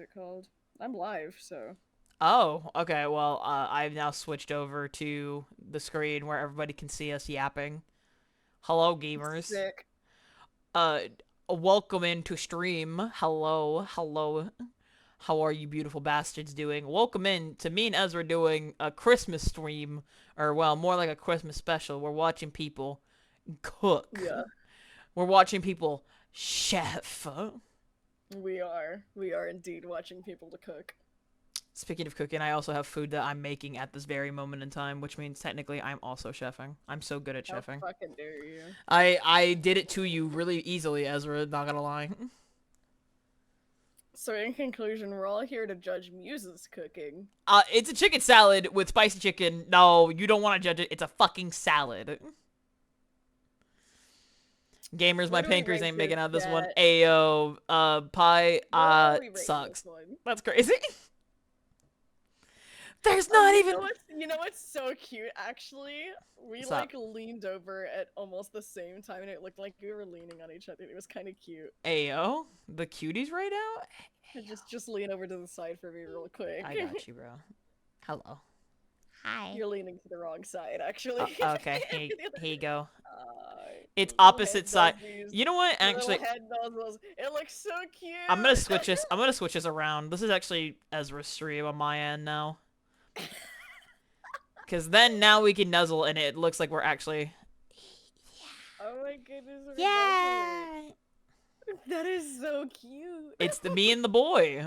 it called? I'm live, so Oh, okay. Well, I've now switched over to the screen where everybody can see us yapping. Hello, gamers. sick. Uh, welcome into stream. Hello, hello. How are you beautiful bastards doing? Welcome in to me and Ezra doing a Christmas stream, or well, more like a Christmas special. We're watching people cook. Yeah, We're watching people chef. we are indeed watching people to cook. Speaking of cooking, I also have food that I'm making at this very moment in time, which means technically I'm also chefing. I'm so good at How chefing. fucking dare you? I did it to you really easily, Ezra, not gonna lie. So in conclusion, we're all here to judge Muse's cooking. It's a chicken salad with spicy chicken. No, you don't want to judge it. It's a fucking salad. Gamers, my What do we pancreas rate ain't this, making out this one. chat? Ayo, pie, What are we rating this sucks. one? That's crazy. There's not even. You know what's so cute actually? We What's up? like leaned over at almost the same time and it looked like we were leaning on each other. It was kind of cute. Ayo, the cuties right now. And just lean over to the side for me real quick. I got you, bro. Hello. Hi. You're leaning to the wrong side, actually. Okay, here you go. uh, It's little head opposite side. nuzzies. You know what? Little Actually, head nuzzles. It looks so I'm gonna cute. switch this. I'm gonna switch this around. This is actually Ezra's stream on my end now. Cause then now we can nuzzle and it looks like we're actually. Oh my goodness, we're nuzzling. Yeah. That is so cute. It's the me and the boy.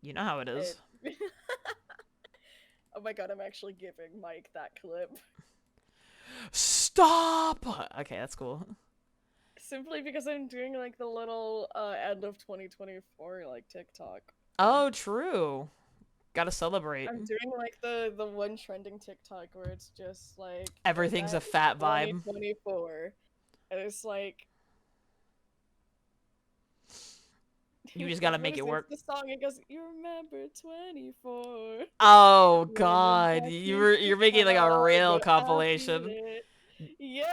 You know how it is. It- oh my god, I'm actually giving Mike that clip. Stop. Okay, that's cool. Simply because I'm doing like the little end of 2024 like TikTok. Oh, true. Gotta celebrate. I'm doing like the one trending TikTok where it's just like Everything's a fat vibe. 2024, and it's like You just gotta what make is it it? work. It's the song. It goes, "You remember 24 Oh when God, that used to you're making like a come, real but I feel compilation. it." Yeah,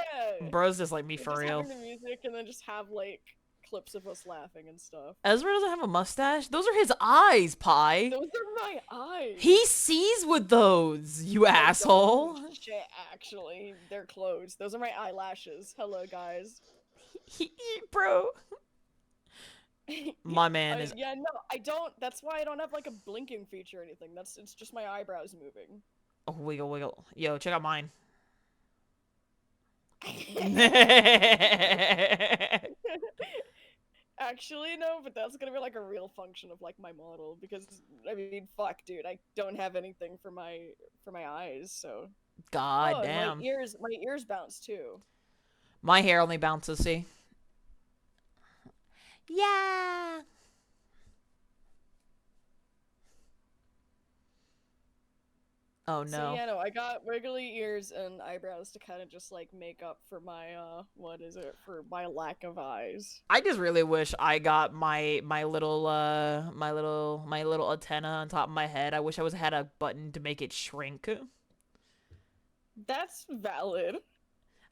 Bro's just like me we're for just real. having the music and then just have like clips of us laughing and stuff. Ezra doesn't have a mustache. Those are his eyes, Pie. Those are my He eyes. sees with those, you I don't see asshole. shit. Actually, they're closed. Those are my eyelashes. Hello, guys. Bro. My man is. Yeah, no, I don't. That's why I don't have like a blinking feature or anything. It's just my eyebrows moving. Oh, wiggle, wiggle. Yo, check out mine. Actually, no, but that's gonna be like a real function of like my model because I mean, fuck, dude, I don't have anything for my eyes, so. God Oh, and damn. my ears bounce too. My hair only bounces, see? Yeah. Oh So no. yeah, no, I got wiggly ears and eyebrows to kind of just like make up for my what is it, for my lack of eyes. I just really wish I got my little my little antenna on top of my head. I wish I was had a button to make it shrink. That's valid.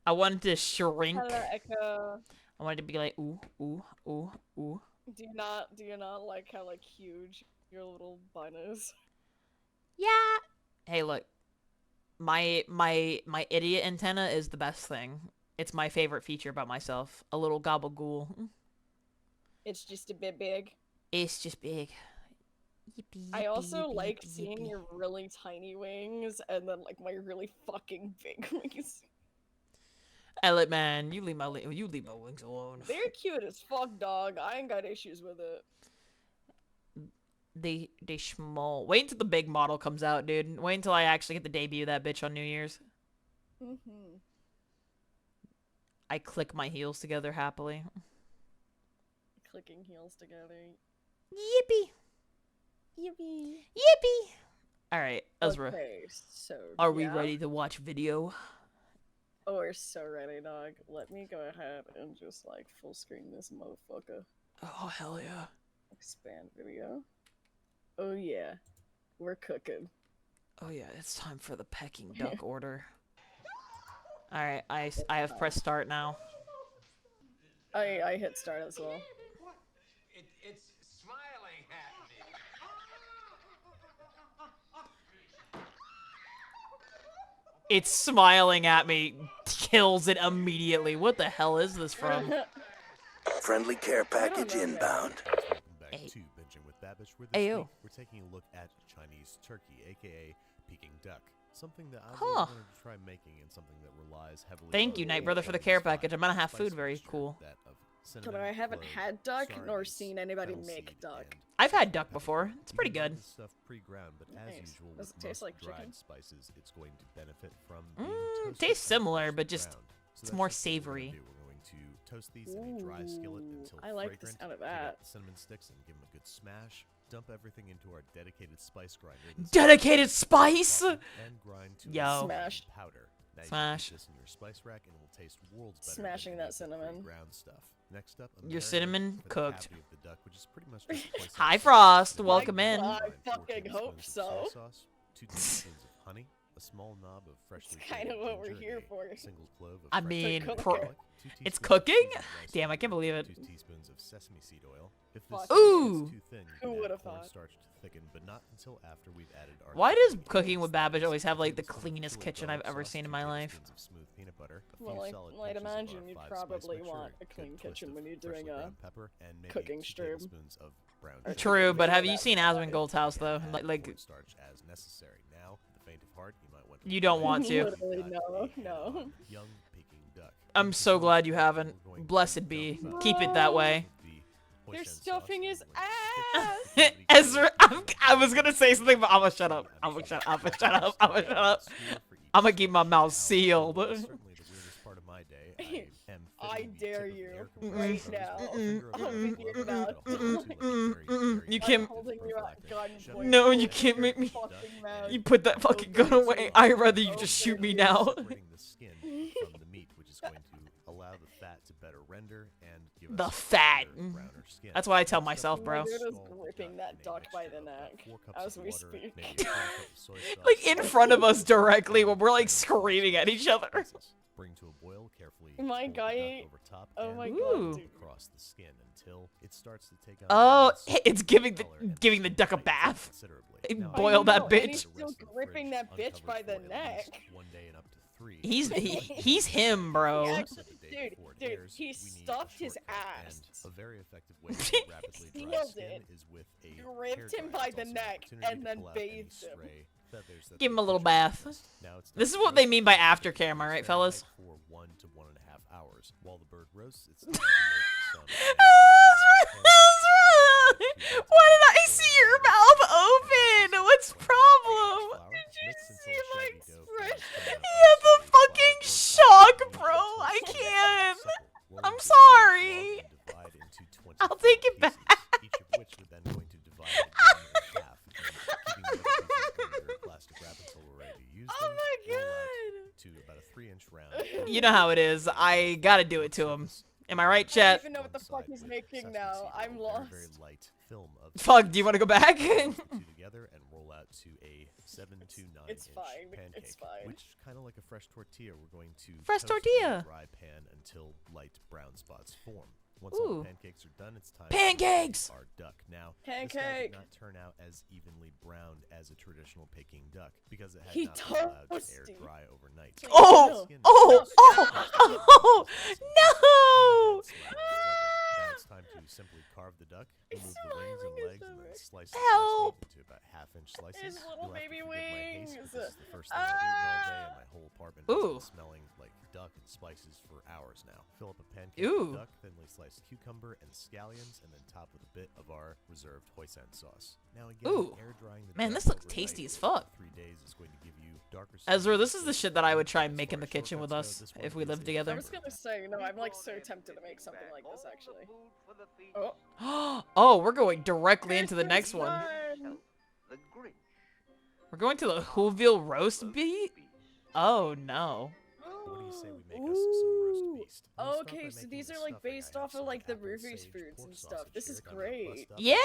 I wanted to shrink. Hello, Echo. I wanted to be like ooh ooh ooh ooh. Do you not like how like huge your little bun is? Yeah. Hey, look. My idiot antenna is the best thing. It's my favorite feature about myself. A little gabagool. It's just a bit big. It's just big. Yippee I yippee also yippee like yippee seeing yippee. your really tiny wings and then like my really fucking big wings. Elliot, man, you leave my wings alone. They're cute as fuck, dog. I ain't got issues with it. They small. Wait until the big model comes out, dude. Wait until I actually get the debut of that bitch on New Year's. Mm-hmm. I click my heels together happily. Clicking heels together. Yippee! Yippee. Yippee! Alright, Ezra. Okay, so Are we yeah. ready to watch video? Oh, we're so ready, dog. Let me go ahead and just like full screen this motherfucker. Oh, hell yeah. Expand video. Oh yeah, we're cooking. Oh yeah, it's time for the Peking duck order. Alright, I have pressed start now. I hit start as well. It's smiling at me. It's smiling at me, kills it immediately. What the hell is this from? Friendly care package know, man. inbound. Welcome back Hey. to Binging with Babish, where this Ayo. week we're taking a look at Chinese turkey, aka Peking duck. Something that I've Huh. always wanted to try making, and something that relies heavily. Thank on you, the Night Brother, for the Chinese care spice- package. I'm gonna have spice food. Very mixture cool. that of But cinnamon, I haven't clove, had duck star nor anise, seen anybody fennel make seed, duck. and I've had pepper. duck before. It's You pretty can buy good. this stuff pre-ground, but as Nice. usual Does with it taste most like dried chicken? spices, it's going to benefit from being toasted tastes and similar, roasted but just ground. So it's that's more just what we're gonna savory. do. We're going to toast these in a dry skillet Ooh, until I like the fragrant. sound of Take out that. the cinnamon sticks and give them a good smash. Dump everything into our dedicated spice grinder. This is Dedicated spice. and grind to a Yo. Smash. powder. Now Smash. You can keep this in your spice rack and it will taste worlds better. Smashing than that any of the cinnamon. pre-ground stuff. Next up, a Your marinade cinnamon for the cooked. cavity of the duck, which is pretty much just hoisin Hi, sauce. Frost. Then Welcome you in. combine I 4 fucking hope tablespoons of soy so. sauce, 2 tablespoons of honey, a small knob of freshly kinda grated what we're ginger, here a for. single clove of I freshly mean, grated pro- garlic, 2 It's teaspoons of cooking? seasoned rice Damn, I can't believe it. 2 teaspoons of sesame seed oil. If Fuck. this Ooh. is too thin, you Who can add would've thought? cornstarch to thicken, but not until after we've added our Why does turkey cooking with slices, Babbage always have, like, the 2 tablespoons of cleanest chili kitchen I've garlic ever sauce, seen in 2 my life? tablespoons of smooth peanut butter, a Well, few like, solid I'd pinches of our imagine you'd 5-spice probably mixture, want a good clean twist kitchen of when you're freshly doing a ground pepper, and maybe cooking 2 stream. tablespoons of brown Or sugar. True, but have you that seen side. Asmongold's house though? Add Like, cornstarch as necessary. Now, the faint of heart, you might want to You don't try want to. we've Literally, got no, a no. hand-on young Peking duck. I'm In so this glad you sauce, haven't. we're going to Blessed be. dump about Keep it that 1 way. of the They're hoisin sauce stuffing his and we're going to stick ass. the Ezra, I was gonna say something, but I'm gonna shut up. I'm gonna shut up. I'm gonna shut up. I'm gonna shut up. I'm gonna keep my mouth sealed. Certainly the weirdest part of my day. I am I fitting the dare tip of the you air right compressor now. with a finger of I'll my be your glove mouth. that'll hold on to it very, You very can't- I'm holding you at gunpoint. No, you Hold can't your make me- fucking mouth. You put that fucking gun away. I'd rather you just shoot me now. separating the skin from the meat, which is going to allow the fat to better render and give The us fat. better, browner skin. That's what I tell Next up, myself, we bro. have You're just scalded gripping duck that in a duck by mixture the of neck 4 cups as of we water, speak. maybe a quarter cup of soy sauce, Like in front of us directly when we're like cinnamon, screaming at each other. spices. Bring to a boil carefully. My fold the guy- duck over top oh and my Ooh. god, dude. across the skin until it starts to take on Oh, a nice it's giving the color and giving the duck a lightens bath. considerably. It Now, boiled I that know, bitch. and He's the still rest of the gripping fridge that bitch by uncovered the for at least neck. 1 day and up to 3. He's him, bro. He So actually- the day dude, before it dude, airs, he we need a stuffed his shortcut, ass. and a very effective way to rapidly dry Sealed skin it, is with a gripped hair him dryer. by It's the also an neck, opportunity and to then pull out any bathed him. stray feathers that Give him the a little fish bath. has. Now it's This is time what to they roast mean the by bird after at camera, right, 200 fellas? Fahrenheit for 1 to 1.5 hours. While the bird roasts, it's time to make some. Why did I see your mouth open? What's problem? Did you see my expression? Yeah, the fucking shock, bro. I can't. I'm sorry. I'll take it back. Each of which we're then going to divide in half, keeping the other pieces under a plastic wrap until we're ready to use Oh them. my Roll out god. to about a 3-inch round. You know how it is. I gotta do it to him. Am I right, I chat? don't even know what the fuck he's With making sesame now. seed I'm oil, lost. Very light film of Fuck, do you want to go back? Mix the two together and roll out to a 7 to 9 it's inch fine, pancake, it's fine. which kind of like a fresh tortilla, we're going to Fresh toast it in a tortilla. dry pan until light brown spots form. Once all Ooh. the pancakes are done, it's time Pancakes! to roast our duck. Now, this guy Pancake. did not turn out as evenly browned as a traditional Peking duck because it had He not been allowed to air toasty. dry overnight. Oh! Skin Oh! is Oh! Oh! No! Now it's time to simply carve the duck, He's remove the wings and smiling legs, at and then us. slice the Help! breast meat into about half-inch slices. His little You'll have to baby forgive my haste, wings. but this is the first thing I've eaten all day, and my whole apartment has Ooh. been smelling like duck and spices for hours now. Fill up a pancake Ooh. with duck, thinly sliced cucumber and scallions, and then top with a bit of our reserved hoisin sauce. Now again, Ooh. air drying the Man, duck this looks overnight tasty as for fuck. 3 days is going to give you darker Ezra, skin this is the with shit that I would flavor. try and As make in far the as kitchen with shortcuts us go, this if one we is lived a together. I was gonna say, no, I'm like so tempted to make something like this actually. Oh, Oh, we're going directly into the Christmas next one. time. The Grinch. We're going to the Whoville roast beef? Oh no. What do you say we make us some roast Ooh. beast? We'll start by Okay, so making these the are like stuffing. I based have off of some like the apple Roofies sage foods pork and stuff. sausage This is here, got it great. bust up. Yeah,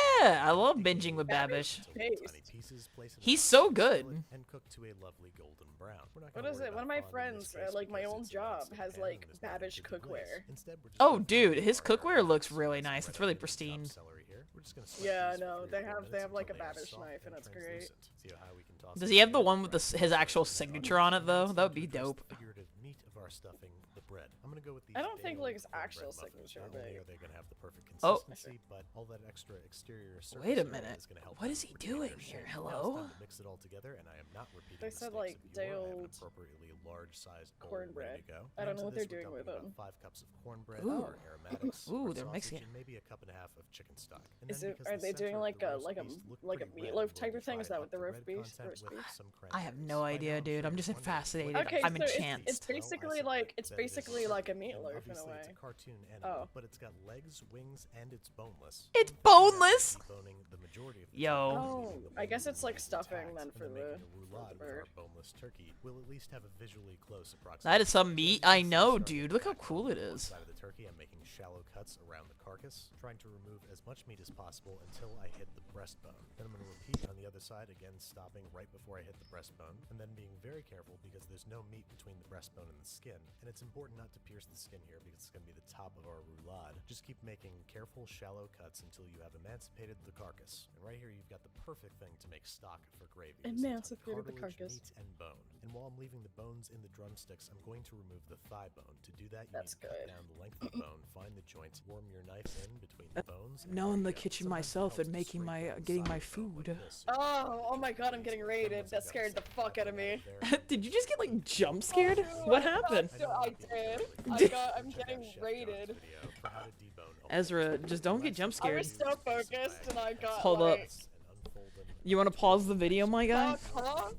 I love Take it binging with Babish. Babish. into little tiny Taste. pieces, place it in He's a so hot good. skillet, and cook to a lovely golden brown. We're not What gonna is worry it? One of about my fondant in friends, this case like my because old it's a job, non-stick has pan like and there's nothing Babish to glaze. cookware. Instead, we're just Oh, gonna dude, throw his our cookware chopped looks really slices nice. It's right really onto the chopped pristine. celery here. We're just gonna slice Yeah, these for no, 3 or they 4 have minutes like a until they are babish soft knife, and that's great. translucent. See how we can toss Does it he have in the there, one with right his before actual we signature on it, though? It's That would time be to address dope. the figurative meat of our stuffing, the bread. I'm gonna go with these I don't think, Dale like, his cornbread actual muffins. signature, Not but- only are they gonna have the perfect Oh. consistency, but all that extra exterior surface Wait a area minute. is gonna help What them is he retain doing their here? shape. Hello? Now it's time to mix it all together, and I am not repeating They the said, mistakes like, of yore. I have an Dale appropriately large-sized bowl cornbread. ready to go. I don't And know to what this, they're we're doing with dumping about them. 5 cups of cornbread, Ooh. our aromatics, Ooh, our they're sausage, mixing it. and maybe a cup and a half of chicken stock. And Is then it? because Are the they doing center of like the a roast like a beef looked like a pretty red, meatloaf we're type gonna of thing? Is divide that up what the the roast red beef? content Roast with beef? some I have cranberries. no By idea, now, dude. I'm just sure you're wondering fascinated. what Okay, I'm so it's enchanted. basically Well, I like submit it's that it is basically a like a turkey, and meatloaf in a obviously way. It's a cartoon animal, Oh. but it's got legs, wings, and it's boneless. It's I'm thinking about boneless? deboning the majority of the Yo. turkey, Oh, leaving the I guess bones it's and like legs stuffing intact, then and for then the making a roulade with our bird. boneless turkey. We'll at least have a visually close approximation. That is some So meat. as you I can see, know, starting dude. with Look how the backbone cool it on one is. side of the turkey, I'm making shallow cuts around the carcass, trying to remove as much meat as possible until I hit the breastbone. Then I'm going to repeat on the other side, again stopping right before I hit the breastbone, and then being very careful because there's no meat between the breastbone and the skin, and it's important not to pierce the skin here because it's going to be the top of our roulade. Just keep making careful, shallow cuts until you have emancipated the carcass. And right here you've got the perfect thing to make stock for gravy. It's a ton of Emancipated the cartilage, carcass. meat, and bone. And while I'm leaving the bones in the drumsticks, I'm going to remove the thigh bone. To do that, you That's need to cut good. down the length of the bone, find the joint, worm your knife in between the bones. and Now in the there you go. kitchen Sometimes it myself helps and to making scrape my- down the getting side my of the bone like food. this. Oh my god, I'm getting Then raided. once That I've got scared the second fuck out of me. there, Did you just get like jump scared? Oh What my happened? God. I did. I'm Check out getting Chef John's raided. video for how to debone a Ezra, whole just don't get chicken. jump I scared. was so focused and I got Hold up. like. You want to pause the video, my guy? Huh?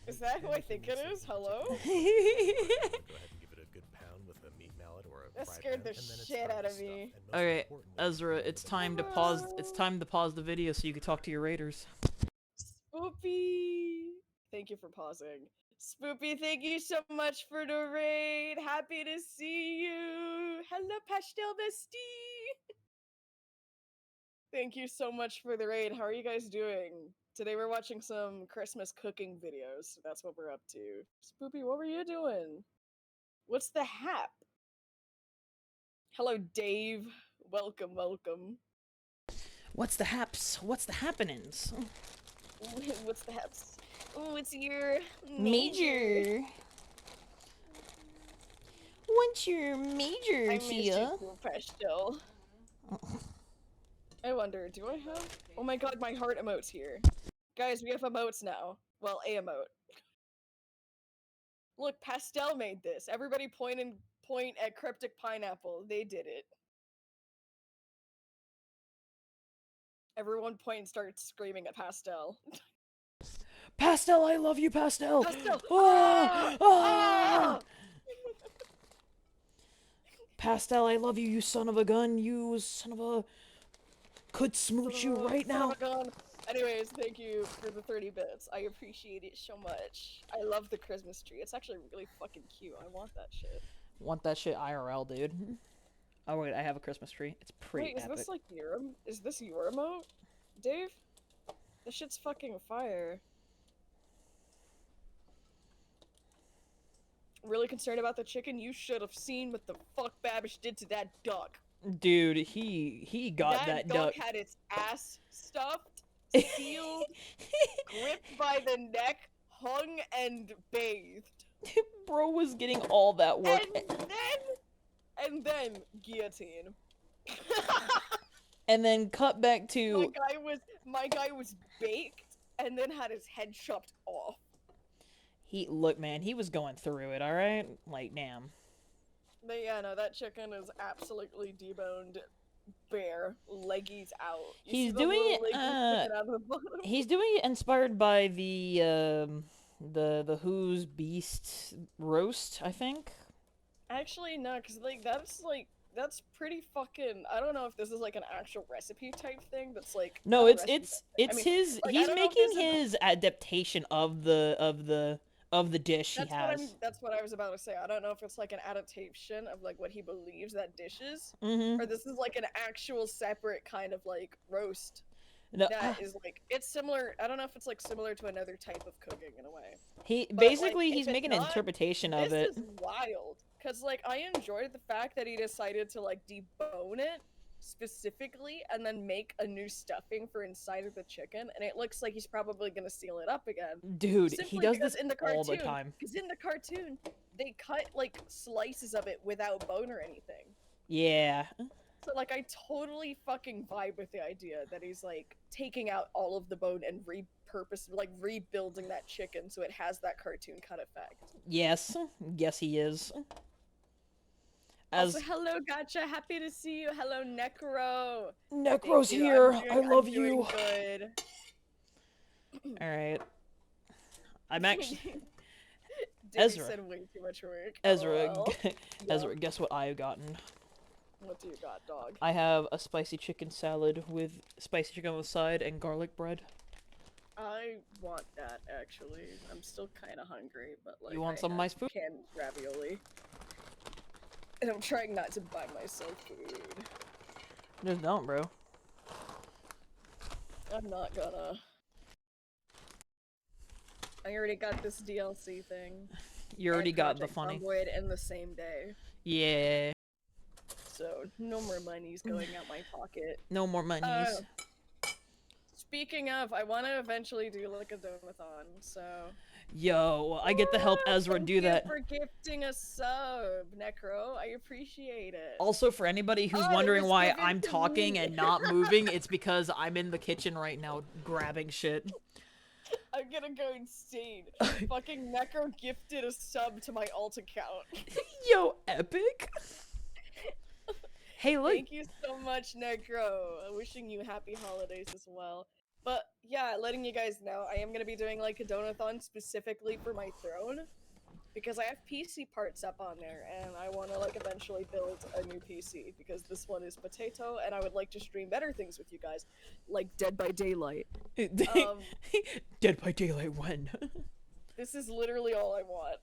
Is that who I think it is? Hello? Go ahead and give it a good pound with a meat mallet or a That fry scared pan, the and then it's shit time out to of stuff. me. And most Okay, importantly, Ezra, remove it's the time to bone. pause. It's time to pause the video so you can talk to your raiders. Spoopy! Thank you for pausing. Spoopy, thank you so much for the raid. Happy to see you. Hello, Pastel Bestie. Thank you so much for the raid. How are you guys doing? Today we're watching some Christmas cooking videos. So that's what we're up to. Spoopy, what were you doing? What's the hap? Hello, Dave. Welcome, welcome. What's the haps? What's the happenings? What's the haps? Oh, it's your Major. What's your major, I miss you too, Pastel. I wonder, do I have? Oh my god, my heart emote's here. Guys, we have emotes now. Well, a emote. Look, Pastel made this. Everybody point at Cryptic Pineapple. They did it. Everyone point and start screaming at Pastel. Pastel, I love you, Pastel. Pastel! Ah! Ah! Ah! Pastel, I love you, you son of a gun. You son of a. Could smooch you right Son of now. a gun. Anyways, thank you for the 30 bits. I appreciate it so much. I love the Christmas tree. It's actually really fucking cute. I want that shit. Want that shit IRL, dude. Oh wait, I have a Christmas tree. It's pretty Wait, is epic. this like your is this your emote? Dave? This shit's fucking fire. Really concerned about the chicken? You should have seen what the fuck Babish did to that duck. Dude, he got that duck. had its ass stuffed, sealed, gripped by the neck, hung and bathed. Bro was getting all that work. And then guillotine. And then cut back to my guy was baked and then had his head chopped off. look, man, he was going through it, all right? Like, damn. But yeah, no, that chicken is absolutely deboned, bare, leggies out. You see He's the doing little it, leggies sticking out of the bottom? He's doing it inspired by the Who's Beast roast, I think. Actually, no, because that's pretty fucking. I don't know if this is like an actual recipe type thing. That's like No, not a it's recipe it's type thing. it's I mean, his. like, I He's don't know if making this is- his adaptation of the dish he has. That's what I was about to say. I don't know if it's like an adaptation of like what he believes that dish is, Mm-hmm. or this is like an actual separate kind of like roast No, that is like it's similar. I don't know if it's like similar to another type of cooking in a way. he but, basically like, he's if it's making an not, interpretation of This it. is wild, cause like I enjoyed the fact that he decided to like debone it specifically and then make a new stuffing for inside of the chicken, and it looks like he's probably gonna seal it up again. Dude, he Simply does because this in the all the cartoon- time. Because in the cartoon, they cut like slices of it without bone or anything. Yeah. So like I totally fucking vibe with the idea that he's like taking out all of the bone and rebuilding that chicken so it has that cartoon cut effect. Yes. Yes, he is. As Also, hello, Gotcha. Happy to see you. Hello, Necro. Necro's Thank you. here. I'm I love doing you. Good. All right. I'm actually Davey Ezra. said way too much work. Ezra. LOL. Ezra, guess what I've gotten? What do you got, dog? I have a spicy chicken salad with spicy chicken on the side and garlic bread. I want that actually. I'm still kind of hungry, but like. You want I some of have my food? Canned ravioli. And I'm trying not to buy myself food. Just don't, bro. I'm not gonna. I already got this DLC thing. You already and got the Project funny. Zomboid in the same day. Yeah. So no more money's going out my pocket. No more monies. Speaking of, I want to eventually do like a donathon, so. Yo, I get to help Woo! Ezra Thank do you that. for gifting a sub, Necro. I appreciate it. Also, for anybody who's Oh, it wondering was why given I'm to talking me. and not moving, it's because I'm in the kitchen right now grabbing shit. I'm gonna go insane. Fucking Necro gifted a sub to my alt account. Yo, epic. Hey, look. Thank you so much, Necro. Wishing you happy holidays as well. But yeah, letting you guys know, I am gonna be doing like a donathon specifically for my throne. Because I have PC parts up on there, and I want to like eventually build a new PC, because this one is potato, and I would like to stream better things with you guys, like Dead by Daylight. Dead by Daylight when? This is literally all I want.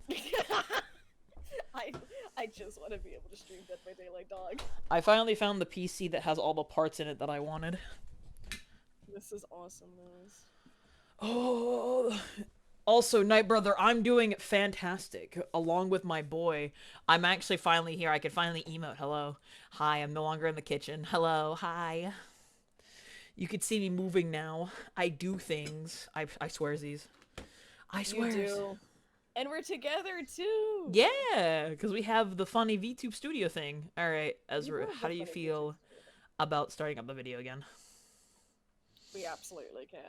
I just want to be able to stream Dead by Daylight, dog. I finally found the PC that has all the parts in it that I wanted. This is awesome, Liz. Oh. Also, Night Brother, I'm doing fantastic. Along with my boy, I'm actually finally here. I can finally emote. Hello. Hi, I'm no longer in the kitchen. Hello. Hi. You can see me moving now. I do things. I swearsies. I swear. You do. And we're together, too! Yeah, because we have the funny VTube studio thing. Alright, Ezra, love how the do you funny feel VTube about starting up the video again? We absolutely can.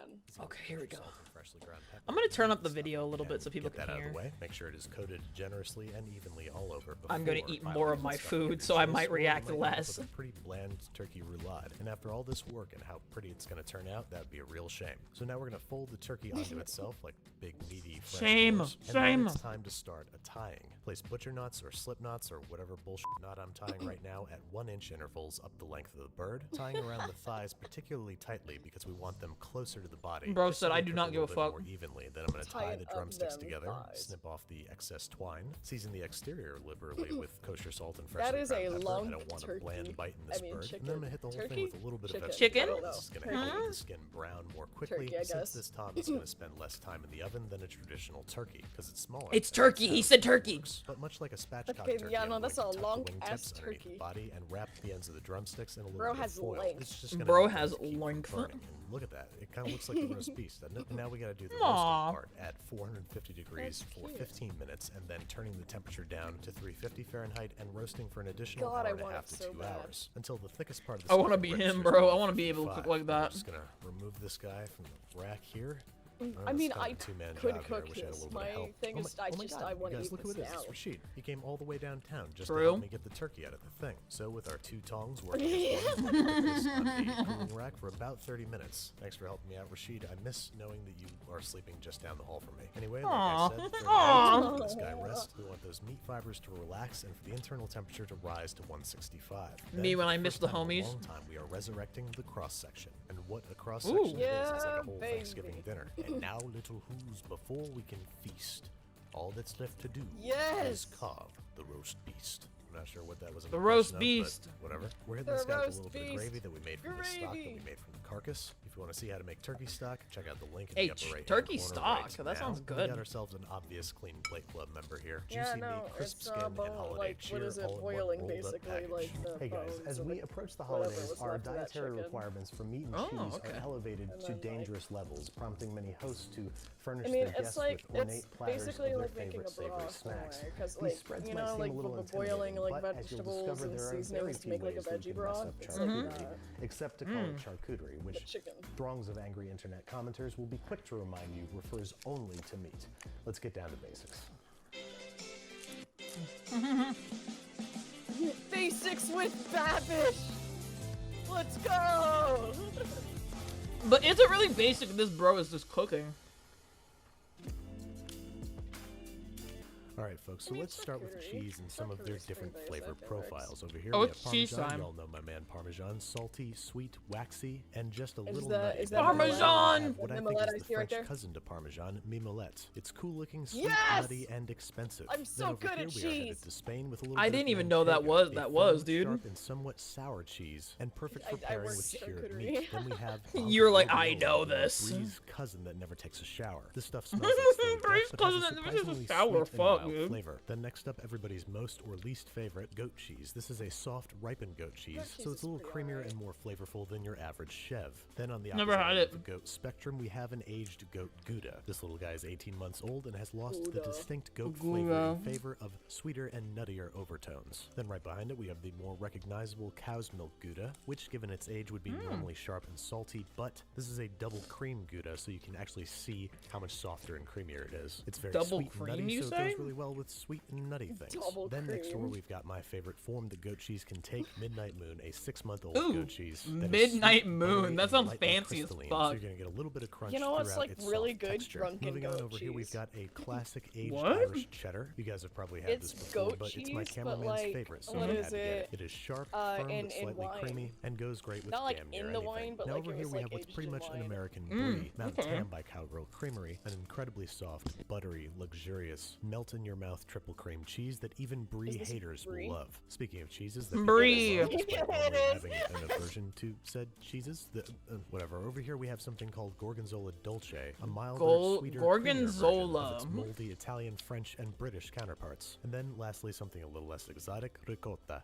Okay, here we go. Salt and freshly ground pepper. I'm gonna turn up the Stuff video a little and bit so people get can that out hear. of the way. Make sure it is coated generously and evenly all over. I'm gonna before eat piling more the of my stuff into food, your so I sauce, might or you react might end up less. with a pretty bland turkey roulade. And after all this work and how pretty it's gonna turn out, that'd be a real shame. So now we're gonna fold the turkey onto itself like big meaty fresh Shame, boars, and shame. then it's time to start a tying. Place butcher knots or slip knots or whatever bullshit knot I'm tying right now at 1-inch intervals up the length of the bird, tying around the thighs particularly tightly because we want them closer to the body. Bro just so said, they "I do cook not give a little bit fuck." More evenly. Then I'm gonna tie Tie the up drumsticks them together, thighs. snip off the excess twine, season the exterior liberally with kosher salt and That freshly is ground a pepper. long I don't want a turkey. bland bite in I this mean, bird. And then I'm chicken. gonna hit the whole Turkey? thing with a little bit Chicken. of Chicken? vegetable oil. This is gonna help Turkey? make the skin brown more quickly. Turkey, I Since guess. this Tom is gonna spend less time in the oven than a traditional turkey because it's smaller. It's and turkey, he that's said how it turkey. works. But much like a spatchcock Okay, turkey, yeah, I'm no, going that's to a tuck the long-ass wingtips underneath turkey. the body and wrap the ends of the drumsticks in a little Bro bit has of foil. length. This is just gonna Bro help has things keep from length. burning. And look at that. It kind of looks like a roast beef, doesn't it? And now we gotta do the Aw. roasting part at 450 degrees That's for cute. 15 minutes, and then turning the temperature down to 350 Fahrenheit and roasting for an additional God, I hour and a want half it to so 2 bad. hours until the thickest part of the I wanna stuffing be rips him, through bro. to I wanna be able to cook 55. like And that. I'm just gonna remove this guy from the rack here. I mean, it's kind I of a two-man could job here. I cook wish I had a this. little bit of My help. thing Oh is, my- I oh my just- God, I wanna you guys, eat look who it this is. It's now. Rashid. He came all the way downtown just True. to help me get the turkey out of the thing. So with our 2 tongs working as one, we put this on the cooling rack for about 30 minutes. Thanks for helping me out, Rashid. I miss knowing that you are sleeping just down the hall from me. Anyway, like Aw. I said, 30 Aw. minutes to let this guy rest. We want those meat fibers to relax and for the internal temperature to rise to 165. Me Then, when for I the miss first the time in a homies. long time, we are resurrecting the cross section. And what a cross Ooh. section it is. It's like Yeah, a whole baby. Thanksgiving dinner. And now, little who's, before we can feast, all that's left to do Yes! is carve the roast beast. Not sure what that was. The roast beast. Whatever. We're hitting The this guy with a roast little bit of beast. gravy that we made from the stock that we Gravy. made from the carcass. If you want to see how to make turkey stock, check out the link in Hey, the upper right turkey corner stock? right That now. sounds We good. got ourselves an obvious clean plate club member here. Yeah, Juicy no, meat, crisp it's skin, and bone, holiday like, cheer what is it, all in one boiling rolled up basically, package. like the Hey guys, bones as and we the approach the whatever holidays, was our left of that dietary chicken. requirements for meat and Oh, cheese okay. are elevated And to then, like- dangerous levels, prompting many hosts to furnish I mean, their it's guests like, with ornate it's platters basically of their like making a favorite savory broth in a snacks. way, because These like, spreads you might know, seem like a little boiling like intimidating, but as you'll vegetables discover, and there are very seasonings to few make like a ways food veggie can mess broth. up It's like charcuterie, except to call it charcuterie, the which chicken. throngs of angry internet commenters will be quick to remind you refers only to meat. Let's get down to basics. Basics with Babish! Let's go! But is it really basic if this bro is just cooking? Alright folks, so I mean, let's start with charcuterie. cheese and some of their Charcuterie's different pretty flavor basic, it works. profiles. Over here Oh, we have it's cheese Parmesan, time. you all know my man Parmesan, salty, sweet, waxy, and just a Is little that- nutty. is that Then we Parmesan? have what I think Mimolette I is the see right French there? cousin to Parmesan, Mimolette. It's cool looking, sweet, Yes! nutty, and expensive. I'm Then so over good here at we are headed cheese. to Spain with a little I bit of didn't even know that Manchego, was- a that firm, was, dude. sharp, and somewhat sour cheese, and perfect for I pairing work with cured charcuterie. meat. Then we have You're like, Bronco I Ravioli, know you this. Bree's cousin that never takes a shower. This stuff smells like stale Bree's death, but has cousin a that never takes a surprisingly shower, sweet and fuck, mild dude. flavor. Then next up, everybody's most or least favorite, goat cheese. This is a soft, ripened goat cheese, Goat so cheese it's a is little pretty creamier alright. and more flavorful than your average chev. Then on the Never opposite had end it. of the goat spectrum, we have an aged goat Gouda. This little guy is 18 months old and has lost the Gouda. distinct goat Gouda. flavor in favor of sweeter and nuttier overtones. Then right behind it, we have the more recognizable cow's milk Gouda, which given its age would be normally sharp and salty, but this is a double cream Gouda, so you can actually see how much softer and creamier it is. It's very Double sweet and cream, nutty, you so it say? goes really well with sweet and nutty things. Double Then next door, cream. we've got my favorite form that goat cheese can take, Midnight Moon, a 6-month-old Ooh, goat cheese. that is Midnight sweet, Moon, buttery, that and sounds lightly fancy as crystalline, fuck. So you're gonna get a little bit of crunch You know what's, throughout like, its really soft good? texture. Drunken Moving on goat over here, we've cheese. got a classic aged What? Irish cheddar. You guys have probably had It's this before, goat but it's my cheese, but, cameraman's like, favorite, so what I is had to get it. it? It is sharp, Uh, firm, in but slightly wine. creamy, and goes great with Not, like, damn in near the anything. wine, but, now like, over it here was, we like, have what's aged pretty in much an wine. American brie, Mountain okay. Tam by Cowgirl Creamery, an incredibly soft, buttery, luxurious, melt-in-your-mouth triple cream cheese that even brie Is this haters brie? will love. Speaking of cheeses, that Brie. people love, despite It normally is. having an aversion to said cheeses, whatever. Over here we have something called Gorgonzola Dolce, a milder, sweeter, creamier version Gorgonzola. of its moldy Italian, French, and British counterparts. And then lastly, something a little less exotic, ricotta.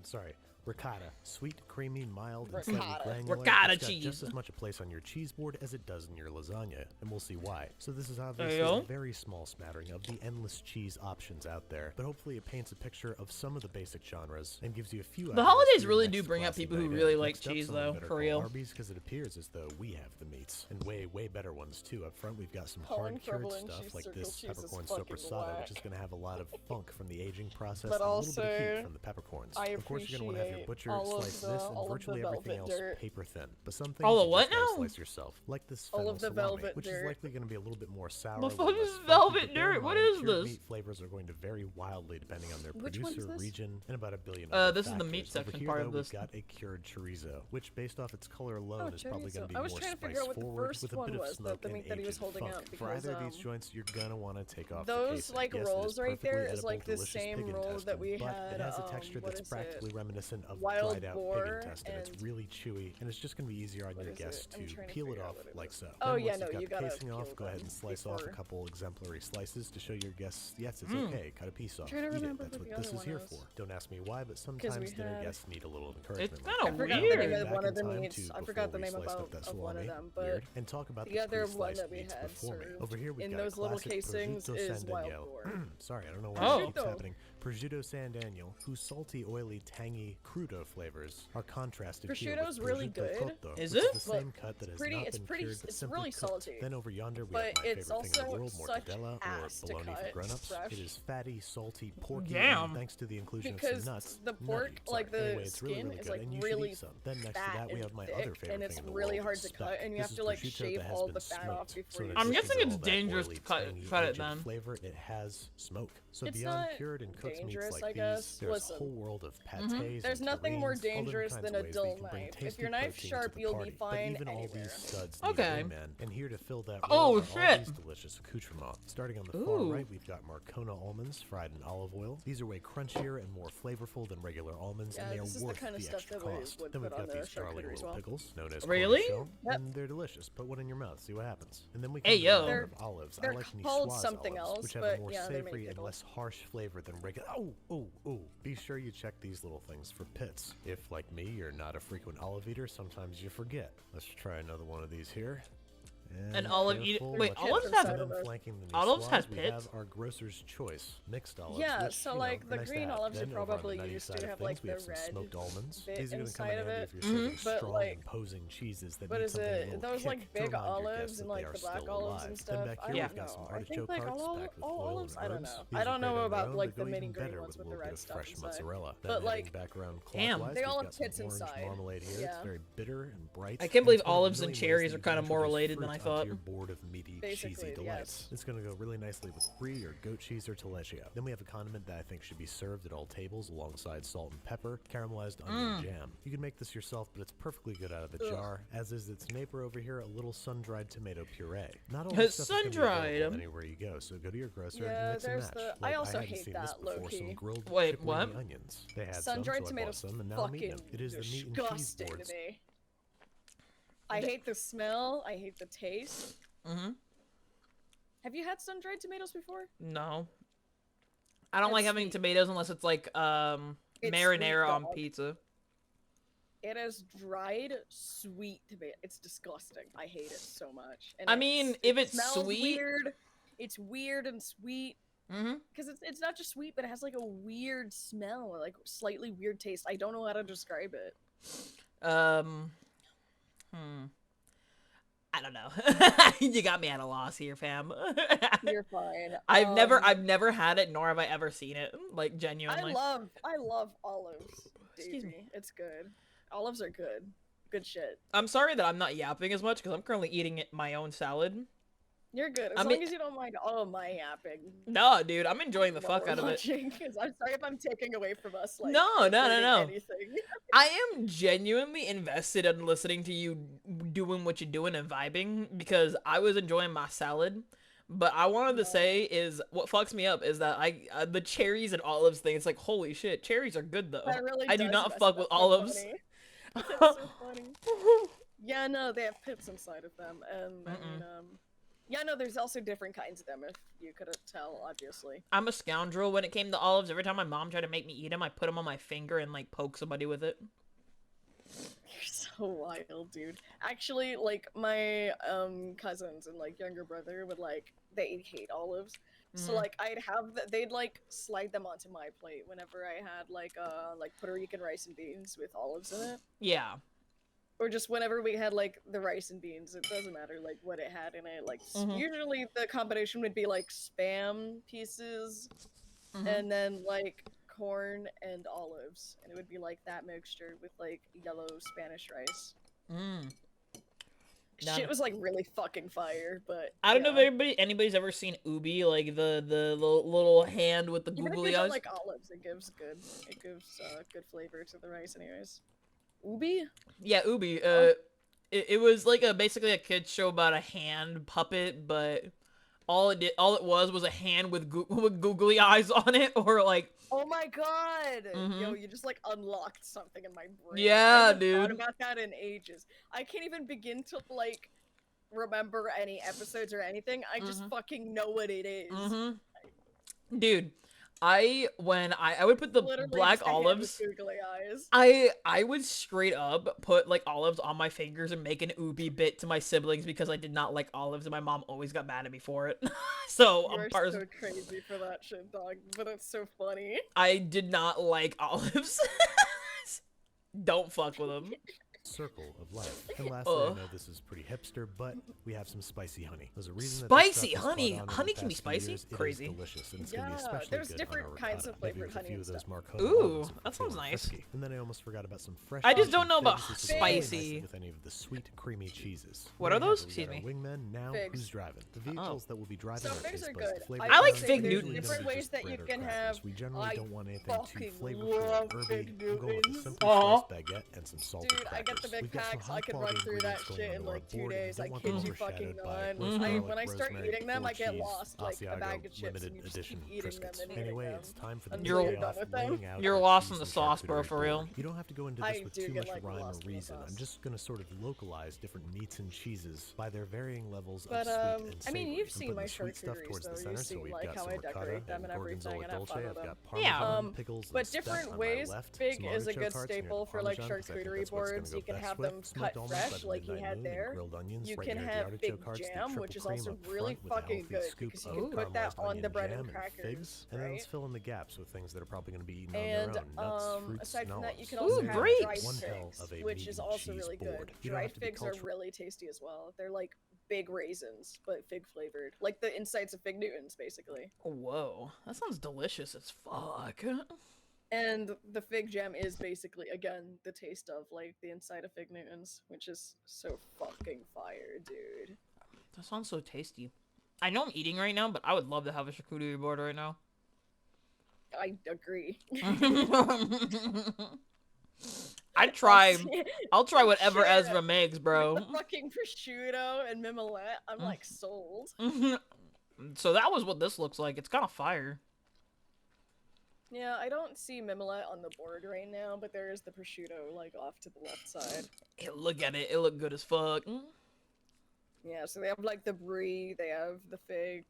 Sorry. Ricotta, sweet, creamy, mild, and slightly Ricotta. granular. Ricotta It's got cheese. just as much a place on your cheese board as it does in your lasagna, and we'll see why. So this is There obviously you a go. very small smattering of the endless cheese options out there, but hopefully it paints a picture of some of the basic genres and gives you a few. The ideas holidays for your really next do bring out classy people who night really in. like Next up, cheese, someone though, better for call real. Arby's, because it appears as though we have the meats, and way better ones too. Up front, we've got some Colin hard cured Provolone stuff cheese like circle this cheese is peppercorn fucking sopressata, which is whack. going to have a lot of funk from the aging process But and a little bit of also, heat from the peppercorns. I Of course, you're going to want to have your appreciate butcher all of slice the- this and all of the virtually everything velvet else dirt. paper thin. But some things All the you what just gotta now? slice yourself, like this All fennel of the salami, velvet which is dirt. likely going to be a little bit more sour. The a fuck little is less funky, velvet but bear in dirt? What mind, is cured this? Meat flavors are going to vary wildly depending on their Which one is producer, this? region, and about a billion other This is the meat factors. Over section here, part though, of we've this. got a cured chorizo, which based off its color alone is probably going to be I more was trying to spice figure out what the forward first with a one bit of was, smoke the and meat that he was aged holding funk. up, For because, either of these joints, you're gonna want to take off the those, casing. like, Yes, it is rolls right perfectly there is edible, like the delicious same pig roll that intestine, we but had, it has a texture what that's is it? practically reminiscent of Wild dried out boar pig intestine. It's and- really chewy, and it's just gonna be easier on What your is it? guests I'm to trying to peel it figure out off what it like is. so. Oh, Then yeah, once no, you've got you the gotta casing off, peel go ahead them and slice off a before- couple exemplary slices to show your guests, yes, it's Mm. okay. Cut a piece off. trying to Eat it. remember That's what what the this other is here one for. is. Don't ask me why, but sometimes dinner had- guests need a little encouragement. It's like kind I of that. forgot weird. the name of Back one in of the time meats. to I before forgot the we name sliced up about that of one of salami. them, but Weird. And talk about the other the one pre-sliced that we meats had before me. served Over here we've in got a those little classic casings prosciutto is San wild Daniel. boar. Sorry, I don't know Oh. why keeps Prosciutto. happening. Prosciutto San Daniel, whose salty, oily, tangy crudo flavors are contrasted here Prosciutto's with really prosciutto good. cotto, Is which it? the same But cut that has pretty- not it's been pretty- cured, but it's simply really cooked. salty. Then over yonder we But have my it's favorite thing in the also world, such mortadella, or ass to bologna for cut grown-ups. fresh. It is fatty, salty, porky, Damn. and thanks to the inclusion of Because some nuts, the pork, nutty. like, Sorry. the Anyway, it's really, skin really is, good, like, and you should really eat some. Then next to fat that we and have my thick, other favorite and it's thing in the really world, hard is to speck. cut, and you This have is to, like, prosciutto shave that has all been the fat off smoked, before so you that I'm it guessing has it's all that dangerous oily, to cut- tangy, cut it aged then. flavor. It has smoke. So It's beyond not cured and cooked cooked meats dangerous, like I these, guess. there's Listen. a whole world of Mhm. pâtés There's and nothing more terrines, all different dangerous kinds than of a ways dull that you can bring knife. If tasty your knife's protein to sharp, the you'll be party. fine But even all anywhere. these studs Okay. need a wingman, and here to fill that Oh, role are all shit. these delicious accoutrements. Starting on the Ooh. far right, we've got Marcona almonds fried in olive oil. These are way crunchier and more flavorful than regular almonds, Yeah, and they this are is the worth kind of the stuff extra that we cost. would Then we've put on got the these darling charcuterie as little well. pickles, known as Really? cornichon, Yep. and they're delicious. Put one in your mouth, see what happens. And then we Hey, come yo. to the They're- round of olives. I they're like called Niçoise something olives, else, which have but a more yeah, they make savory and pickles. less harsh flavor than regular. Oh. Be sure you check these little things for pits. If, like me, you're not a frequent olive eater, sometimes you forget. Let's try another one of these here. An olive careful, wait, watch olives out. have- And then flanking the olives Niçoise, has we pits? have our grocer's choice mixed olives. Yeah, which, so, you know, like, the nice to green have. olives you Then over on the probably nutty used to side of have, things, like, we the have some red smoked almonds. bit These are gonna come inside in of handy it. if you're serving But, strong, like- imposing cheeses that But need is something a it little those kick like to big remind your olives guests and that like they the are black still olives alive. and Then stuff? back I here Yeah. don't we've got some know. I artichoke think like hearts all, packed with all oil olives. and I don't herbs. know. These I are don't great know on their about own. like They the go mini even green better ones with a the little bit red of stuff fresh inside. mozzarella. But, Then like, heading back around damn. clockwise, they we've all got have some pits orange inside. marmalade here. Yeah. It's very bitter and bright. I can't and believe it's one of the olives and million ways cherries that are you kinda can more introduce related than fruit I onto thought. your board of meaty, Basically, cheesy yes. delights. It's going to go really nicely with brie or goat cheese or taleggio. Then we have a condiment that I think should be served at all tables alongside salt and pepper, caramelized onion jam. You can make this yourself, but it's perfectly good out of the Ugh. jar, as is its neighbor over here, a little sun-dried tomato puree. Not all this stuff is going to be Sun-dried. available anywhere you go, so go to your grocer Yeah, and mix and there's match. the- I Like, also hadn't hate seen this that, before, low-key. some grilled Wait, chipotle what? onions. They had Sun-dried some, so I bought tomatoes some, and now I'm eating fucking them. It is the meat and cheese disgusting to boards. me. I hate the smell. I hate the taste. Mm-hmm. Have you had sun-dried tomatoes before? No. I don't like It's having sweet. tomatoes unless it's like It's marinara sweet, on dog. pizza. It is dried sweet tomato. It's disgusting. I hate it so much. And I mean, if it's smells sweet- weird. It's weird and sweet Mm-hmm. because it's not just sweet, but it has like a weird smell, like slightly weird taste. I don't know how to describe it. I don't know. You got me at a loss here, fam. You're fine. I've never had it, nor have I ever seen it. Like genuinely. I love olives. Excuse me. Davey. It's good. Olives are good. Good shit. I'm sorry that I'm not yapping as much because I'm currently eating my own salad. You're good as I long mean- as you don't mind all my yapping. No, dude, I'm enjoying the while fuck we're out of it. watching, 'cause I'm sorry if I'm taking away from us. Like, No. recording Anything. I am genuinely invested in listening to you doing what you're doing and vibing because I was enjoying my salad. But I wanted to say is what fucks me up is that the cherries and olives thing. It's like holy shit, cherries are good though. That really I do does not mess fuck up with so olives. funny. That's so funny. Yeah, no, they have pits inside of them, and yeah, no, there's also different kinds of them. If you couldn't tell, obviously. I'm a scoundrel when it came to olives. Every time my mom tried to make me eat them, I put them on my finger and like poke somebody with it. You're so wild, dude. Actually, like my cousins and like younger brother would like they hate olives. So Mhm. like I'd have they'd like slide them onto my plate whenever I had like Puerto Rican rice and beans with olives in it. Yeah. Or just whenever we had like the rice and beans, it doesn't matter like what it had in it. Like Mhm. usually the combination would be like spam pieces Mhm. and then like corn and olives, and it would be like that mixture with like yellow Spanish rice. Mm. Shit was like really fucking fire, but I don't know yeah. if anybody's ever seen Ubi, like the little hand with the Even if googly you don't eyes. like olives, it gives good good flavor to the rice, anyways. Ubi? Yeah, Ubi. It was like basically a kid's show about a hand puppet, but all it was a hand with with googly eyes on it, or like Oh my god! Mhm. Yo, you just like unlocked something in my brain. Yeah, I haven't thought dude. about that in ages. I can't even begin to like remember any episodes or anything. I just Mhm. fucking know what it is. Mm-hmm. Dude, when I would put the Literally black just a hand with olives. googly eyes. I would straight up put like olives on my fingers and make an Ubi bit to my siblings because I did not like olives and my mom always got mad at me for it. So You're I'm so crazy for that shit, dog. But it's so funny. I did not like olives. Don't fuck with them. circle of life. And lastly, I know this is pretty hipster, but we have some spicy honey. There's a reason Spicy that this stuff honey? has caught on in Honey the can be past few spicy? years. It is Crazy. delicious, and it's gonna be Yeah, especially there's good different on a kinds ricotta. of Maybe flavored with a honey few and of those stuff. Marconi Ooh, almonds if that we're sounds feeling nice. frisky. And then I almost forgot about some fresh. I just frozen don't know about figs. This is really nice spicy. with any of the sweet, creamy cheeses. What There are you have those? it. We Excuse got our me. Wingmen. Now, Figs. who's driving? The vehicles that will be driving So our figs taste are buds good. flavor I like are Fig usually Newtons. gonna Different be ways just that bread you or can crackers. have. We generally I don't want anything too fucking flavorful or love herby. Fig We'll go with a Newtons. simple Aw. sliced baguette and some salted Dude, I get the crackers. big We've got some packs. I can run high-quality through that ingredients going shit in onto our like 2 board, and days. don't I want kid them you fucking overshadowed by not. roast I, garlic, when I start rosemary, eating them, I get cheese, lost like a Asiago bag of chips, limited and you just edition keep eating them Triscuits. and eating Anyway, them. it's time for the until You're- you're done payoff, with them. laying out You're our lost cheese in the and sauce, bro, charcuterie for real. board. You don't have to go into I this with do too get, much like, rhyme or lost in the reason. I'm sauce. just gonna sort of localize different meats and cheeses by their varying levels But, of sweet and I mean, savory. you've I'm seen putting my the sweet stuff charcuteries, towards the though. center, You've so seen, we've like, got how some I ricotta decorate them and gorgonzola everything, and have dolce. fun I've with them. got Yeah. parmesan, pickles, But and stuff different on my ways, left. Fig Some is a artichoke good hearts near the staple for like Parmesan, 'cause I think charcuterie that's what's gonna boards. go You can best have with. them Smoked cut almonds by fresh, the like he Midnight had Moon and there. grilled onions You right can near the have artichoke Fig hearts, the jam, triple which is cream also up really front with a fucking healthy good scoop because you of can put that caramelized on the onion bread jam and and crackers, figs, and then let's right? fill in the gaps with things that are probably going to be eaten on And their own: nuts, fruits, aside and from that, you can olives. also Ooh, have grapes. dried One hell figs, of a which meat is and also cheese really good. board. You don't Dried have to be figs are cultural. really tasty as well. They're like big raisins, but fig flavored, like the insides of Fig Newtons, basically. Whoa, that sounds delicious as fuck. And the fig jam is basically, again, the taste of like the inside of Fig Newtons, which is so fucking fire, dude. That sounds so tasty. I know I'm eating right now, but I would love to have a charcuterie board right now. I agree. I'd try. See, I'll try whatever Shit. Ezra makes, bro. with the fucking prosciutto and mimolette, I'm like sold. So that was what this looks like. It's kind of fire. Yeah, I don't see mimolette on the board right now, but there is the prosciutto like off to the left side. Hey, look at it. It looked good as fuck. Yeah, so they have like the brie, they have the fig,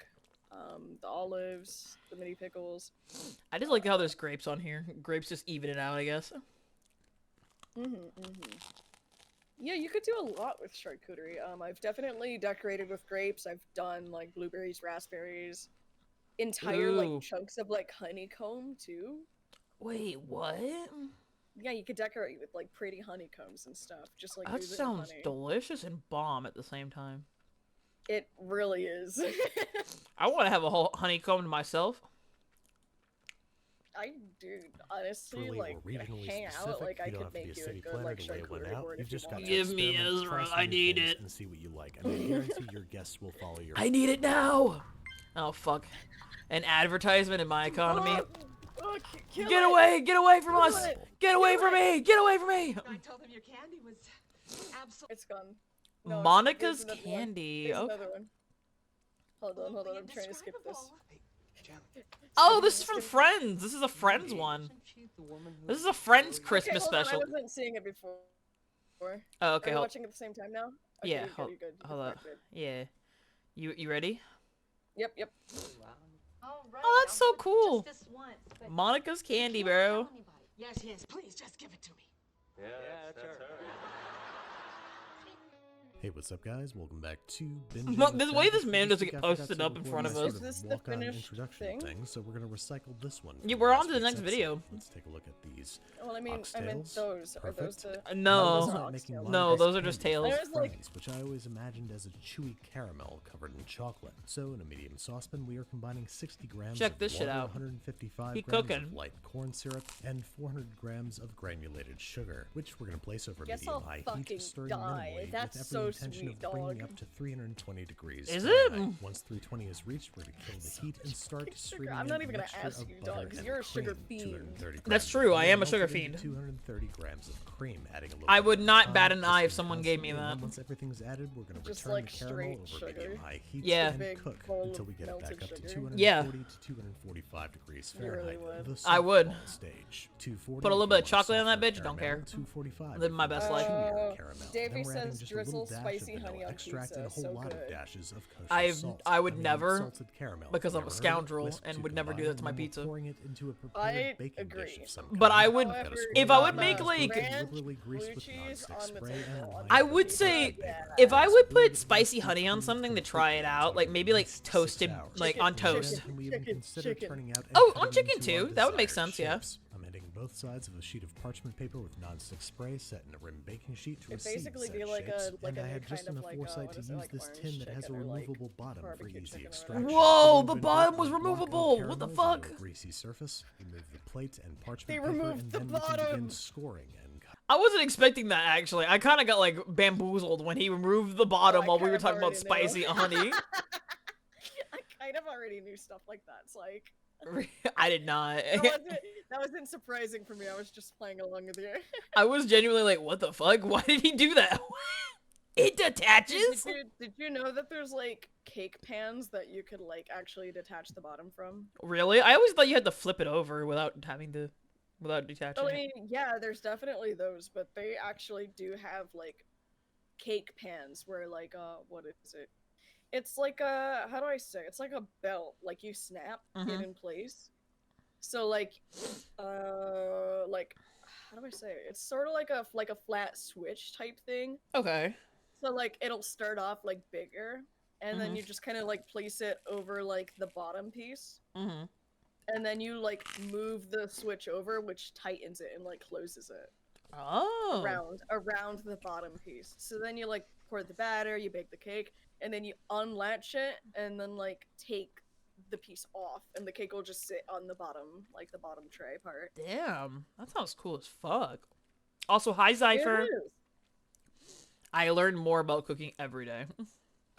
the olives, the mini pickles. I just like how there's grapes on here. Grapes just even it out, I guess. Yeah, you could do a lot with charcuterie. I've definitely decorated with grapes. I've done like blueberries, raspberries, entire Ooh. like chunks of like honeycomb too. Wait, what? Yeah, you could decorate with like pretty honeycombs and stuff. Just like That use it in sounds honey. delicious and bomb at the same time. It really is. I want to have a whole honeycomb to myself. I do honestly Truly like or regionally hang out. specific, Like I you don't could have to be make a you a city good planner like to lay one charcuterie out. board You've if you just got want. to Give me experiment, Ezra, try some I new need things, it. and see what you like. And I guarantee your guests will follow your. I need it now. Oh fuck! An advertisement in my economy. Oh, kill Get it! away! Get away from Kill us! it! Get away Kill from it! me! Get away from me! I told them your candy was absolutely. It's gone. No, Monica's there's another one. candy. There's Okay. another one. Hold on. I'm trying to skip this. Oh, this is from Friends. This is a Friends one. This is a Friends Christmas okay, hold special. On, I wasn't seeing it before. Oh, okay. Are we Hold. watching at the same time now? Okay, Yeah. you're good, you're good. Hold You're up. good. Yeah. You ready? Yep. All right, Oh, that's I'll so do it cool. Just this once, but Monica's you candy, can't bro. tell anybody. Yes, please, just give it to me. Yeah, that's her. Hey, what's up, guys? Welcome back to Binging Look, with the way this Bad man This doesn't week get I forgot posted to up in record front of my us. sort Is this the walk-on finished introduction thing? thing, so we're gonna recycle this one. Yeah, from we're last on to the week's next episode. video. Let's take a look at these. Well, I meant Oxtails? those. Are those Perfect. the? How No. does that Oxtails. making No, No, Monica's those are just candy tails. There's, like- Friends, which I always imagined as a chewy caramel covered in chocolate. So in a medium saucepan, we are combining 60 grams Check of this shit water, out. 155 He grams cooking. of light corn syrup, and 400 grams of granulated sugar, which we're gonna place over Guess I'll medium-high fucking heat, stirring die. minimally That's with every so intention sweet, of bringing dog. up to 320 degrees. Is Fahrenheit. it? Once 320 is reached, we're gonna kill the heat and start Sugar. streaming I'm not in even a gonna mixture ask of you, butter dog, 'cause and you're a sugar cream. fiend. 230 That's grams true, of I am a milk sugar into fiend. 230 grams of cream, adding a little I bit would of not time, bat an eye if twisting someone gave me constantly, and then that. Once everything's added, we're gonna Just return like the caramel straight over sugar. medium-high heat Yeah. and Big cook bowl until of we get it back melted up to sugar. 240 Yeah. to 245 degrees You really Fahrenheit. would. The I would. soft ball stage. 240 Put a little if bit you of want chocolate on that softer bitch, don't caramel, care. 245 Living my if you best want life. chewier caramel. Davey Then we're adding says just a little drizzle dash of spicy vanilla honey on extract pizza, and a whole so lot of good. dashes of kosher I salt. would never, salted caramel. because I'm a Never heard of it? scoundrel Whisk and to would never do combine, that to my and then we're pizza. pouring it into a prepared I baking dish agree. of some But kind. I would- Gotta spread if it I out would and make, just like- liberally blue grease with cheese nonstick on the spray and table. line I it would with say, baking if I powder. would put Build spicy it honey on up something to completely try it out, like maybe like 6 toasted, hours. like on toast. And we even consider chicken. turning out and Oh, cutting on chicken into our too. That would make desired sense, yeah. shapes. I'm adding both sides of a sheet of parchment paper with non-stick spray set in a rim baking sheet to It'd receive basically said be like shapes, a and I new had just kind of enough like foresight what to is it, use like this orange tin that has a chicken or, like, removable bottom for barbecue easy chicken or extraction. whatever. Whoa, Remove the and bottom dip was the blanco removable. What the caramels fuck? onto a greasy surface. Remove the plate and parchment They paper, removed and the then we can begin bottom. scoring and cut. I wasn't expecting that actually. I kind of got like bamboozled when he removed the bottom I while we kind were of talking about already knew. spicy honey. I kind of already knew stuff like that. It's like I did not. that wasn't surprising for me. I was just playing along with you. I was genuinely like, what the fuck? Why did he do that? It detaches? Did you know that there's like cake pans that you could like actually detach the bottom from? Really? I always thought you had to flip it over without detaching Well, I it. mean, yeah, there's definitely those, but they actually do have like cake pans where like what is it? It's like a, how do I say? It's like a belt, like you snap it in place. So like how do I say it? It's sort of like a flat switch type thing. Okay. So like it'll start off like bigger, and then you just kind of like place it over like the bottom piece, and then you like move the switch over, which tightens it and like closes it Oh. around the bottom piece. So then you like pour the batter, you bake the cake, and then you unlatch it, and then like take the piece off, and the cake will just sit on the bottom, like the bottom tray part. Damn. That sounds cool as fuck. Also, hi Zypher. It is. I learn more about cooking every day.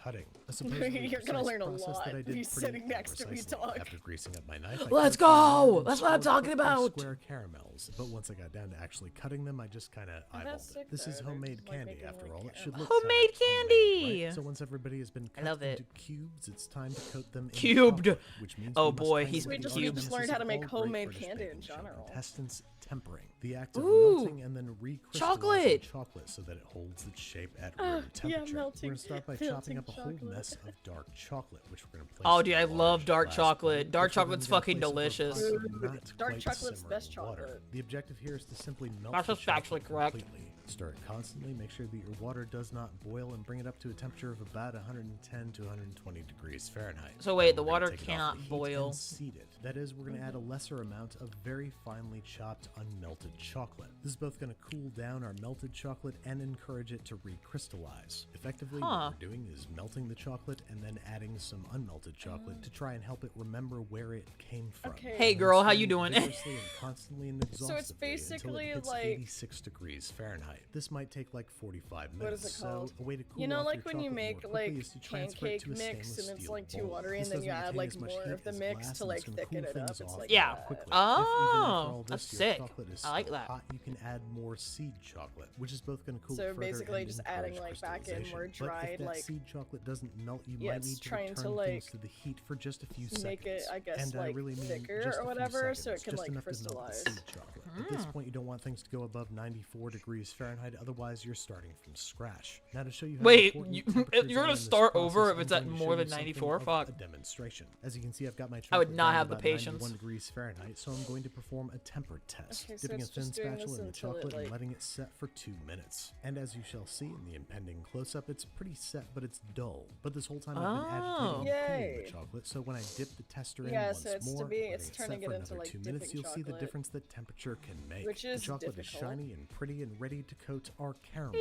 Cutting. A supposedly You're gonna precise learn a process lot that I if did you're pretty sitting next to me, precisely. dog. After greasing up my knife, I Let's cut them go! and That's what I'm scored talking quickly about! Square caramels, but once I got down to actually cutting them, I just kind of Oh, that's eyeballed sick, it. This is though. They're homemade just, like, candy, making, after like, all. It should caramel. look Homemade kind of homemade, candy! right? So once everybody has been I cut love it. into cubes, it's time to coat them in Cubed. chocolate, which means Oh we must boy, find he's what the cubed. other Just learned nemesis how to of make all great homemade British candy in baking show, general. contestants tempering. The act of Ooh. melting and then recrystallizing Chocolate. chocolate so that it holds its shape at Ah, room yeah, temperature. melting- We're gonna start by melting chopping up a whole chocolate. mess of dark chocolate, which we're gonna place. Oh, in dude, a I love large dark glass chocolate. bowl, Dark which we're then chocolate's gonna fucking place over a delicious. pot of Dude, not dark quite chocolate's simmering best water. chocolate. The objective here is to simply melt That's the just factually chocolate correct. completely. Stir it constantly, make sure that your water does not boil, and bring it up to a temperature of about 110 to 120 degrees Fahrenheit. So wait, Then the we're gonna water take it off cannot the heat boil. and seed it. That is, we're going to add a lesser amount of very finely chopped unmelted chocolate. This is both going to cool down our melted chocolate and encourage it to recrystallize. Effectively, Huh. what we're doing is melting the chocolate and then adding some unmelted chocolate to try and help it remember where it came from. Okay. Hey, And girl, then how you stirring doing? vigorously and constantly and So it's exhaustively until basically it hits like- 86 degrees Fahrenheit. This might take like 45 minutes. What is it called? So a way to cool You know, off like your when you chocolate make more quickly like is to transfer it pancake to a mix stainless and it's steel like too bowl. watery, This and then you doesn't add retain like as much more heat of the as mix glass, to and like it's gonna thicken cool it up. things It's off like Yeah. more quickly. Oh, If even after all that's this, your sick. chocolate is I like still that. hot, you can add more seed chocolate, which is both going to cool it So further basically and just encourage adding, like, back in more crystallization. But dried, if that like- seed chocolate doesn't melt, you Yeah, might it's need to trying to, return like, things to the heat for just a few seconds. make it, I guess, and like, I really mean thicker just or a few whatever, so it seconds, can, just like, enough to melt the crystallize. seed chocolate. At this point, you don't want things to go above 94 degrees Fahrenheit, otherwise you're starting from scratch. Now to show you how Wait, important you- temperatures you're are gonna in this start over process, if it's I'm at going to show more you than something 94? of Fuck. a demonstration. As you can see, I've got my I would chocolate not down to have the about patience. 91 degrees Fahrenheit, so I'm going to perform a temper test, Okay, so dipping a it's thin just doing this spatula in the until it, chocolate and like- letting it set for 2 minutes. And as you shall see in the impending close-up, it's pretty set, but it's dull. But this whole time I've been agitating Oh. and cooling Yay. the chocolate, so when I dip the tester in Yeah, once so it's to more, be- letting it's it turning set for it into, another like, 2 minutes, dipping you'll see the chocolate, difference that temperature can make. which is the chocolate is difficult. shiny and pretty and ready to coat our caramels,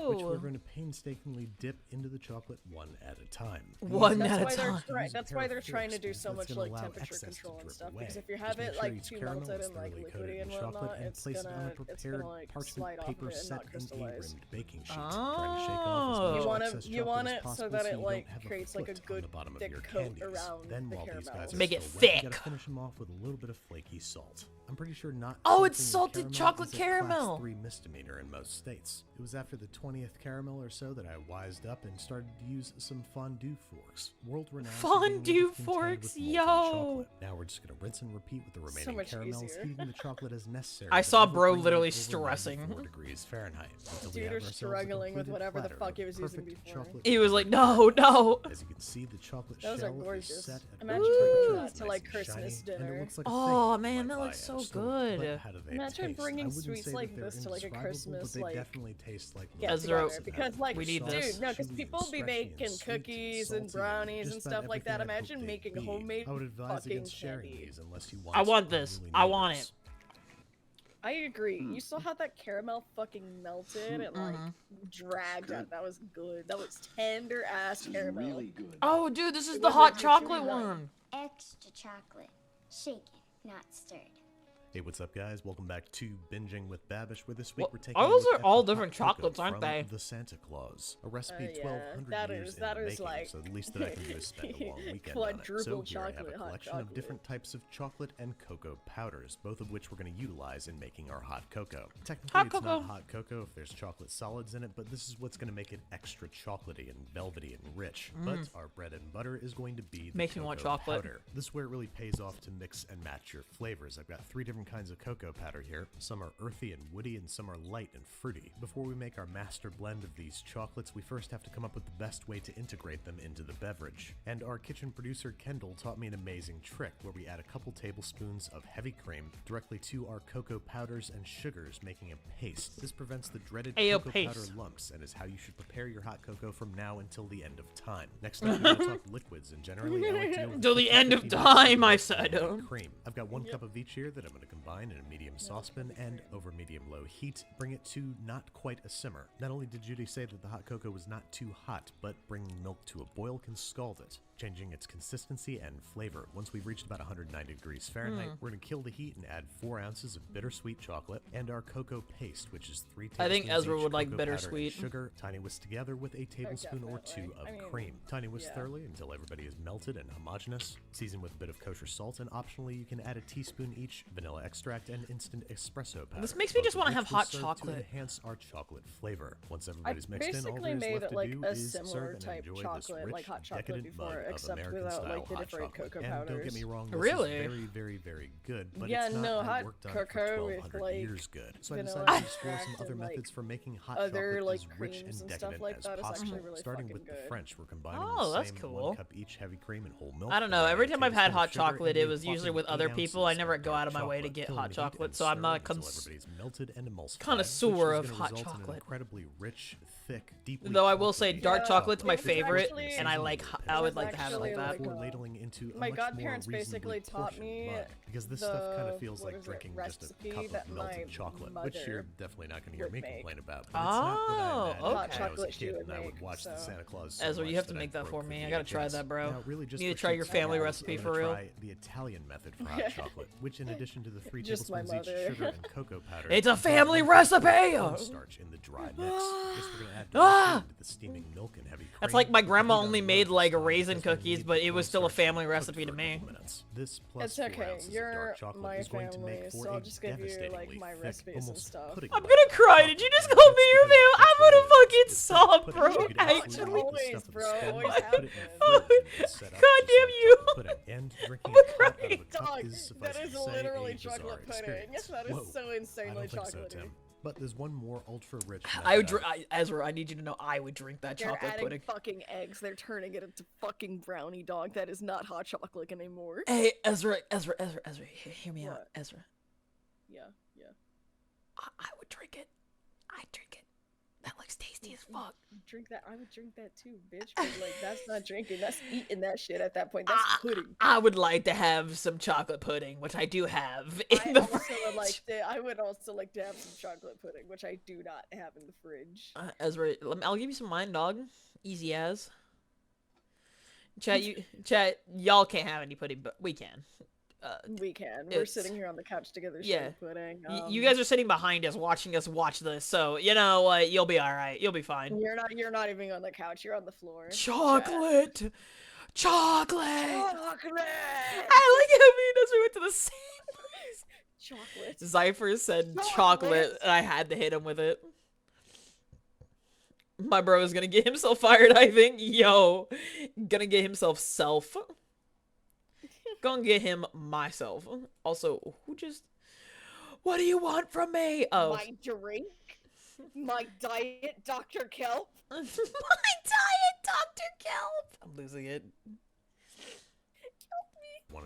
which Yo. we're going to painstakingly dip into the chocolate one at a time. One These at a That's why they're time. try- use a that's pair why of they're trying to forks do because so that's much gonna like allow temperature excess to control and drip stuff. away. Because if you Just have make it sure like each too caramel melted is and like thoroughly coated liquidy in and chocolate whatnot, and it's place it on a gonna prepared like parchment slide off paper of it and set not in a crystallize. rimmed baking sheet. Oh. Trying to shake off as much You want excess it, you chocolate want as it so possible that so it you don't like have a creates like a foot on good the bottom of thick your coat candies. around Then the while these guys caramels. are Make it still wet, you thick. gotta finish them off with a little bit of flaky salt. I'm pretty sure not. Oh, it's salting your salted caramel chocolate is a caramel. Class 3 misdemeanor in most states. It was after the 20th caramel or so that I wised up and started to use some fondue forks. World renowned for being able to Fondue contend forks, with molten yo. chocolate. Now we're just gonna rinse and repeat with the remaining much caramels, easier. heating the chocolate as necessary. I but saw never bro bringing it literally over stressing. 94 degrees Fahrenheit until we Dude have are ourselves a struggling with completed whatever the platter fuck of he was using perfect before. chocolate He was like, chip no, no. As you can see, the chocolate Those are shell is gorgeous. set at Imagine room bringing temperature. that It's to, nice like, and Christmas shiny, and it dinner. looks like a Oh, thing you man, might that buy looks at so a store. good. But how do they Imagine taste? bringing I wouldn't sweets say like that they're this to, like, a indescribable, Christmas, but they like, definitely taste like get love. Ezra, together, because like we need dude, this. no, because Chewy and people be stretchy and making sweet cookies and salty brownies and just stuff about like that. everything I'd Imagine hoped making they'd be. homemade I would advise fucking against sharing candy. these unless you want I want some this. really I want neighbors. it. I agree. You saw how that caramel fucking melted and like dragged out. That was good. That was tender ass caramel. Really good. Oh, dude, this is It the wasn't hot just chocolate really right. one. Extra chocolate. Shaken, not stirred. Hey, what's up, guys? Welcome back to Binging with Babish, where this week Well, we're taking all a those look are at all the different hot cocoa chocolates, aren't from they? The Santa Claus, a recipe Yeah, 1,200 that years is- in that the is making, like so the least that I can do is spend a long weekend on it. So quadruple here I have a chocolate hot collection of chocolate. different types of chocolate and cocoa powders, both of which we're going to utilize in making our hot cocoa. Technically, Hot it's not cocoa. hot cocoa if there's chocolate solids in it, but this is what's going to make it extra chocolatey and velvety and rich. But our bread and butter is going to be the Makes me want cocoa chocolate. powder. This is where it really pays off to mix and match your flavors. I've got 3 different kinds of cocoa powder here. Some are earthy and woody, and some are light and fruity. Before we make our master blend of these chocolates, we first have to come up with the best way to integrate them into the beverage. And our kitchen producer Kendall taught me an amazing trick where we add a couple tablespoons of heavy cream directly to our cocoa powders and sugars, making a paste. This prevents the dreaded Ayo, cocoa paste. powder lumps and is how you should prepare your hot cocoa from now until the end of time. Next up, we're going to talk liquids, and generally I like to go with Till the 50-50 end of mix time, I of said. milk and cream. I've got 1 cup of each here that I'm going to combine in a medium saucepan and over medium-low heat, bring it to not quite a simmer. Not only did Judy say that the hot cocoa was not too hot, but bringing milk to a boil can scald it, changing its consistency and flavor. Once we've reached about 190 degrees Fahrenheit, we're going to kill the heat and add 4 ounces of bittersweet chocolate and our cocoa paste, which is 3 tablespoons I think Ezra each would like cocoa powder and bittersweet. sugar, tiny whisk together with a tablespoon or 2 definitely. of I mean, cream. Tiny whisk yeah. thoroughly until everybody is melted and homogeneous. Season with a bit of kosher salt, and optionally you can add a teaspoon each vanilla extract and instant espresso powder. This makes me both just of wanna which have will hot serve chocolate. to enhance our chocolate flavor. Once I everybody's mixed in, all basically there is made left like to do a is similar serve and type enjoy chocolate, this like rich, hot chocolate decadent before, mug of except American without, style like, the hot different chocolate. cocoa And don't get powders. me wrong, this Really? is very, very, very good, but Yeah, it's not. no, I hot worked on it for cocoa with, 1,200 like, years good. So I vanilla decided to explore some extract other and, like, methods for making hot other, chocolate like, as rich creams and and stuff decadent like as that. It's actually possible. really Starting fucking with the good. French, we're combining Oh, the that's same cool. 1 cup each heavy cream and whole milk. I don't know. then Every a time I've had tablespoon of hot sugar, chocolate, and it a was usually whopping with 8 other people. I ounces never of go dark out of my way to chocolate. get Fill hot in the heat chocolate, and so I'm stir not until everybody's melted and emulsified, connoisseur which of is gonna hot result in an chocolate. incredibly rich, thick, deeply Though I will say chocolatey dark Yeah, chocolate's my it was favorite, actually- and I like. I would like to have it like actually, that. Before like, ladling into a my much godparents more reasonably basically taught portioned me mug, because this stuff kind the- of feels what like is it, drinking just a recipe cup that of melted my chocolate, which mother you're definitely not going to hear would me make. complain about. But it's not what I Oh, imagined okay. when I was a Chocolate she kid would and I would make, watch the so- Santa Claus so Ezra, you much have to that make that broke for the me. I gotta try VHS. that, bro. Now, really just Need to for try your treats family and recipe we're for gonna real. try the Italian method for hot chocolate, which in addition to the 3 Just my tablespoons each mother. sugar and cocoa powder, It's a includes family 1 cup of recipe! cornstarch in the dry mix. This we're gonna add Ah! directly into the steaming milk and heavy cream. That's like my with the grandma heat on only low made this like time raisin because we'll cookies, need but the it was still a cornstarch family cooked recipe for to a me. couple minutes. This plus It's 4 okay. ounces of You're dark chocolate my is going to family, make for so a I'll just give you, like, devastatingly my thick, recipes and almost stuff. pudding I'm gonna cry. Did you just call me your fam? I'm gonna fucking sob, bro. Actually. Always, bro, always God damn you. And drinking I'm it hot out of a Fucking cup dog, is, suffice that to is say, literally a bizarre chocolate pudding. experience. That is Whoa. so I insanely don't think so, chocolatey. Tim. But there's one more ultra-rich I would method drink. Ezra, I need you to know I would drink that They're chocolate adding pudding. fucking eggs. They're turning it into fucking brownie dog. That is not hot chocolate anymore. Hey, Ezra, hear me out, What? Ezra. Yeah, yeah. I would drink it. I'd drink it. That looks tasty as fuck. Drink that. I would drink that too, bitch. But like, that's not drinking. That's eating that shit at that point. That's pudding. I would like to have some chocolate pudding, which I do have in I the also fridge. would like to. I would also like to have some chocolate pudding, which I do not have in the fridge. Ezra, I'll give you some mine, dog. Easy as. Chat, y'all can't have any pudding, but we can. We can. We're it's- sitting here on the couch together. yeah. Pudding. You guys are sitting behind us, watching us watch this, so you know what? You'll be all right. You'll be fine. You're not. You're not even on the couch. You're on the floor. Chocolate. Chocolate. Chocolate. I like how me and Ezra went to the same place. Chocolate. Zypher said chocolate, Chocolate. and I had to hit him with it. My bro is gonna get himself fired, I think. Yo, gonna get himself self. Gonna get him myself. Also, what do you want from me? Oh. My drink. My diet, Dr. Kelp. My diet, Dr. Kelp. I'm losing it. Want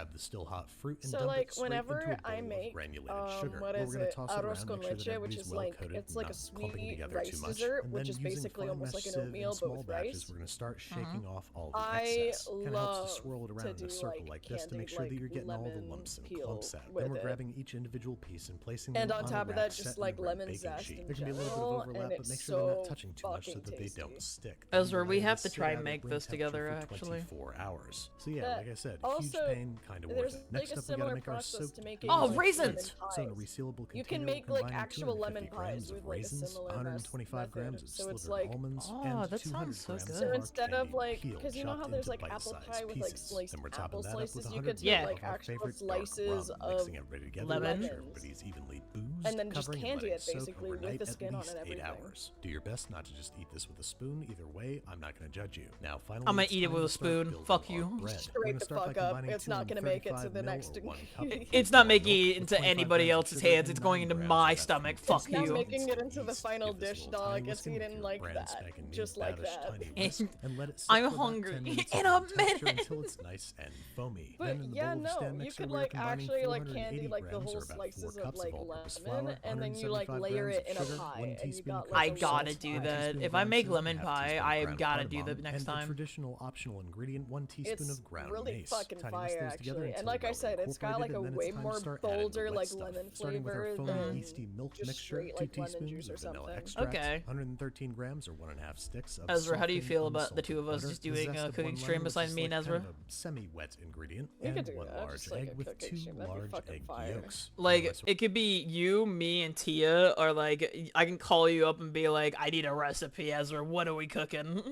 grab the still hot fruit and So, dump like, it straight whenever into a bowl I of make, granulated sugar. what Where is we're gonna it? toss it Arroz around, con make sure that leche, which everybody's is well like coated loaded, it's like a not clumping sweet together rice too much. dessert, And which then is using basically fine almost mesh like an sieve in oatmeal but small with batches, rice. we're going to start shaking off all the I excess. Kind of helps to love swirl it around to in do, a circle like, like this to make candied, sure that like, you're getting all the lemon lumps and peel clumps out. with Then we're it. grabbing each individual piece and placing And them on on top a of rack that, set just in a like red lemon baking zest sheet. in There can be a little bit of general, and overlap, but it's make sure they're not so touching too much so fucking that they tasty. don't stick. Then Ezra, you're we ready have to sit try at and a make room this together, temperature for actually. 24 hours. So yeah, That- like I said, also, huge pain, kind of worth There's it. like Next a up, we gotta similar make our process soaked to making Oh, like, raisins! lemon So in a pies. resealable container, You can we're make like combining actual 250 lemon pies grams with of like a raisins, similar 125 grams of so it's slivered like almonds, Oh, and that 200 sounds so grams good. so of our instead of candied like, peel because you know how chopped there's into like apple bite-sized pie with like pieces. sliced Then we're apple topping that up with slices, you 100 could do Yeah. like of our actual favorite dark slices rum, of mixing everybody together to lemon. make sure lemons. everybody's evenly boozed, And then just covering candy letting it soak basically with overnight the at skin on least and 8 everything. hours. Do your best not to just eat this with a spoon. Either way, I'm not going to judge you. Now, finally, I'm gonna it's eat it time with to a start spoon. building Fuck our you. bread. We're Straight gonna the start by fuck up. combining It's not gonna make it to 235 the mil next or 1 cup of It's not lukewarm making milk it with into 25 anybody grams of else's sugar hands. and It's going 9 into grams my of that stomach. fruit. Fuck It's not you. making it into the Yeast. final Give this dish, little dog. tiny It's whisking with eaten your like brand that, spanking new just like Badish that. tiny whisk, and let it sit I'm for about hungry. 10 minutes In at a room temperature minute. until it's nice and foamy. But Then in the yeah, bowl of no, stand you mixer, could we are like combining actually like 480 candy like the grams, whole or about 4 slices of cups like all-purpose lemon, flour, and then you like 175 layer grams it of in a sugar, pie, 1 and you teaspoon got crushed like I a gotta little do salt, 1 pie. that. teaspoon If I ground make cinnamon, lemon half pie, teaspoon I have ground gotta do cardamom, that next and the time. traditional optional ingredient, 1 teaspoon It's of ground really mace. fucking Tiny fire whisk those together actually, and until like I well said, it's got like incorporated, a and then way it's time to more start adding the bolder wet like stuff, lemon starting with our flavor foamy than yeasty milk just mixture, straight 2 like lemon teaspoons juice or of vanilla something. extract, Okay. 113 grams or 1.5 sticks of Ezra, how do you softened, feel about the two unsalted of us butter, just the doing zest a of cooking 1 stream lemon, which beside is me and like kind Ezra? of a semi-wet ingredient, We could and do 1 that, large just like egg a with cooking 2 stream, that'd be large fucking egg fire. yolks. Like, it could be you, me, and Tia, or like, I can call you up and be like, I need a recipe, Ezra, what are we cooking?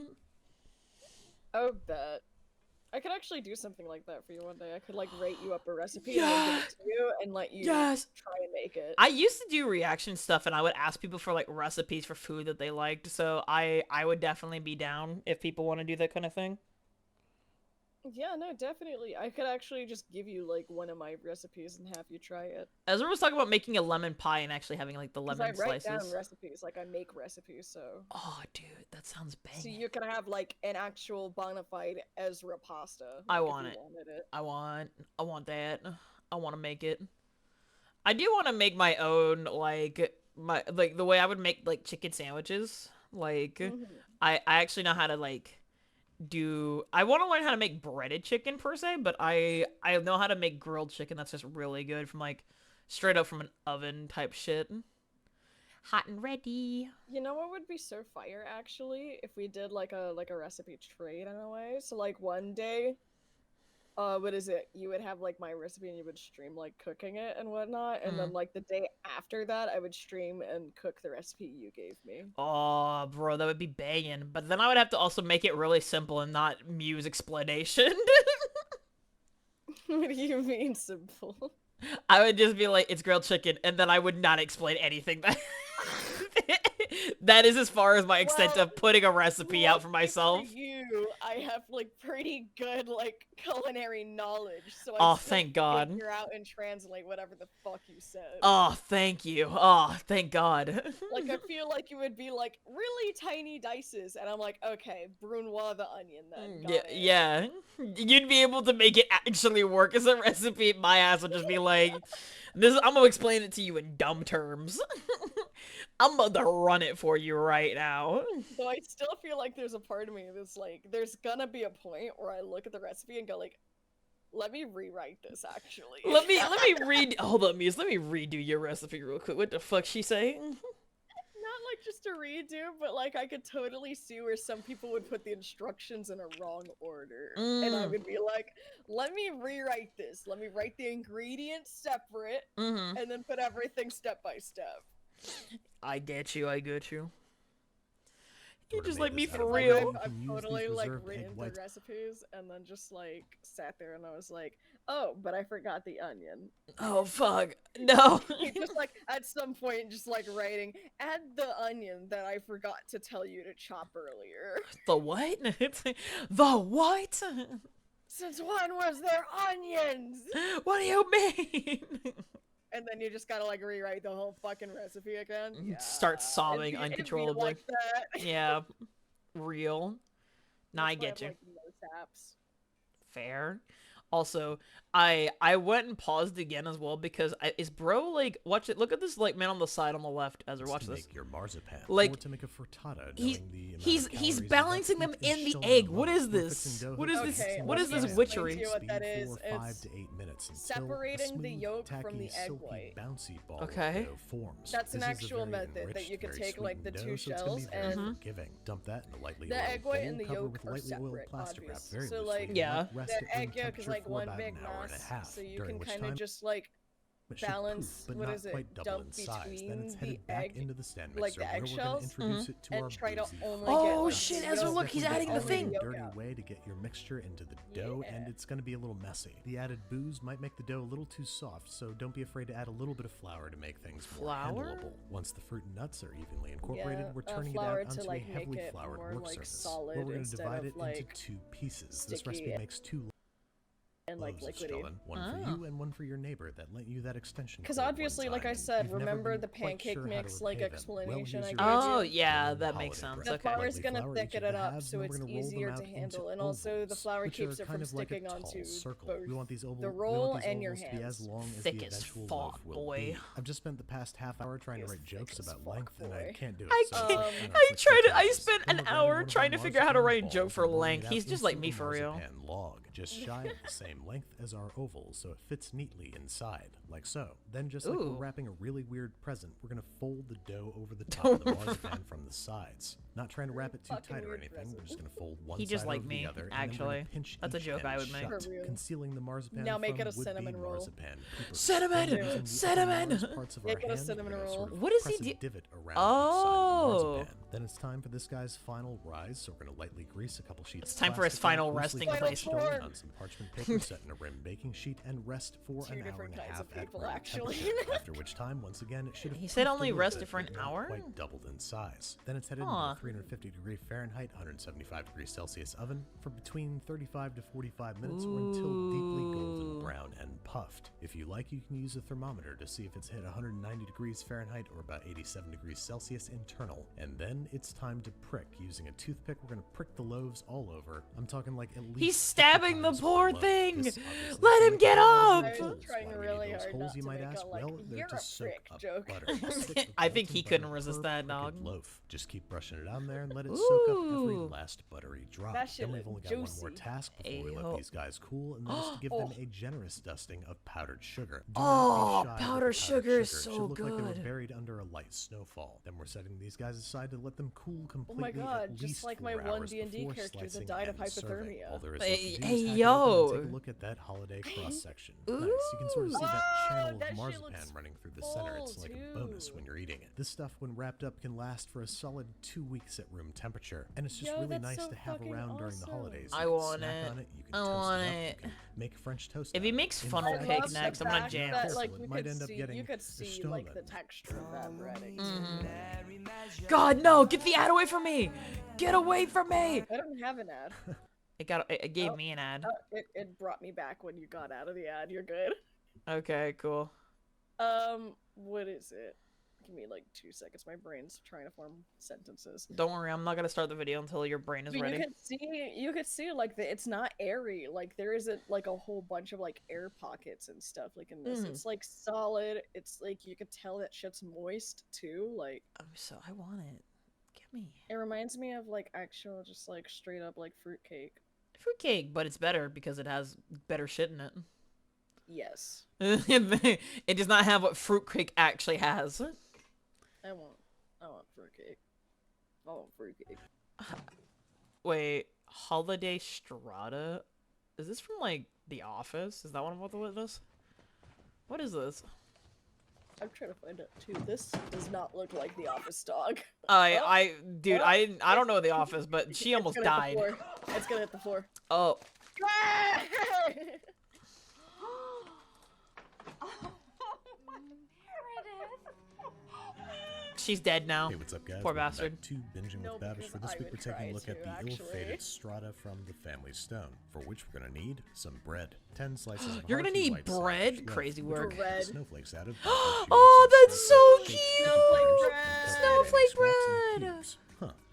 Oh, bet. I could actually do something like that for you one day. I could like rate you up a recipe and then give it to you and let you Yes! try and make it. I used to do reaction stuff, and I would ask people for, like, recipes for food that they liked, so I would definitely be down if people want to do that kind of thing. Yeah, no, definitely. I could actually just give you like one of my recipes and have you try it. Ezra was talking about making a lemon pie and actually having, like, the 'Cause lemon I write slices. down recipes, like I make recipes, so Oh, dude, that sounds banging. so you can have like an actual bona fide Ezra pasta. I like, if want you it. wanted it. I want that. I want to make it. I do want to make my own, like the way I would make like chicken sandwiches. Like Mhm. I actually know how to like I want to learn how to make breaded chicken per se, but I know how to make grilled chicken that's just really good from like straight up from an oven type shit. Hot and ready. You know what would be so fire actually if we did like a recipe trade in a way. So like one day, what is it? You would have like my recipe and you would stream like cooking it and whatnot, and then like the day after that, I would stream and cook the recipe you gave me. Oh, bro, that would be banging. But then I would have to also make it really simple and not muse explanation. What do you mean simple? I would just be like, it's grilled chicken, and then I would not explain anything. That is as far as my extent Well, of putting a recipe out for luckily myself. you, I have like pretty good like culinary knowledge, so I Oh, still thank God. figure out and translate whatever the fuck you said. Oh, thank you. Oh, thank God. Like I feel like you would be like really tiny dices, and I'm like, okay, Brunoise the onion then. Got it. Yeah. You'd be able to make it actually work as a recipe. My ass would just be like, I'm gonna explain it to you in dumb terms. I'm about to run it for you right now. So I still feel like there's a part of me that's like, there's gonna be a point where I look at the recipe and go like, let me rewrite this actually. Let me hold up, Muse. Let me redo your recipe real quick. What the fuck she say? Not like just a redo, but like I could totally see where some people would put the instructions in a wrong order. And I would be like, let me rewrite this. Let me write the ingredients separate and then put everything step by step. I get you. I get you. You Would've just made like me this out for of Like, real. You I've can use totally these like reserved egg written the whites. recipes and then just like sat there and I was like, oh, but I forgot the onion. Oh fuck. No. Like, just like at some point, just like writing, add the onion that I forgot to tell you to chop earlier. The what? The what? Since when was there onions? What do you mean? And then you just gotta like rewrite the whole fucking recipe again. Yeah. Start sobbing It'd be uncontrollably. like that. Yeah. Real. Nah, I That's why get you. have, like, no taps. Fair. Also, I went and paused again as well because is bro like watch it? Look at this like man on the side on the left as we're To watching this. make your marzipan, Like, or to make a frittata, He's knowing the amount of he's calories in balancing that them food in is the shown egg. below. What is Or this? fixing dough What is hooks, this? Okay, What is let me this explain witchery? to you what that speed is. for 5 It's to 8 minutes until separating a the smooth, yolk from tacky, the egg silky, white. bouncy ball Okay. of dough forms. That's an This is a actual very method that enriched, you could very take, like, the sweetened two dough, so it's gonna be shells very and- forgiving. Dump that in a lightly The oiled egg white bowl, and the cover yolk with are lightly oiled separate, plastic wrap obvious. very So, loosely, like, Yeah. let rest The at room egg yolk is temperature like for one about big an hour and a mass, half, so you during can which kind of time just like it should balance- poof, but what not is it, quite double dump in size. Then between it's the headed back egg- into the stand like mixer the where we're going eggshells, to introduce it to and our try to boozy only Oh, get like, shit, the Ezra, yolk- look, he's adding the only thing. yolk dirty out. way to get your mixture into the dough, and Yeah. it's going to be a little messy. The added booze might make the dough a little too soft, so don't be afraid to add a little bit of flour to make things more Flour? handleable. Once the fruit and nuts are evenly incorporated, Yeah, we're turning it flour out to, onto like, a make heavily it floured more, work like, surface, solid where we're going to instead divide of, it into like, 2 pieces. This sticky recipe makes 2 and like loaves of liquidy. Stellen, one Ah. for you and one for your neighbor that lent you that extension. Because cord one obviously, like time, I and said, you've never remember been the quite pancake sure how to mix, like, repay them. explanation use I your gave Oh, you? yeah, Golden that makes holiday sense. The bread. Okay. flour is Lightly gonna flour each thicken of it the up, halves, so and it's we're gonna roll them easier out to into handle, and also the ovals, flour which keeps are it kind from of like a sticking tall onto circle. both We want these the we want roll these and your ovals to be as hands. long as Thick the as eventual fuck, loaf will boy. be. I've just spent the past half hour trying to Yes, write jokes thick as about fuck, length, and I boy. can't do it. I so it's can't. like, you know, I it's like tried two to. I chances. spent Then an we're grabbing hour one of trying our to figure out how to marzipan write joke balls for and rolling length. it out He's just into like the me for real. marzipan log, just shy of the same length as our oval, so it fits neatly inside, like so. Then, just like we're Ooh. wrapping a really weird present, we're gonna fold the dough over the top of the marzipan from the sides. Not trying to wrap it too Fucking tight or weird anything. present. We're just gonna fold one He side just like over me, the other, and then we're actually. gonna pinch That's a each joke I end would make. shut, For real. concealing the marzipan Now make from it a would-be cinnamon roll. marzipan peepers. Cinnamon! Then using the upper Cinnamon! lowermost parts of Make our it a hand, cinnamon we're gonna roll. sort of What is press he a do- divot around each Oh. side of the marzipan. Then it's time for this guy's final rise, so we're gonna lightly grease a couple sheets. It's of time for his plastic wrap, final loosely resting covered place. Final stone form. on some parchment paper set in a rim baking sheet and rest for Two an hour different and a kinds half of at people, room actually. temperature, after which time, once again, it should have He said poofed a only little rest bit, it for an but not hour? quite doubled in size. Then it's headed Aw. into a 350-degree Fahrenheit, 175-degree-Celsius oven for between 35 to 45 minutes or until deeply golden brown and puffed. If you like, you can use a thermometer to see if it's hit 190 degrees Fahrenheit or about 87 degrees Celsius internal. And then it's time to prick. Using a toothpick, we're going to prick the loaves all over. I'm talking like at least He's 50 stabbing the times per poor loaf. thing! This obviously Let him makes get a lot of up! holes. I'm trying Why do we really need those hard holes, not you to might make a, ask? like, Well, they're "You're to a soak prick" up joke. butter. A stick of I think molten he couldn't butter resist per that, crooked dog. loaf. Just keep brushing it on there and let it soak up every Ooh. last buttery drop. That shit Then we've look only got one more juicy. task before we Ayo. let these guys cool, and that is to give them a generous dusting of powdered sugar. Do Oh, not be shy with the powdered sugar is It so should look like they were good. buried under a light snowfall. Then we're setting these guys aside to let them cool completely. God, at just least like my 4 one hours D&D before character that slicing died of and serving. hypothermia. All there is Hey, left to do is hey, hack it open and yo. take a look at that holiday cross section. Nice. You can sort of see that Whoa, channel that of shit marzipan looks running through the center. It's full, like a bonus too. when you're eating it. This stuff, when wrapped up, can last for a solid 2 weeks at room temperature, and it's just Yo, really that's nice so to have fucking around during the awesome. holidays. I You can want snack it. on it. You can I toast want it up. it. You can make French toast. If out he of it. makes In funnel fact, cake love the next, I'm gonna fact jam. that, Careful, like, it you might could end up see, getting you could see like the gestolen. texture of that breading. God, no! Get the ad away from me! Get away from me! I don't have an ad. It gave Oh, me an ad. It brought me back when you got out of the ad. You're good. Okay, cool. What is it? Give me like 2 seconds. My brain's trying to form sentences. Don't worry, I'm not gonna start the video until your brain is But ready. you could see like it's not airy. Like there isn't like a whole bunch of like air pockets and stuff like in this. Mm. It's like solid. It's like you could tell that shit's moist too. Like I want it. Give me it reminds me of like actual just like straight up like fruitcake. fruitcake, but it's better because it has better shit in it. Yes, It does not have what fruitcake actually has. I want fruitcake. I want fruitcake. Wait, Holiday Strata? Is this from like The Office? Is that one of the this? What is this? I'm trying to find it too. This does not look like the office dog. Dude, I don't know The Office, but she almost It's gonna hit died. the floor. It's gonna hit the floor. Oh, she's dead now. Hey, what's up, guys? Poor Welcome bastard. back to Binging No, with Babish. because For this I week, would we're taking try a look at to, the actually. ill-fated strata from the family stone, for which we're gonna need some bread, 10 slices of You're gonna hearty need white bread? sausage loaf Crazy with work. Bread. snowflakes added. Oh, that's so cute! Snowflake bread. Snowflake Scraps and bread. cubes. Huh,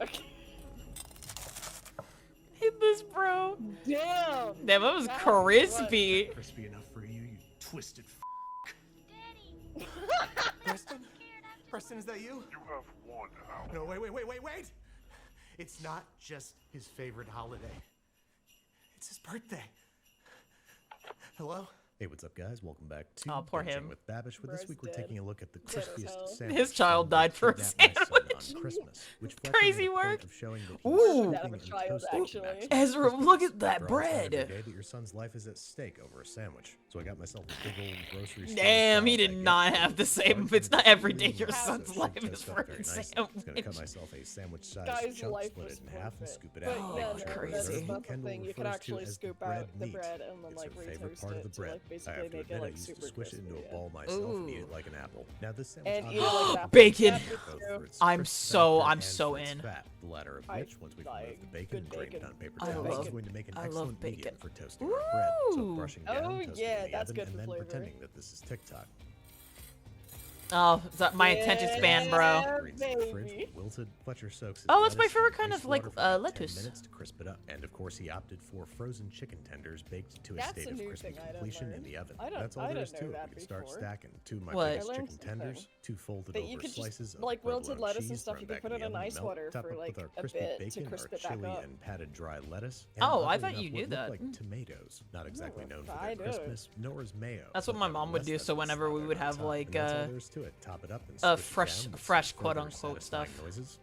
Okay. Hit this, bro. Damn. Damn, that was That crispy. Crispy enough for you, you twisted Daddy. Preston? Preston, is that you? You have 1 hour. No, wait. It's not just his favorite holiday. It's his birthday. Hello? Hey, what's up, guys? Welcome back to Oh, poor Binging him. with Babish. Where this Bro's week we're dead. taking a look at the Dead as hell. crispiest sandwich. His child found by died for a Kidnap My Son sandwich. on Christmas, which Crazy Fletcher made a work. point of showing that he's Ooh. scooping That of a and child, toasting actually. Max Ezra, Crispies. look at that After all, it's not bread. every day that your son's life is at stake over a sandwich. So I got myself a big old grocery store Damn, he style did baguette not with have the a same. large It's not and every day medium your roast son's so life it is toasts for up a very nicely. sandwich. Just gonna cut myself a sandwich-sized Guy's chunk, life split was it in half, and perfect. scoop it But out. Oh, yeah, that's no, crazy. that's What the Kendall thing. You can refers to actually as the scoop bread out the meat. bread and then It's like her favorite retoast part of it the to bread. like basically After a make bit, it I like used to super squish it crispy. into a Yeah. ball myself and eat Ooh. it like an apple. Now this sandwich And eat it obviously like an apple. Bacon. That both for its I'm crisp so- factor I'm and so for its in. fat, the latter of I which, once we remove like the bacon good and drain it bacon. on paper I towels, love- is going to make an I love excellent medium bacon. for toasting our bread. So Ooh. brushing down, Oh, toasting yeah, in the that's oven, good and for then flavor. pretending that this is TikTok. Oh, is that my attention span, bro? Yeah, Greens in the fridge, baby. wilted. Fletcher soaks his Oh, that's my lettuce favorite in kind ice of, like, water for about 10 lettuce. minutes to crisp it up. And of course, he opted for frozen chicken tenders baked to a That's state a of new crispy thing I don't completion in learn. the oven. I don't- That's all I there don't is to know it. that We can start before. stacking two of my What? biggest I learned chicken something. tenders, two folded That over you could slices just of like wilted provolone lettuce and cheese stuff. thrown You could back put in it the in oven ice to melt, water top for up like with our a crispy bit to bacon, crisp our it back chili up. and patted dry lettuce. Oh, I oddly thought enough, you what knew looked that. like tomatoes, not exactly known for their I do. crispness, nor is mayo. That's what but my mom would do, nevertheless, so that's whenever we slathered would on have, top, like, and that's all there is to it. Top it up and squish it fresh- down with some fresh further quote-unquote satisfying stuff. noises.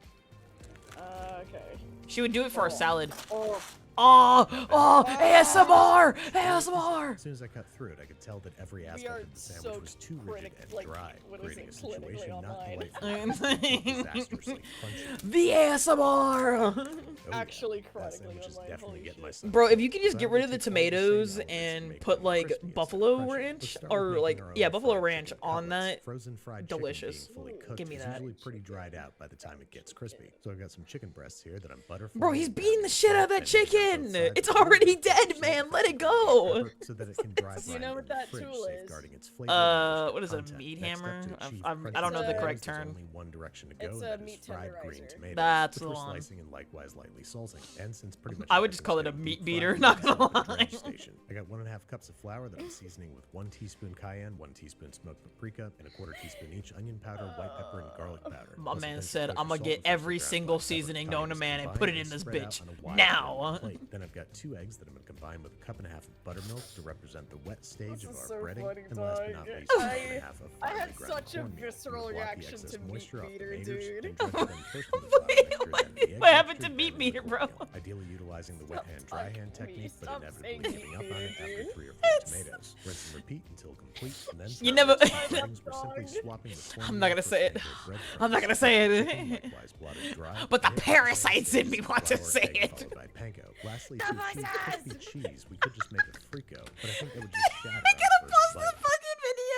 Okay. She would do it for a salad. Oh, Oh, oh, ASMR, ASMR. As soon as I cut through it, I could tell that every aspect are of the sandwich so was too rigid and like, dry, what is creating a it, clinically situation not online. delightful, but disastrously crunchy. The ASMR. Oh, yeah, actually that chronically sandwich is online, definitely holy getting my shit. son. Bro, if you could just So get I rid would of the take all the same tomatoes elements and make put them like crispy instead of buffalo crunchy. ranch Let's start or with making like our own yeah, buffalo fried ranch chicken on cutlets. that. Frozen fried delicious. chicken being fully cooked Give me is that. usually pretty dried out by the time it gets crispy. So I've got some chicken breasts here that I'm butter Bro, he's frying, beating the pounding shit out of fat, that and hitting chicken. up both sides It's with a already little bit dead, of man. salt Let it and go. pepper so that it can dry Do you know grind what in the that fridge, tool is? safeguarding its flavor and What is moisture a content. meat Next up, hammer? to achieve I don't know the crunchy correct there's term. only one direction to go, It's and a that is meat fried green tenderizer. tomatoes, That's which the we're one. slicing and likewise lightly salsing. And since pretty much I would just everything's call it a getting meat deep beater, fried, not I set gonna up the lie. dredge station. I got 1.5 cups of flour that I'm seasoning with 1 teaspoon cayenne, 1 teaspoon smoked paprika, and 1/4 teaspoon each onion powder, white pepper, and garlic powder. My Plus a man pinch of said, kosher "I'ma salt get and some every ground single black pepper. seasoning known to Cayenne is man and combined put it in this spread out bitch on a wide now." plate. Then I've got 2 eggs that I'm going to combine with 1.5 cups of buttermilk to represent the wet stage This of is our so breading. funny, And last but dog. not least, 1.5 I of I finely had ground such a cornmeal to visceral block the reaction excess to meat moisture off the beater, maters, dude. and dredge them first in the flour mixture, then the egg What happened mixture, to meat then in the beater, bro? cornmeal. Ideally utilizing the wet hand, dry hand Fuck me. technique, but Stop inevitably saying giving up on it meat after beater. 3 or 4 tomatoes. Rinse and repeat until complete, and then You never- breadings, we're simply swapping the I'm not gonna cornmeal say it. for standard I'm not gonna breadcrumbs. say it. Chicken likewise blotted dry, But the and parasites in me slices of want to flour, say egg, it. followed by panko. Lastly, The to achieve voices! crispy cheese, we could just make a frico, but I think that would just shatter I on gotta first pause the bite. fucking video,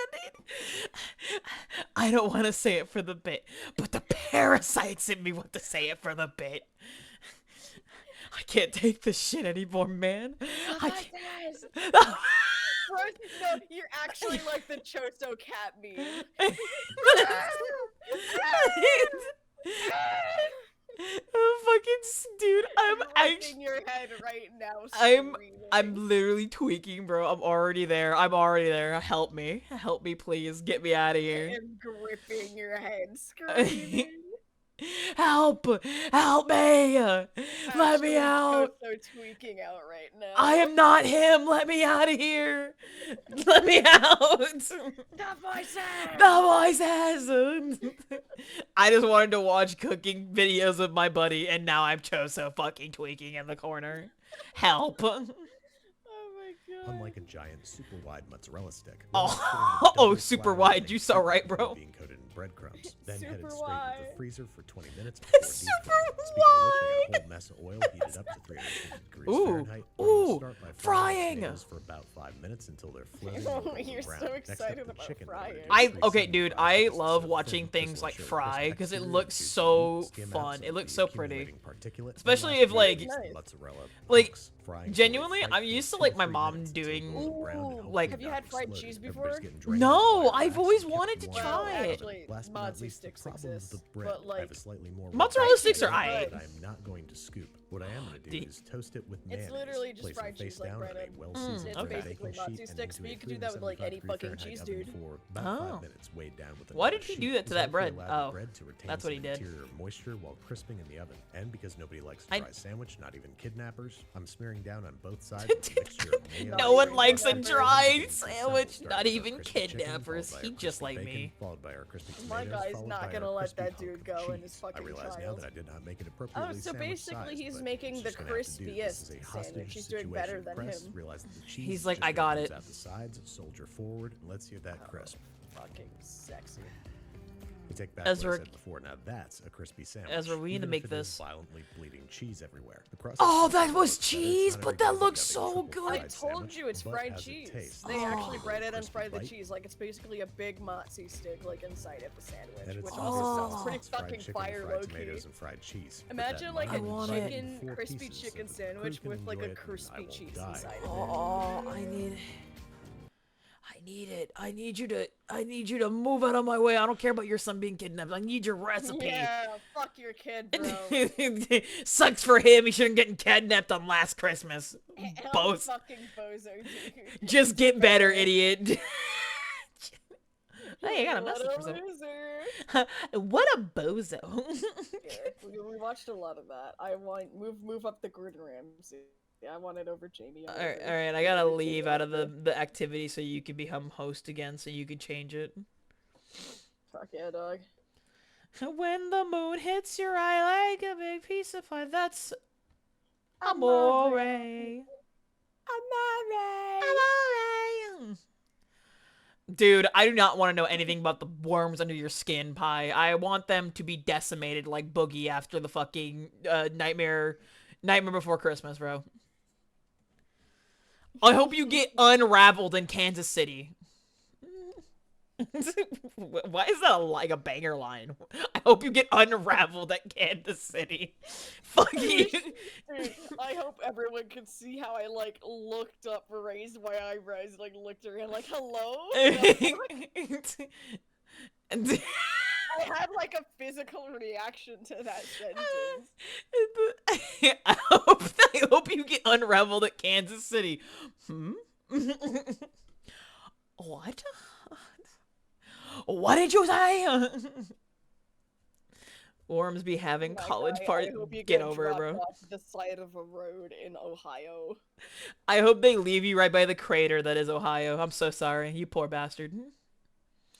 dude. I don't want to say it for the bit, but the parasites in me want to say it for the bit. I can't take this shit anymore, man. I can't. Bro, no, you're actually like the Choso cat meme. Oh, fucking dude, I'm You're actually. in your head right now. I'm screaming. literally tweaking, bro. I'm already there. Help me, please. Get me out of here. And gripping your head, screaming. Help me! Let me Actually, out! Choso tweaking out right now. I am not him. Let me out of here. Let me out. The voices. The voices. I just wanted to watch cooking videos of my buddy, and now I'm Choso fucking tweaking in the corner. Help. Oh my god. Unlike a giant, super wide mozzarella stick. Oh. we're just putting the Oh, double super flour wide. thing You saw super right, before bro. Being coated in breadcrumbs, then Super headed straight into wide. the freezer for 20 minutes before deep Super frying. Speaking of which, I got a wide. whole mess of oil heated up to 350 degrees Ooh. Fahrenheit. We're gonna Ooh. start by Frying. the tomatoes for about 5 minutes until they're floating Oh, golden you're brown. so Next up, excited the about chicken that we're frying. gonna do Okay, 375 dude, I pieces love of watching thin, things bristle like short fry crisp because it exterior, looks juicy so meat, skim out fun. some It of looks the so pretty. accumulating particulate, and Especially last if, but not like- least, Nice. mozzarella Like, chunks, frying till genuinely, they I'm fight used to, for like, 2 my to 3 mom minutes until doing, golden brown and Ooh, hopefully like- have you not had fried exploded. cheese Everybody's before? getting drained No, on the wire I've racks always and kept wanted to warm. try it. Actually, Last but not mozzie least, the sticks problem with exist, the bread. but I have like a slightly more Mozzarella robust sticks are bread aight. that I'm not going to scoop. What I am going to do is toast it with mayonnaise. It's literally just place fried it face cheese, like down bread on a and- well-seasoned It's bread basically baking Natsu sheet and sticks, but into you a could do that with, like, any 375 fucking Fahrenheit cheese, oven dude. for about Oh. 5 minutes, weighed down with Why another did he sheet. do that to This that bread? hopefully allowed the Oh, bread to retain that's what some he did. interior moisture while crisping in the oven. And because nobody likes a I- dry sandwich, not even kidnappers, I'm smearing down on both sides with a mixture of mayo. No one and likes a mustard, dry beginning to assemble, sandwich, starting not with our even crispy chicken, kidnappers. followed by He our just crispy like bacon, me. followed by our crispy My tomatoes, guy's followed not by gonna our let crispy that hunk dude of go in cheese. his fucking I realize now trials. that I did not make it appropriately so sandwich basically sized, he's but making it's the just gonna have to do. This is a crispiest hostage sandwich. He's doing situation. better than Press, him. realize that the cheese He's is like, just I gonna got ooze it. out the sides, soldier forward, and let's hear that crisp. Fucking sexy. You take back Ezra- what I said before. Now that's a crispy sandwich. Ezra, we need to even make if it is this. violently bleeding cheese everywhere. The crust Oh, is that soft, was but it's cheese, not but every that bite looks of a so triple good. I fried told sandwich, you it's but fried as it cheese. tastes. They actually Oh. bread it and Crispy fry the bite. cheese. Like it's basically a big mozzie stick, like inside of the sandwich, And it's which not also just sounds sauce, pretty it's fried fucking chicken, fire, fried low key. tomatoes, and fried cheese. Put that Imagine in like mind a I want and it. cut it in chicken, 4 crispy pieces so chicken that the crew sandwich can with like enjoy a it and I crispy will cheese die. inside of it. Oh, I need it. I need it. I need you to move out of my way. I don't care about your son being kidnapped. I need your recipe. Yeah, fuck your kid, bro. Sucks for him. He shouldn't get kidnapped on last Christmas. Hell Both. fucking bozo, dude. Just get better, idiot. Hey, I got a What message a for someone. loser. What a bozo. Yeah, we watched a lot of that. I want move up the Gordon Ramsay. I want it over Jamie. All right, I gotta leave out of the activity so you can become host again, so you can change it. Fuck yeah, dog. When the moon hits your eye like a big piece of fire, that's Amore. amore. Amore. Amore. Dude, I do not want to know anything about the worms under your skin, Pie. I want them to be decimated like Boogie after the fucking Nightmare Before Christmas, bro. I hope you get unraveled in Kansas City. Why is that like a banger line? I hope you get unraveled at Kansas City. Fuck you. Dude, I hope everyone could see how I like looked up, raised my eyebrows, like looked around, like hello. I had like a physical reaction to that sentence. I hope you get unraveled at Kansas City. What? What did you say? Worms be having My college guy, parties. I hope you Get over it, dropped bro. off the side of a road in Ohio. I hope they leave you right by the crater that is Ohio. I'm so sorry, you poor bastard.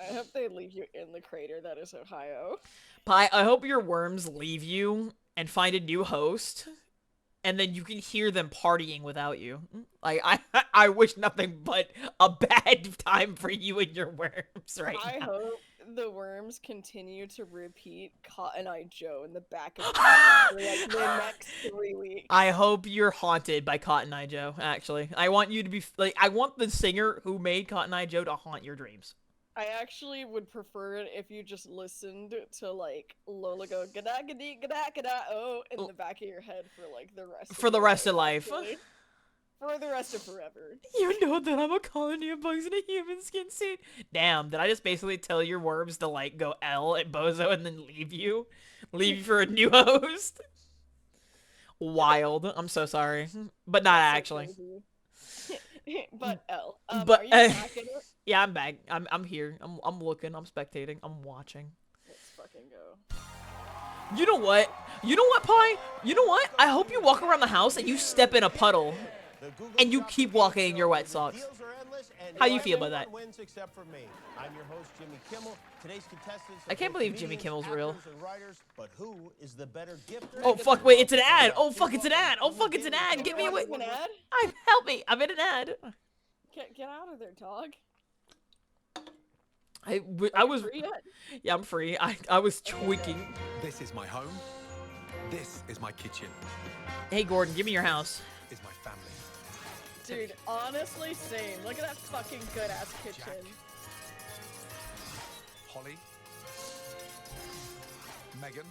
I hope they leave you in the crater that is Ohio. Pie, I hope your worms leave you and find a new host, and then you can hear them partying without you. Like I wish nothing but a bad time for you and your worms right I now. hope the worms continue to repeat Cotton Eye Joe in the back of the for like the next 3 weeks. I hope you're haunted by Cotton Eye Joe. Actually, I want you to be like I want the singer who made Cotton Eye Joe to haunt your dreams. I actually would prefer it if you just listened to like Lola go gada gada gada gada oh in the back of your head for like the rest For the rest of life. actually. For the rest of forever. You know that I'm a colony of bugs in a human skin suit. Damn, did I just basically tell your worms to like go L at Bozo and then leave you? Leave you for a new host? Wild. I'm so sorry. But not That's so actually. crazy. But L. But, are you back in it? Yeah, I'm back. I'm here. I'm looking. I'm spectating. I'm watching. Let's fucking go. You know what? You know what, Pie? You know what? I hope you walk around the house and you step in a puddle and you keep walking in your wet socks. How you feel about that? Wins except for me. I'm your host, Jimmy Kimmel. Today's contestants I can't are believe Jimmy comedians, Kimmel's real. actors, and writers, but who is the better gifter? Oh fuck! Wait, it's an ad. Oh fuck! It's an ad. Oh fuck! It's an ad. Get me away! An ad? Help me! I'm in an ad. Get out of there, dog. I was. Free yet? Yeah, I'm free. I was tweaking. This is my home. This is my kitchen. Hey Gordon, give me your house. Is my family. Dude, honestly, same. Look at that fucking good ass kitchen. Holly. Megan.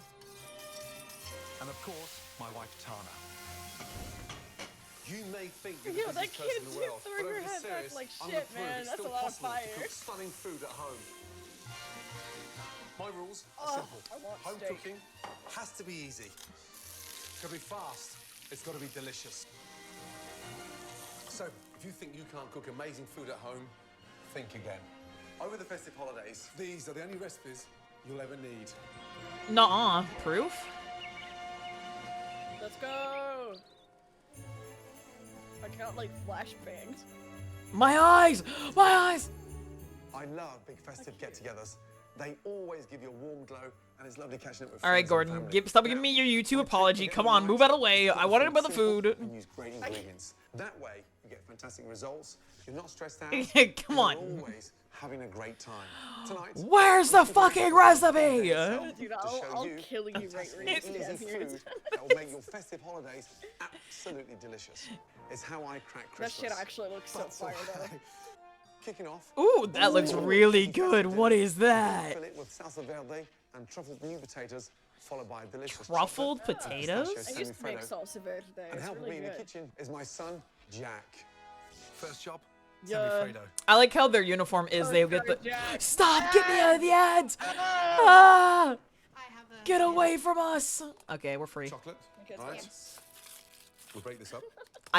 And of course, my wife Tana. You may think Yo, you're the that busiest person kid in the world, threw but her over head back serious, like I'm shit, gonna prove man. it's That's still a lot of possible to fire. cook stunning food at home. My rules are Oh, simple. I want Home steak. cooking has to be easy. It's gotta be fast. It's got to be delicious. So, if you think you can't cook amazing food at home, think again. Over the festive holidays, these are the only recipes you'll ever need. Nuh-uh. Proof? Let's go. I count like flashbangs. My eyes! My eyes! I love big festive get-togethers. They always give you a warm glow, and it's lovely catching up with All right, friends and Gordon, family. stop giving me your YouTube apology. Come on, move out of the way. I wanted about the food. And use great ingredients. That way, you get fantastic results. You're not stressed out. Come on. You're always having a great time. Tonight, Where's the fucking recipe? Dude, I'll kill you right fantastic, now. easy food that will make your festive holidays absolutely delicious. It's how I crack That Christmas. shit actually looks so fire though. Kicking off. Ooh, that looks really good. What is that? Fill it with salsa verde and truffled new potatoes, followed by delicious Truffled chocolate, potatoes? I used to make semifreddo. salsa verde. And It's helping really me in the good. kitchen is my son, Jack. First job, Yeah. semifreddo. I like how their uniform is they get the. Jack. Stop! Get me out of the ads! Ah! I have a. Get away from us! Okay, we're free. Chocolate. Okay, Right. yes. We'll break this up.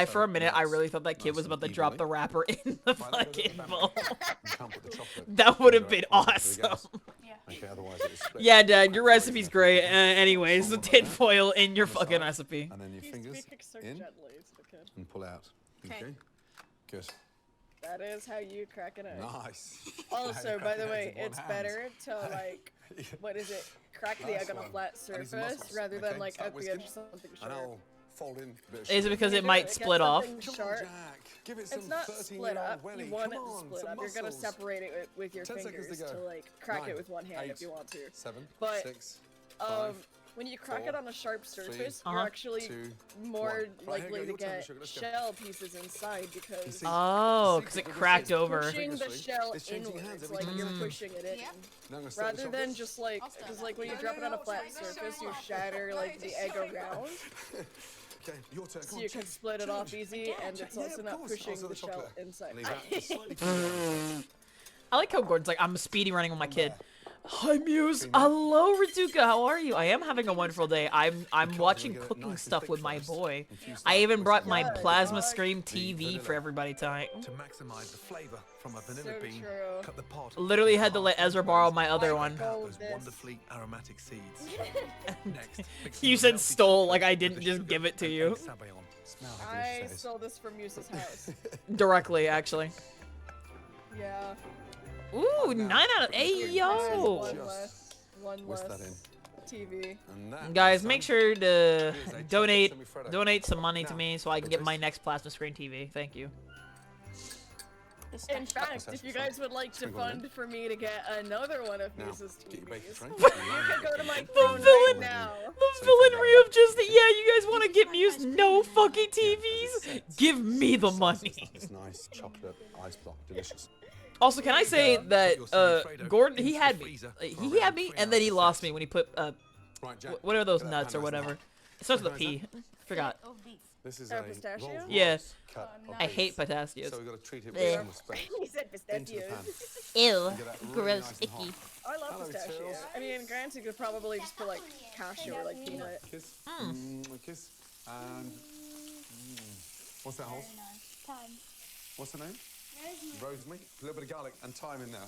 For a minute, I nice- really thought that kid nice was about to and drop evenly. the wrapper in the Right, let fucking go of the bowl. You can't put the chocolate That would have in been the right place awesome. of the gas. Okay, otherwise it is split. Yeah, Dad, your recipe's great. Anyways, the tinfoil in your fucking recipe. And then your He fingers speaks so in gently to the kid. and pull out. Okay. Good. That is how you crack an egg. Nice. Also, by the way, With one it's hand. better to like, what is it? Crack the Nice egg on a one. flat I need some surface muscles. rather Okay, than like start at the edge whisking. of something And sharp. I'll fold in a bit of Is it sugar. because When it you might get split off? something Come sharp, on, Jack. Give it some it's not 13-year-old split up. welly. You want Come it to on, split some up. You're gonna muscles. separate it with your 10 seconds fingers to to go. like crack 9, it with one hand if 8, you want to. 7, But, 6, Um, 5, when you crack 4, it on a sharp surface, Uh-huh. you're actually 2, more 1. Right, here likely you to go. Your turn, get sugar. Let's go. shell pieces inside because see- Oh, because it Secret cracked is over. pushing the Vigorously. shell It's changing hands inwards, every like time you're you pushing it in. Yep. Now I'm gonna start the Rather than chocolate. just like, I'll start because that. like when you No, drop no, it on a no, flat try to surface, show you off. shatter like Right, the just egg show it. around, Okay, your turn. Come so on, you can change, split it off change. easy, and it's Yeah, also of not course. pushing Also the the shell chocolate. inside. Leave that slightly further. I like how Gordon's like, I'm speedy running with my kid. Hi Muse. Hello Rituka, how are you? I am having a wonderful day. I'm watching get it cooking nice and stuff thick with my first. boy. Infuse I that even with brought some my Yeah, plasma dog. screen The TV vanilla. for everybody tonight. To maximize the flavor from a vanilla So bean, true. cut the pod. Literally had to let Ezra borrow my other Break one. out Go those with this. wonderfully aromatic seeds. Next, mix You some said melted stole, chocolate like I with didn't the just sugar give it to and you. egg sabayon. Smell how I delicious that is. stole this from Muse's house. Directly, actually. Yeah. Ooh, 9 out of 8, yo! One Whisk less that in. TV. And that, Guys, my make son, sure to is a donate chocolate semifreddo. donate some money to Now, me so I can with get this- my next plasma screen TV. Thank you. In fact, if you guys would like to Sprinkle it in. fund for me to get another one of Now, Muse's get your baking TVs, tray. you can go to my The phone villain- right now. The villainry of just yeah, you guys want to get Muse no fucking TVs? Give me the money. It's nice chocolate ice block, delicious. Also, can I say that Put your semifreddo Gordon into he the had me, freezer he for had around me, 3 and then he hours to lost set. me when he put Right, Jack. what are those get that nuts or pan nice and whatever? hot. It starts with a Organize P. Forgot. Oh, beef. This is Oh, a pistachio? Rolls-Royce Yeah. cut of I beef. hate pistachios. So we've got to treat it with Blech. some respect. He said Into the pistachios. pan. Ew, And get that really nice and hot. I love Hello, pistachios. Tails. I mean, granted, you could probably just put like cashew or like peanut. Kiss. A kiss. And what's that, Holes? What's her name? Rosemary. A little bit of garlic and thyme in there.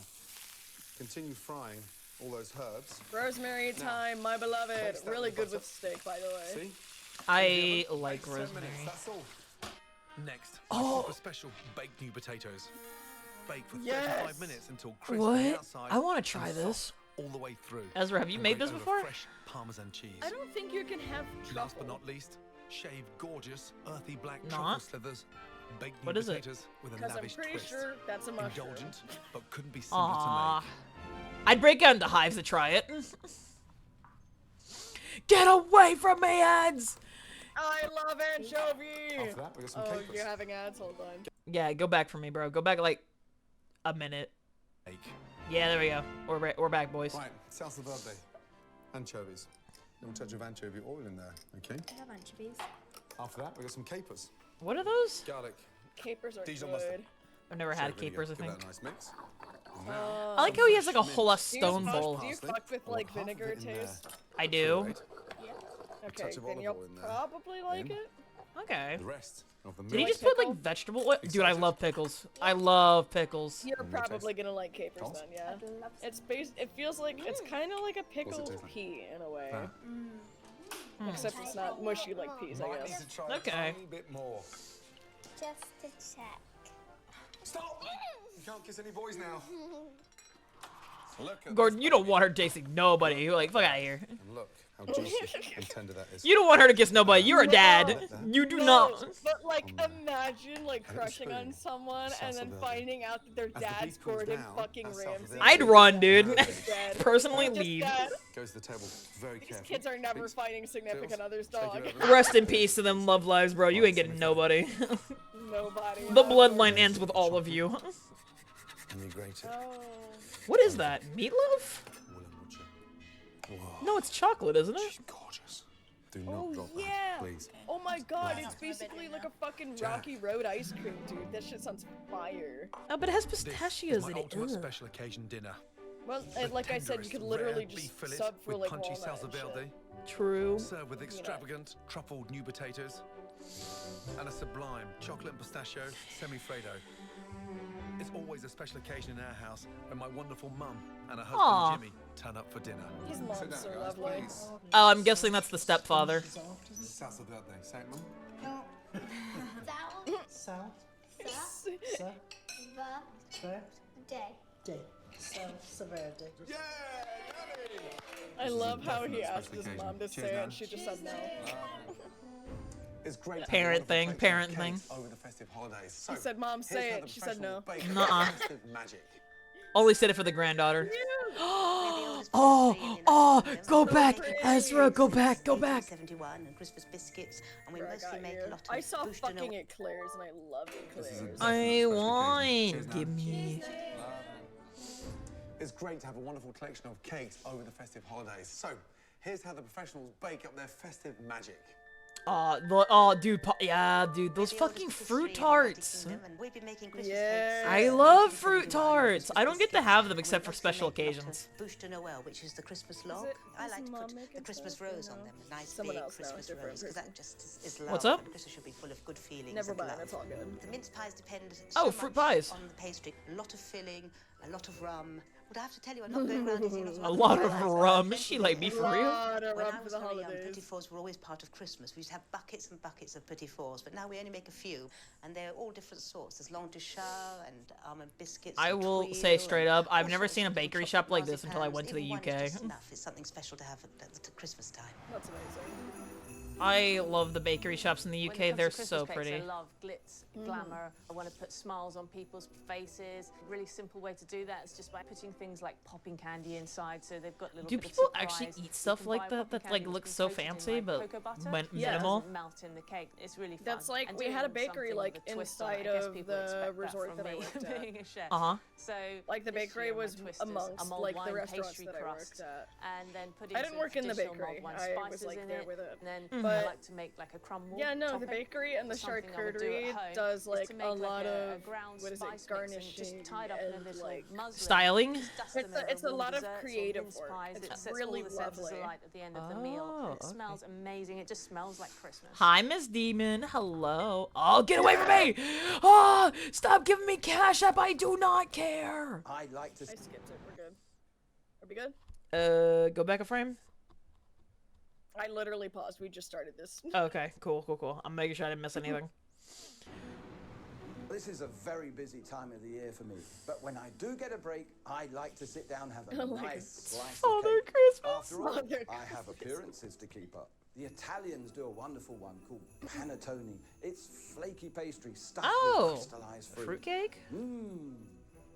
Continue frying all those herbs. Rosemary, thyme, my beloved. Taste that Really with good butter. with steak, by the way. See? I like 7 minutes, rosemary. Next, that's all. my super special baked new potatoes. Bake for 35 Yes. minutes until crisp on the What? outside I want and to try soft this. all the way through. Ezra, have you And made grate this over before? Fresh Parmesan cheese. I don't think you can have truffle. Last but not least, shave gorgeous, earthy black Nah. truffle slithers. Baked new What is it? potatoes with a Because I'm lavish pretty twist. sure that's a mushroom. Indulgent, but couldn't be simpler Aww. to make. I'd break out into hives to try it. Get away from me, ads! I love anchovy! After that, we got some Oh, capers. you're having ads? Hold on. Yeah, go back for me, bro. Go back like a minute. Make. Yeah, there we go. We're back, boys. Right, salsa verde. Anchovies. Little touch of anchovy oil in there, okay? I have anchovies. After that, we got some capers. What are those? Garlic. Capers are Dijon good. mustard. I've never had Sorry, capers, I vinegar. think. Give that a nice mix. And now, I like how he has like a whole Do you stone fuck- bowl. Do you Parsley. fuck with I want like half of vinegar it in there. taste? I do. Right. Okay, touch of then olive you'll oil in there. probably like In. it. Okay. The rest of the Did he milk. just put like vegetable oil? Dude, I love pickles. I love pickles. You're And your probably taste? gonna like capers Toss? then, yeah. It's based. It feels like it's kind of like a pickled taste like? pea in a way, Ah. except it's not mushy like peas, I Might need guess. to try Okay. a tiny bit more. Just to check. Stop! You can't kiss any boys now. Look at Gordon, this you don't baby. want her tasting nobody. You're like, fuck out of here. And look how juicy and tender that is. You don't want her to kiss nobody. You're a dad. You do not. But like, Oh, man. imagine like And a crushing on spoon. someone and then Salsa verde. finding out that their As the dad's beat cools Gordon down, fucking that salsa Ramsay. verde I'd run, dude. Dead. Personally, Just leave. dead. Goes to the table very These carefully. kids are never Please. fighting significant Tails, others, take dog. it over. Rest in peace to them love lives, bro. You ain't getting nobody. Nobody. The bloodline ends with all of you. And you grate it. Oh. What is that? Meatloaf? Will and would you? Whoa. No, it's chocolate, isn't She's it? gorgeous. Do not Oh drop yeah. that, please. Oh my god, it's That's my bit basically in like there. a fucking Jack. Rocky Road ice cream, dude. That shit sounds fire. Oh, but it has This pistachios is my in it. ultimate Ugh. special occasion dinner. Well, The like I said, you tenderest could literally rare beef just fillet sub for with like punchy walnut salsa and shit. verde, True. served with extravagant truffled new potatoes, and a sublime chocolate and pistachio semi-fredo. It's always a special occasion in our house when my wonderful mum and her husband Aw. Jimmy turn up for dinner. His Sit mom's down, so guys, lovely. please. Oh, I'm guessing that's the stepfather. Salsa verde. Say it, Mum. Sal. Sal. Sa. The Day. day. Salsa verde. Yeah, Nanny! I love how he definite asked special his occasion. mom to Cheers, say it Nan. and she just said no. It's great. to have a Parent wonderful thing, collection of parent thing. cakes Over the festive holidays. So, He said, "Mom, here's say how it." the She said no. professionals bake Nuh-uh. festive magic. Only said it for the granddaughter. Oh, go back, Ezra, go back, go back. 71 and Christmas biscuits, and we Here, I mostly got make you. a lot of I saw bouche de fucking Noël. eclairs and I love This is eclairs. a I definite special want. occasion. Cheers, Give Nan. me. It's great to have a wonderful collection of cakes over the festive holidays. So, here's how the professionals bake up their festive magic. Dude, yeah, dude, those fucking fruit tarts. I love fruit tarts. I don't get to have them except for special occasions. Bouche de Noël, which is the Christmas log. it- I is like to Mom put making the Christmas stuff or rose on no? them, a nice Someone big else now, Christmas different rose, because person. that just is love. What's up? And Christmas should be full of good feelings. Never and mind, love. it's all good. The mince pies depend Oh, so fruit much pies. on the pastry. A lot of filling, a lot of rum. Would I have to tell you, I'm not going around eating A lot of rum. Is she like me for real? Lot of When rum I for was the very young, holidays. petit fours were always part of Christmas. We used to have buckets and buckets of petit fours, but now we only make a few, and they're all different sorts. There's langue de chat and almond biscuits. I and will tuile say straight up, and I've all never sorts seen a of different bakery chocolate shop like this until I marzipans. went to the Even wine UK. is just enough. It's something special to have at Christmas time. That's amazing. I love the bakery shops in the When it UK. comes to They're Christmas so cakes, pretty. I love glitz, glamour. I want to put smiles on people's faces. A really simple way to do that is just by putting things like popping candy inside, so they've got a little Do bit people of surprise. actually eat You stuff can like buy that popping that candy like that's looks been so coated in, fancy like, but cocoa butter, went so it minimal? doesn't melt in the cake. It's really fun. That's like And we had a doing bakery something like with a twist on it. inside I guess of people the expect that resort from that I me, worked at. being a chef. Uh-huh. So Like the this bakery year my was twist is amongst a mulled like the wine restaurants pastry that I crust, worked at. and then putting I didn't some work in the traditional bakery. mulled wine I was spices like in there it, with it. and then But- I like to make like a crumble. Yeah, no, the topping. bakery and the Something I would do charcuterie at home does is like to a make, like, lot a of ground what is spice it, mix and garnishing just tied up in a and little like muslin. Styling? Just dust them it's a over lot of desserts or creative mince work. pies. It's It sets really all the senses lovely. alight at the end of the meal. Oh, And it smells amazing. It just smells like Christmas. Hi, Miss Demon. Hello. Oh, get away from me! Oh, stop giving me cash app. I do not care. I'd like to. I skipped it. We're good. Are we good? Go back a frame. I literally paused. We just started this. Okay, cool. I'm making sure I didn't miss anything. This is a very busy time of the year for me, but when I do get a break, I like to sit down, have a Oh my nice God. slice Father of cake. Christmas. After all, Father I have appearances to keep up. The Italians do a wonderful one called panettone. It's flaky pastry stuffed Oh, with crystallized fruit. fruitcake? Mmm.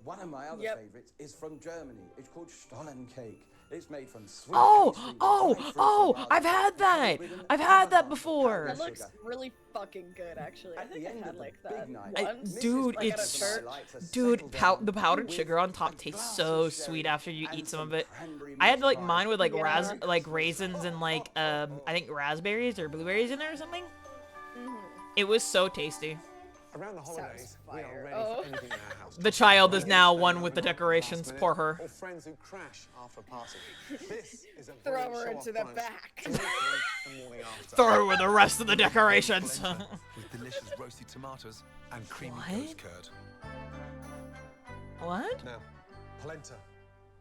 One of my other Yep. favorites is from Germany. It's called Stollen cake. It's made from sweet Oh, pastry with oh, dried fruits oh! and I've had that. with an I've had that avocado before. That powdered looks sugar. really fucking good, actually. I At think the I end had of the like big that night, once. Dude, like it's- at a church. Dude, settle the down powdered with sugar on a top tastes glass so of sweet sherry after you and eat some of it. cranberry I had mince like pies. mine with like Yeah. like raisins and like I think raspberries or blueberries in there or something. Mhm. It was so tasty. Around the holidays, we are ready for anything in our house. The child is now one with the decorations. Poor her. Or friends who crash after a party. This is a Throw her into the back. the morning after. Throw her with the rest of the decorations. Polenta with delicious roasted tomatoes and creamy goat's curd. What? Now, polenta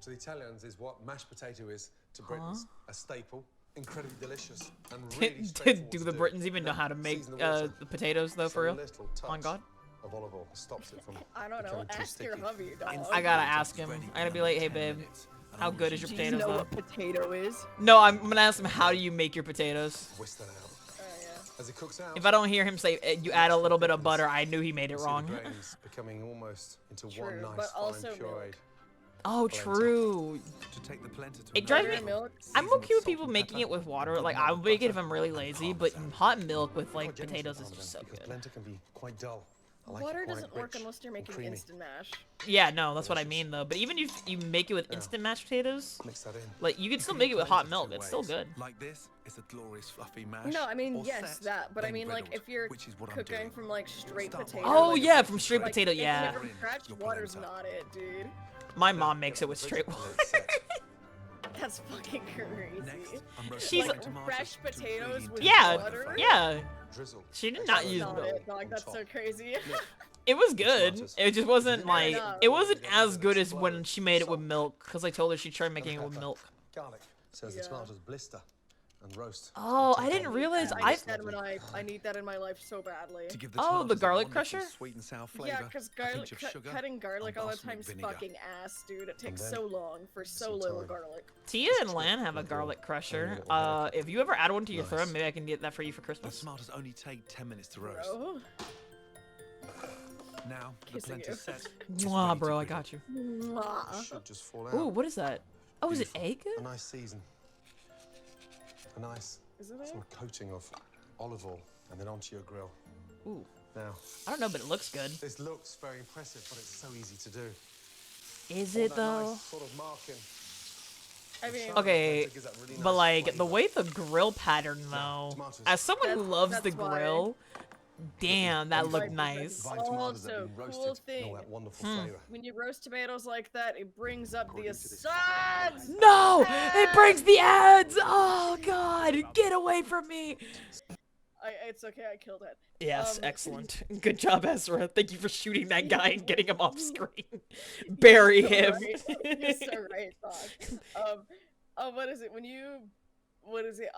to the Italians is what mashed potato is to Britons. A staple, incredibly delicious, and really straightforward Do to the Britons even know how to make Season the water. the potatoes though, Just for a real? little On touch God? of olive oil stops it from I don't know. becoming too Ask your sticky. hubby, dog. I gotta ask him. I gotta be like, hey babe, how good is your Do you potatoes know though? what potato is? No, I'm gonna ask him, how do you make your potatoes? Whisk that out. As it cooks out, If I don't hear him say you add a little bit of butter, I knew he made it you see wrong. the grains becoming almost into True, one nice but fine also pureed. milk. Oh, polenta. true. To take the polenta to It drives me. Butter, milk. I'm okay with people making it with water. Like I'll make it if I'm really lazy, but hot milk with like Quite generous potatoes with is just so parmesan, because good. polenta can be quite dull. I like it Water quite doesn't work rich unless you're and making creamy. instant mash. Yeah, no, that's what I mean though. But even if you make it with instant mashed potatoes, Mix that in. like you can still can make it with hot polenta milk. two It's still ways. good. Like this, it's a glorious fluffy mash. No, I mean, or yes, set, that. But I then mean, like, griddled, if you're which is what I'm cooking doing. from, like, straight Start potato. with Oh like, yeah, from straight like, potato. making Yeah, it from scratch, Your water's polenta. not it, dude. my mom makes it with straight water. That's fucking crazy. Next, I'm roasting She's- my Like, tomatoes fresh to potatoes ingredient with Yeah, water? yeah. Drizzle. She did extra not olive use oil Not milk. it, dog. on That's top. so crazy. It was good. tomatoes. It just wasn't Fair like enough. it wasn't as good as when she made it with milk. Cause I told her she'd try making it with Pepper. milk. Garlic. So as the Yeah. tomatoes blister and roast. Oh, Take I didn't on realize I I. need that in my life. I need that in my life so badly. To give the Oh, the tomatoes a garlic wonderful crusher? Sweet and sour flavor. Yeah, because a pinch of sugar, cutting garlic and all the balsamic time's vinegar. fucking ass, dude. It takes then so long for so some little thyme. garlic. Tia and Lan have a garlic crusher. If you ever add one to your throne, maybe I can get that for you for The Christmas. tomatoes only take 10 minutes to roast. Bro. Now, the Kissing you. polenta's set. It's Mwah, ready to bro, I griddle. got you. Mwah. Should just fall out. Ooh, what is that? Oh, is it egg? A nice season. A nice Is it sort of coating of olive oil, and then onto your grill. Ooh, Now, I don't know, but it looks good. this looks very impressive, but it's so easy to do. Is All it that though? Nice sort of marking. I mean, Okay, Gives that really but nice like the flavour. way the grill pattern though, tomatoes. as someone who That's- loves the that's why. grill, damn, that looked Like, nice. Vine tomatoes that have Also, been cool roasted and all thing. that wonderful Hmm. flavour. when you roast tomatoes like that, it brings up the acids. No, it brings the ads. Oh God, get away from me. It's okay, I killed it. Yes, Um, excellent. Good job, Ezra. Thank you for shooting that guy and getting him off screen. Bury him. You're so right, dog. What is it? When you,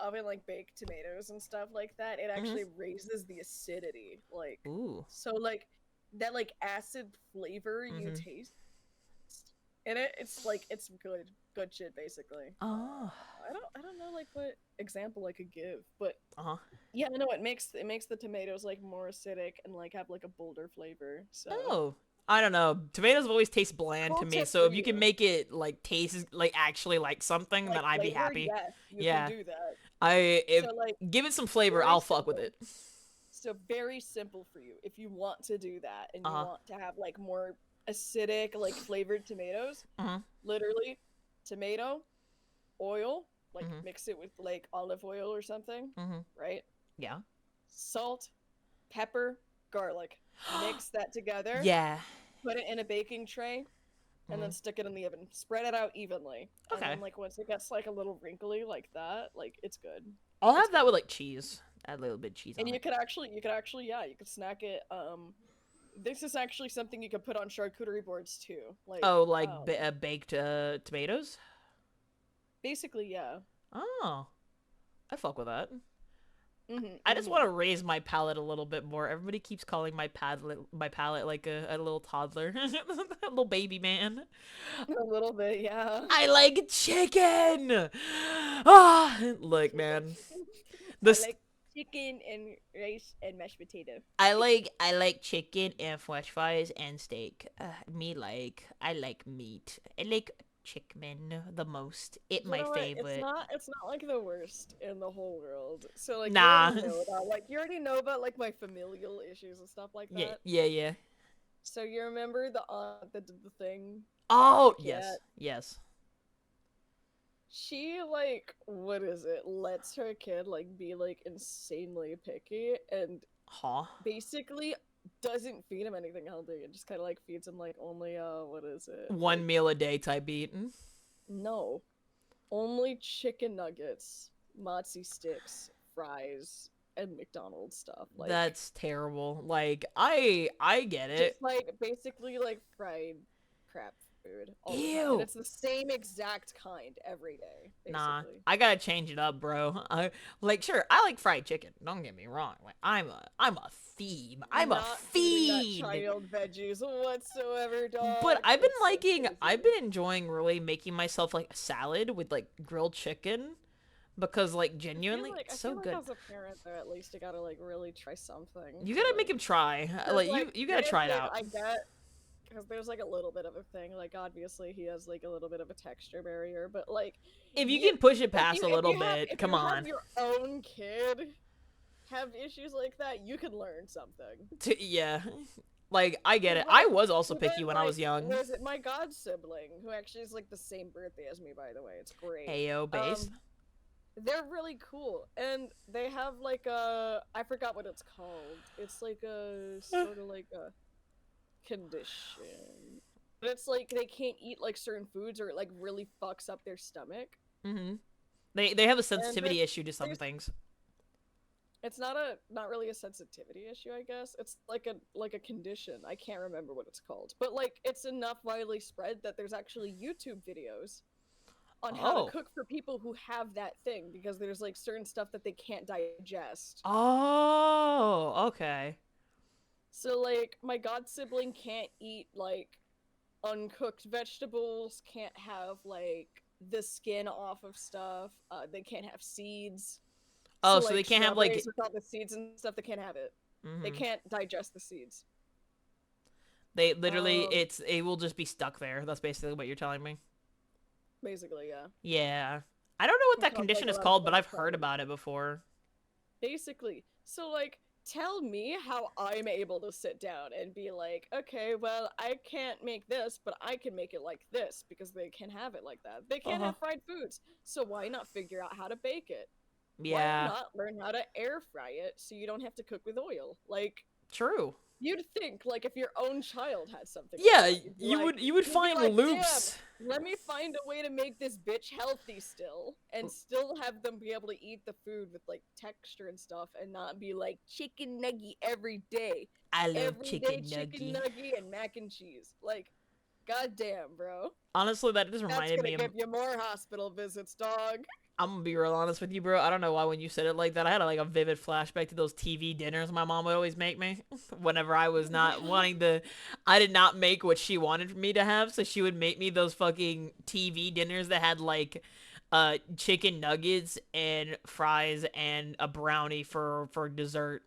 oven like baked tomatoes and stuff like that, it actually raises the acidity. Like, Ooh. so like that like acid flavor you Mhm. taste in it. It's like it's good shit basically. Oh. I don't know like what example I could give, but Uh-huh. yeah, no, it makes the tomatoes like more acidic and like have like a bolder flavor. So Oh. I don't know. Tomatoes always taste bland to Cool me, tip so for if you can you. make it like taste like actually like something, like, then I'd be flavor, happy. Yes, you Yeah. can do that. If So, like, give it some flavor, very I'll fuck with simple. it. So very simple for you if you want to do that and you Uh-huh. want to have like more acidic like flavored tomatoes. Mhm. Literally, tomato, oil, like Mhm. mix it with like olive oil or something, Mhm. right? Yeah. Salt, pepper, garlic. Mix that together. Yeah. Put it in a baking tray, and then stick it in the oven. Spread it out evenly. And Okay. then, like once it gets like a little wrinkly like that, like it's good. I'll have that with like cheese. Add a little bit of cheese And on you it. could actually, yeah, you could snack it. This is actually something you could put on charcuterie boards too. Like Oh, like baked tomatoes? basically, yeah. Oh. I fuck with that. Mm-hmm, I just want to raise my palate a little bit more. Everybody keeps calling my palate like a little toddler, a little baby man. a little bit, yeah. I like chicken. Ah, look, man. This I like chicken and rice and mashed potato. I like chicken and French fries and steak. I like meat. I like chicken the most. It's my You know what? favorite. It's not like the worst in the whole world. So like Nah. you already know about like my familial issues and stuff like that. Yeah. So you remember the aunt that did the thing? Oh, Yeah. yes. She like what is it? Lets her kid like be like insanely picky and Huh? basically doesn't feed him anything healthy. It just kind of like feeds him like only what is it? One meal a day type eating. No, only chicken nuggets, mozzie sticks, fries, and McDonald's stuff. Like That's terrible. Like I get it. just like basically like fried crap food. all the time. Ew. And it's the same exact kind every day. Basically. Nah, I gotta change it up, bro. Like, sure, I like fried chicken. Don't get me wrong. Like, I'm a fiend. I'm a Not eating that fiend. child veggies whatsoever, dog. But I've been It's so liking. crazy. I've been enjoying really making myself like a salad with like grilled chicken, because like genuinely, it's so I feel good. like as a parent, though, at least you gotta like really try something. You to, gotta make him try. Like you gotta try it granted, out. I get because there's like a little bit of a thing. Like obviously he has like a little bit of a texture barrier, but like If you can push it past if a you- if little you have- bit, if come you on. Have your own kid have issues like that, you can learn something. Yeah, like I get it. I was also But then, picky when I was like, young. Was it my god sibling who actually is like the same birthday as me? By the way, it's great. Ayo, base. They're really cool, and they have like I forgot what it's called. It's like a sort of like a condition, but it's like they can't eat like certain foods or it like really fucks up their stomach. Mm-hmm. They have a sensitivity then issue to some there's- things. It's not really a sensitivity issue, I guess. It's like a condition. I can't remember what it's called, but like it's enough widely spread that there's actually YouTube videos on how Oh. to cook for people who have that thing, because there's like certain stuff that they can't digest. Oh, okay. So like my god sibling can't eat like uncooked vegetables, can't have like the skin off of stuff. They can't have seeds. Oh, so they like, can't have, like- strawberries without the seeds and stuff. They can't have it. They Mhm. can't digest the seeds. They literally, Um, it will just be stuck there. That's basically what you're telling me. Basically, yeah. Yeah. I don't know what It's that not condition like is a called, but lot I've of heard about it before. Basically. So like tell me how I'm able to sit down and be like, okay, well, I can't make this, but I can make it like this, because they can have it like that. They can't Uh-huh. have fried foods, so why not figure out how to bake it? Yeah. Why not learn how to air fry it so you don't have to cook with oil? Like, True. you'd think like if your own child had something. like Yeah, that, you'd be you like- would you'd be find like, loops. "Damn, let me find a way to make this bitch healthy still, and still have them be able to eat the food with like texture and stuff, and not be like chicken nugget every day. I love Every chicken day chicken nugget. nugget and mac and cheese. Like, goddamn, bro. Honestly, that just That's reminded gonna me of. give you more hospital visits, dog. I'm gonna be real honest with you, bro. I don't know why when you said it like that, I had like a vivid flashback to those TV dinners my mom would always make me whenever I was not wanting to. I did not make what she wanted me to have, so she would make me those fucking TV dinners that had like chicken nuggets and fries and a brownie for dessert.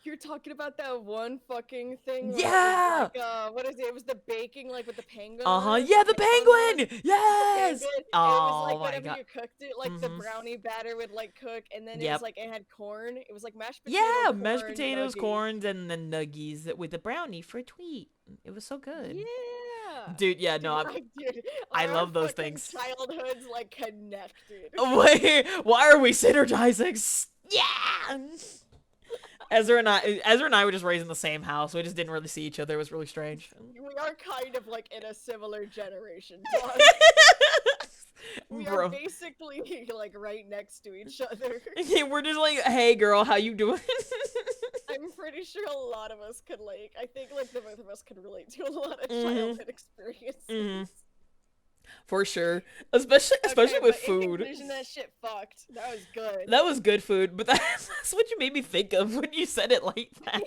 You're talking about that one fucking thing. where it was Yeah! Like, what is it? It was the baking, like with the penguin. Uh-huh. on it? Yeah, the on it? penguin! Yes! Penguin. And Oh it was like my whenever God. you cooked it, like the Mhm. brownie batter would like cook, and then it Yep. was like it had corn. It was like mashed potato. Yeah, mashed corn, potatoes, nuggies. corns, and the nuggies with the brownie for a tweet. It was so good. Yeah. Dude, yeah, no, Dude, I our love those fucking things. Childhoods like connected. Wait, why are we synergizing? Yeah. Ezra and I were just raised in the same house. We just didn't really see each other. It was really strange. We are kind of like in a similar generation. dog. We Bro. are basically like right next to each other. We're just like, hey girl, how you doing? I'm pretty sure a lot of us could like. I think like the both of us could relate to a lot of Mhm. childhood experiences. Mhm. For sure, especially with but in food. conclusion, that shit fucked. That was good. That was good food, but that's what you made me think of when you said it like that.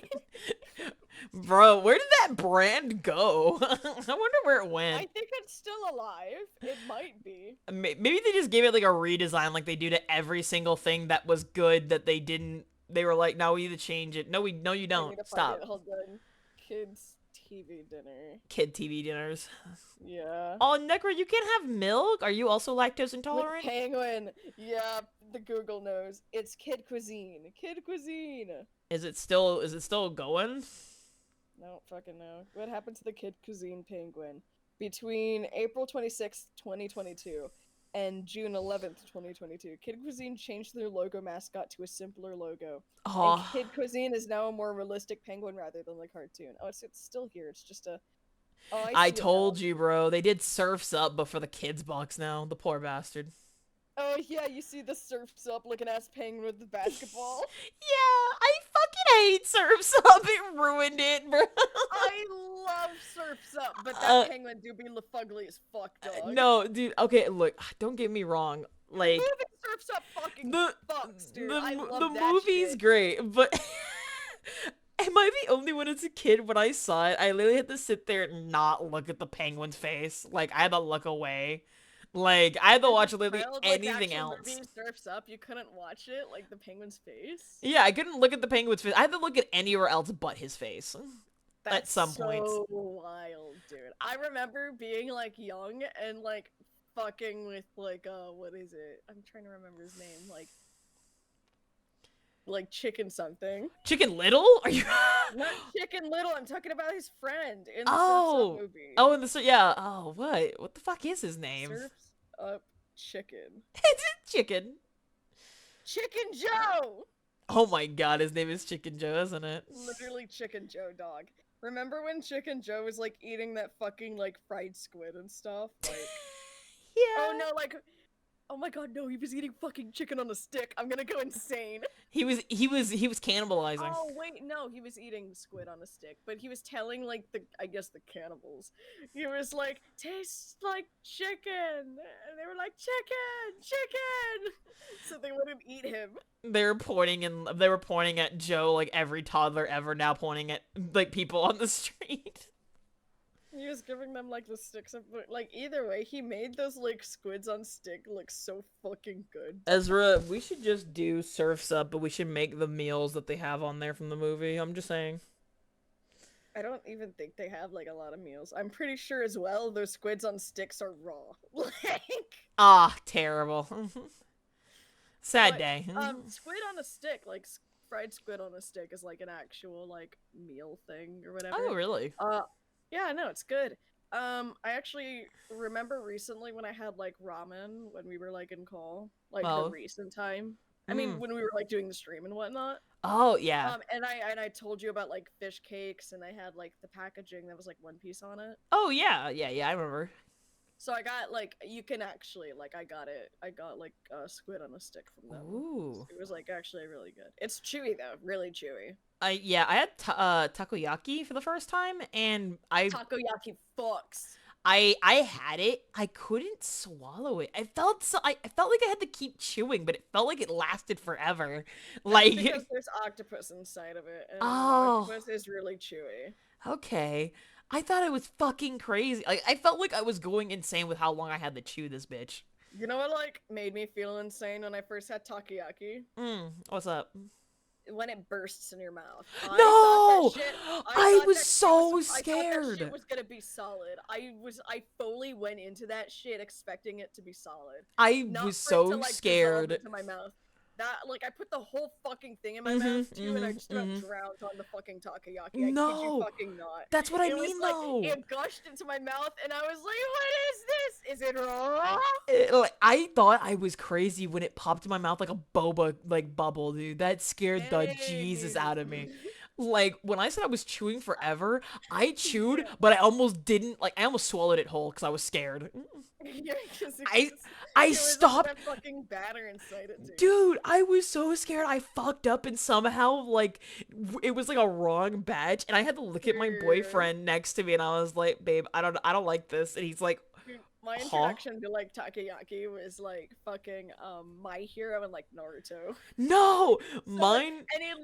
Bro, where did that brand go? I wonder where it I went. think it's still alive. It might be. Maybe they just gave it like a redesign like they do to every single thing that was good that they didn't. They were like, no, we need to change it. No, you I need don't. to find Stop. it. Hold on. Kids TV dinner. Kid TV dinners. Yeah. Oh, Necro, you can't have milk? Are you also lactose The intolerant? penguin. Yeah, the Google knows. It's kid cuisine. Kid cuisine. Is it still going? I don't fucking know. What happened to the Kid Cuisine penguin? Between April 26th, 2022 and June 11th, 2022. Kid Cuisine changed their logo mascot to a simpler logo. Aw. And Kid Cuisine is now a more realistic penguin rather than the cartoon. Oh, it's still here. It's just a... Oh, I see it told now. you, bro. They did Surf's Up, but for the kids box now. The poor bastard. Oh, yeah, you see the Surf's Up looking ass penguin with the basketball? Yeah, I fucking hate Surf's Up. It ruined it, bro. I love Surf's Up, but that penguin do be fugly as fuck, dog. No, dude. Okay, look. Don't get me wrong. Like, Movie Surf's Up fucking fucks, dude. I love the that movie's shit. great, but am I the only one as a kid when I saw it? I literally had to sit there and not look at the penguin's face. Like, I had to look away. Like, I had to watch literally Child, anything actual else. movie Surf's Up, you couldn't watch it, like the penguin's face. Yeah, I couldn't look at the penguin's face. I had to look at anywhere else but his face. At some points. So wild, dude. I remember being like young and like fucking with like what is it? I'm trying to remember his name. Like Chicken something. Chicken Little? Are you? Not Chicken Little. I'm talking about his friend in the Surf's Oh, Up movie. oh, in the yeah. Oh, what the fuck is his name? Surf's Up Chicken. It's Chicken. Chicken Joe. Oh my god, his name is Chicken Joe, isn't it? Literally Chicken Joe, dog. Remember when Chicken Joe was like eating that fucking like fried squid and stuff? Like, yeah. Oh no, like, oh my god, no, he was eating fucking chicken on a stick. I'm gonna go insane. He was cannibalizing. Oh wait, no, he was eating squid on a stick, but he was telling like I guess the cannibals. He was like, tastes like chicken, and they were like, chicken. So they wouldn't eat him. They were pointing at Joe like every toddler ever now pointing at like people on the street. He was giving them like the sticks of like either way, he made those like squids on stick look so fucking good. Ezra, we should just do Surf's Up, but we should make the meals that they have on there from the movie. I'm just saying. I don't even think they have like a lot of meals. I'm pretty sure as well those squids on sticks are raw. Ah, terrible. Sad But, day. Squid on a stick, like fried squid on a stick, is like an actual like meal thing or whatever. Oh, really? Yeah, no, it's good. I actually remember recently when I had like ramen when we were like in call, like Oh. the recent time. I mean, when we were like doing the stream and whatnot. Oh, yeah. And I told you about like fish cakes, and I had like the packaging that was like One Piece on it. Oh, yeah, I remember. So I got like I got like a squid on a stick from them. Ooh. It was like actually really good. It's chewy though, really chewy. I had takoyaki for the first time, and Takoyaki fucks. I had it. I couldn't swallow it. I felt like I had to keep chewing, but it felt like it lasted forever. Like, because there's octopus inside of it, and Oh. octopus is really chewy. okay. I thought it was fucking crazy. Like, I felt like I was going insane with how long I had to chew this bitch. You know what like made me feel insane when I first had takoyaki? What's up? When it bursts in your mouth. No! I was so I thought that scared. shit was gonna be solid. I fully went into that shit expecting it to be solid. I Not was for it so to, like, dissolve scared. into my mouth. That like I put the whole fucking thing in my mouth too, and I just about drowned on the fucking takoyaki. I kid No! you fucking not. That's what I It was, mean, like, though. It gushed into my mouth, and I was like, "What is this? Is it raw?" Like, I thought I was crazy when it popped in my mouth like a boba like bubble, dude. That scared the Jesus out of me. Like, when I said I was chewing forever, I chewed, but I almost didn't. Like, I almost swallowed it whole because I was scared. Yeah, 'cause it I was stopped. That fucking batter inside it, dude. Dude, I was so scared. I fucked up and somehow, like, it was like a wrong batch, and I had to look at my boyfriend next to me, and I was like, "Babe, I don't like this," and he's like, Dude, my Huh? introduction to like takoyaki was like fucking My Hero and like Naruto. "No, So, mine." and it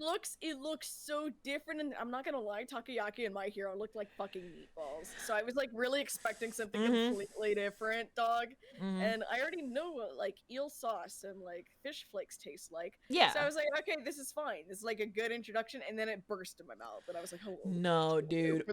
looks so different, and I'm not gonna lie, takoyaki and My Hero looked like fucking meatballs. So I was like really expecting something completely different, dog. And I already know what like eel sauce and like fish flakes taste like. Yeah. So I was like, okay, this is fine. This is like a good introduction, and then it burst in my mouth, and I was like, oh. No, dude.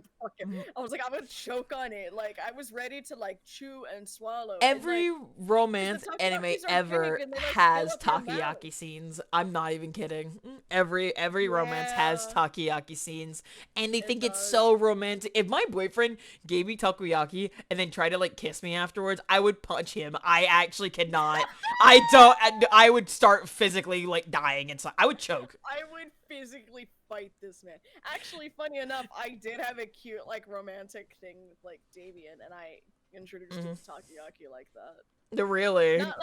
I was like, I'm gonna choke on it. Like I was ready to like chew and swallow. Every and, like, romance the anime takoyakis are ever big and they, like, has fill up your takoyaki mouth. scenes. I'm not even kidding. Every romance has Yeah. takoyaki scenes, and they It think it's does. so romantic. If my boyfriend gave me takoyaki and then tried to like kiss me afterwards, I would punch him. I actually cannot. I don't. I would start physically like dying inside. I would choke. I would physically fight this man. Actually, funny enough, I did have a cute, like, romantic thing with, like, Damien, and I introduced him to takoyaki like that. Really? Not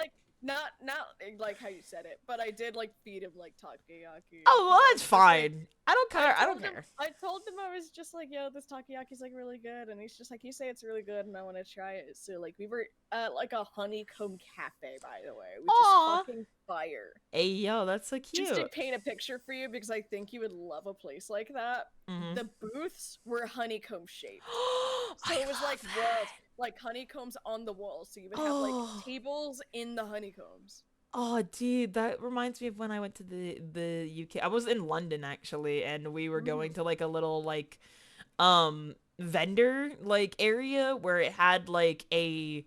like how you said it, but I did, like, feed him, like, takoyaki. Oh, well, that's Just, like, fine. I don't care. I don't told him- care. I told him I was just like, yo, this takoyaki's like really good, and he's just like, you say it's really good, and I want to try it. So like, we were at like a honeycomb cafe, by the way, which Aw. is fucking fire. Hey, yo, that's so cute. Just to paint a picture for you, because I think you would love a place like that. Mhm. The booths were honeycomb shaped, so it was like walls, like honeycombs on the walls. So you would have Oh. like tables in the honeycombs. Oh, dude, that reminds me of when I went to the UK. I was in London actually, and we were going to like a little like vendor like area where it had like a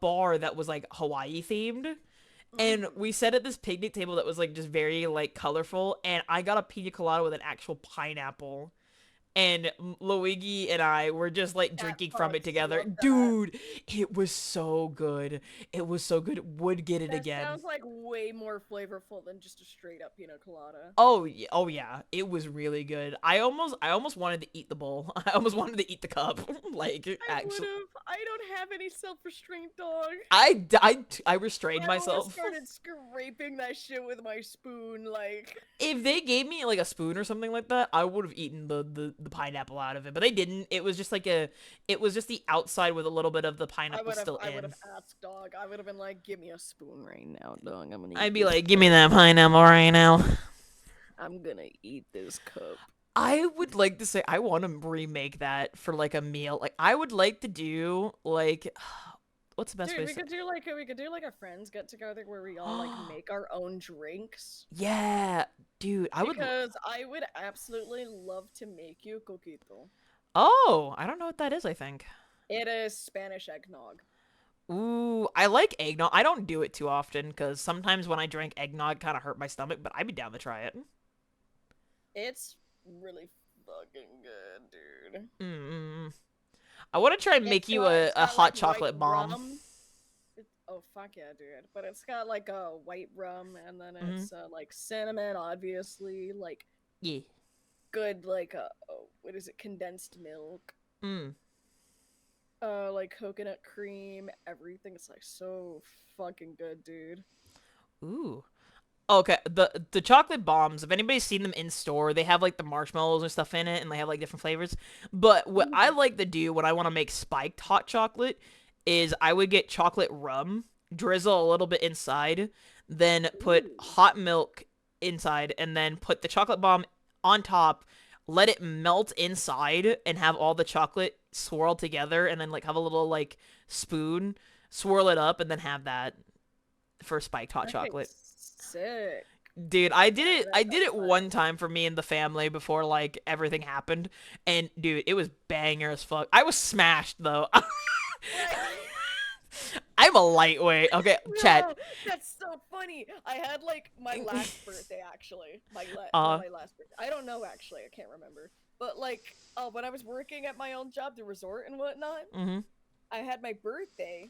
bar that was like Hawaii themed. And we sat at this picnic table that was like just very like colorful, and I got a pina colada with an actual pineapple. And Luigi and I were just like drinking from it together. Dude, it was so good. It was so good. Would get it That again. sounds like way more flavorful than just a straight up pina colada. Oh yeah, it was really good. I almost wanted to eat the bowl. I almost wanted to eat the cup. Like actually, I don't have any self-restraint, dog. I restrained I myself. almost started scraping that shit with my spoon, like. If they gave me like a spoon or something like that, I would have eaten the pineapple out of it. But they didn't. It was just like it was just the outside with a little bit of the pineapple still I in. would have asked, dog. I would have been like, "Give me a spoon right now, dog. I'm gonna." I'd be like, "Give me that pineapple right now." I'm gonna eat this cup. I would like to say I want to remake that for like a meal. Like I would like to do like what's the best Dude, way we to say? could do like a friends get together where we all like make our own drinks. Yeah, dude, Because I would absolutely love to make you coquito. Oh, I don't know what that is, I think. It is Spanish eggnog. Ooh, I like eggnog. I don't do it too often because sometimes when I drink eggnog, kind of hurt my stomach. But I'd be down to try it. It's really fucking good, dude. I want to try and make you a hot like, chocolate white bomb. rum. Oh fuck yeah, dude! But it's got like a white rum, and then it's like cinnamon, obviously, like Yeah. good like what is it? Condensed milk. Like coconut cream, everything. It's like so fucking good, dude. Ooh. Okay, the chocolate bombs, if anybody's seen them in store, they have like the marshmallows and stuff in it, and they have like different flavors. But what I like to do when I want to make spiked hot chocolate is I would get chocolate rum, drizzle a little bit inside, then put hot milk inside, and then put the chocolate bomb on top, let it melt inside, and have all the chocolate swirled together, and then like have a little like spoon, swirl it up, and then have that for spiked hot chocolate. Sick. Dude, I did it one time for me and the family before like everything happened, and dude, it was banger as fuck. I was smashed though. I'm a lightweight. Okay, chat. No, that's so funny. I had like my last birthday actually. My last birthday. I don't know actually. I can't remember. But like, when I was working at my own job, the resort and whatnot, I had my birthday,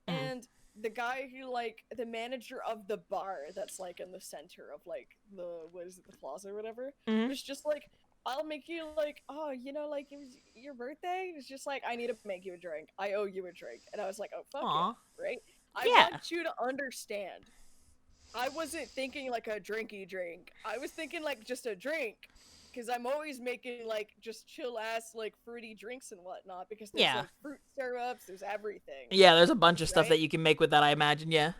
and the guy who like the manager of the bar that's like in the center of like the plaza or whatever was just like, I'll make you like, oh, you know, like it was your birthday. It's just like, I need to make you a drink. I owe you a drink. And I was like, oh fuck yeah, right? I want you to understand. I wasn't thinking like a drinky drink. I was thinking like just a drink. Because I'm always making like just chill ass like fruity drinks and whatnot. Because there's like fruit syrups, there's everything. Yeah, there's a bunch of stuff that you can make with that, I imagine. Yeah.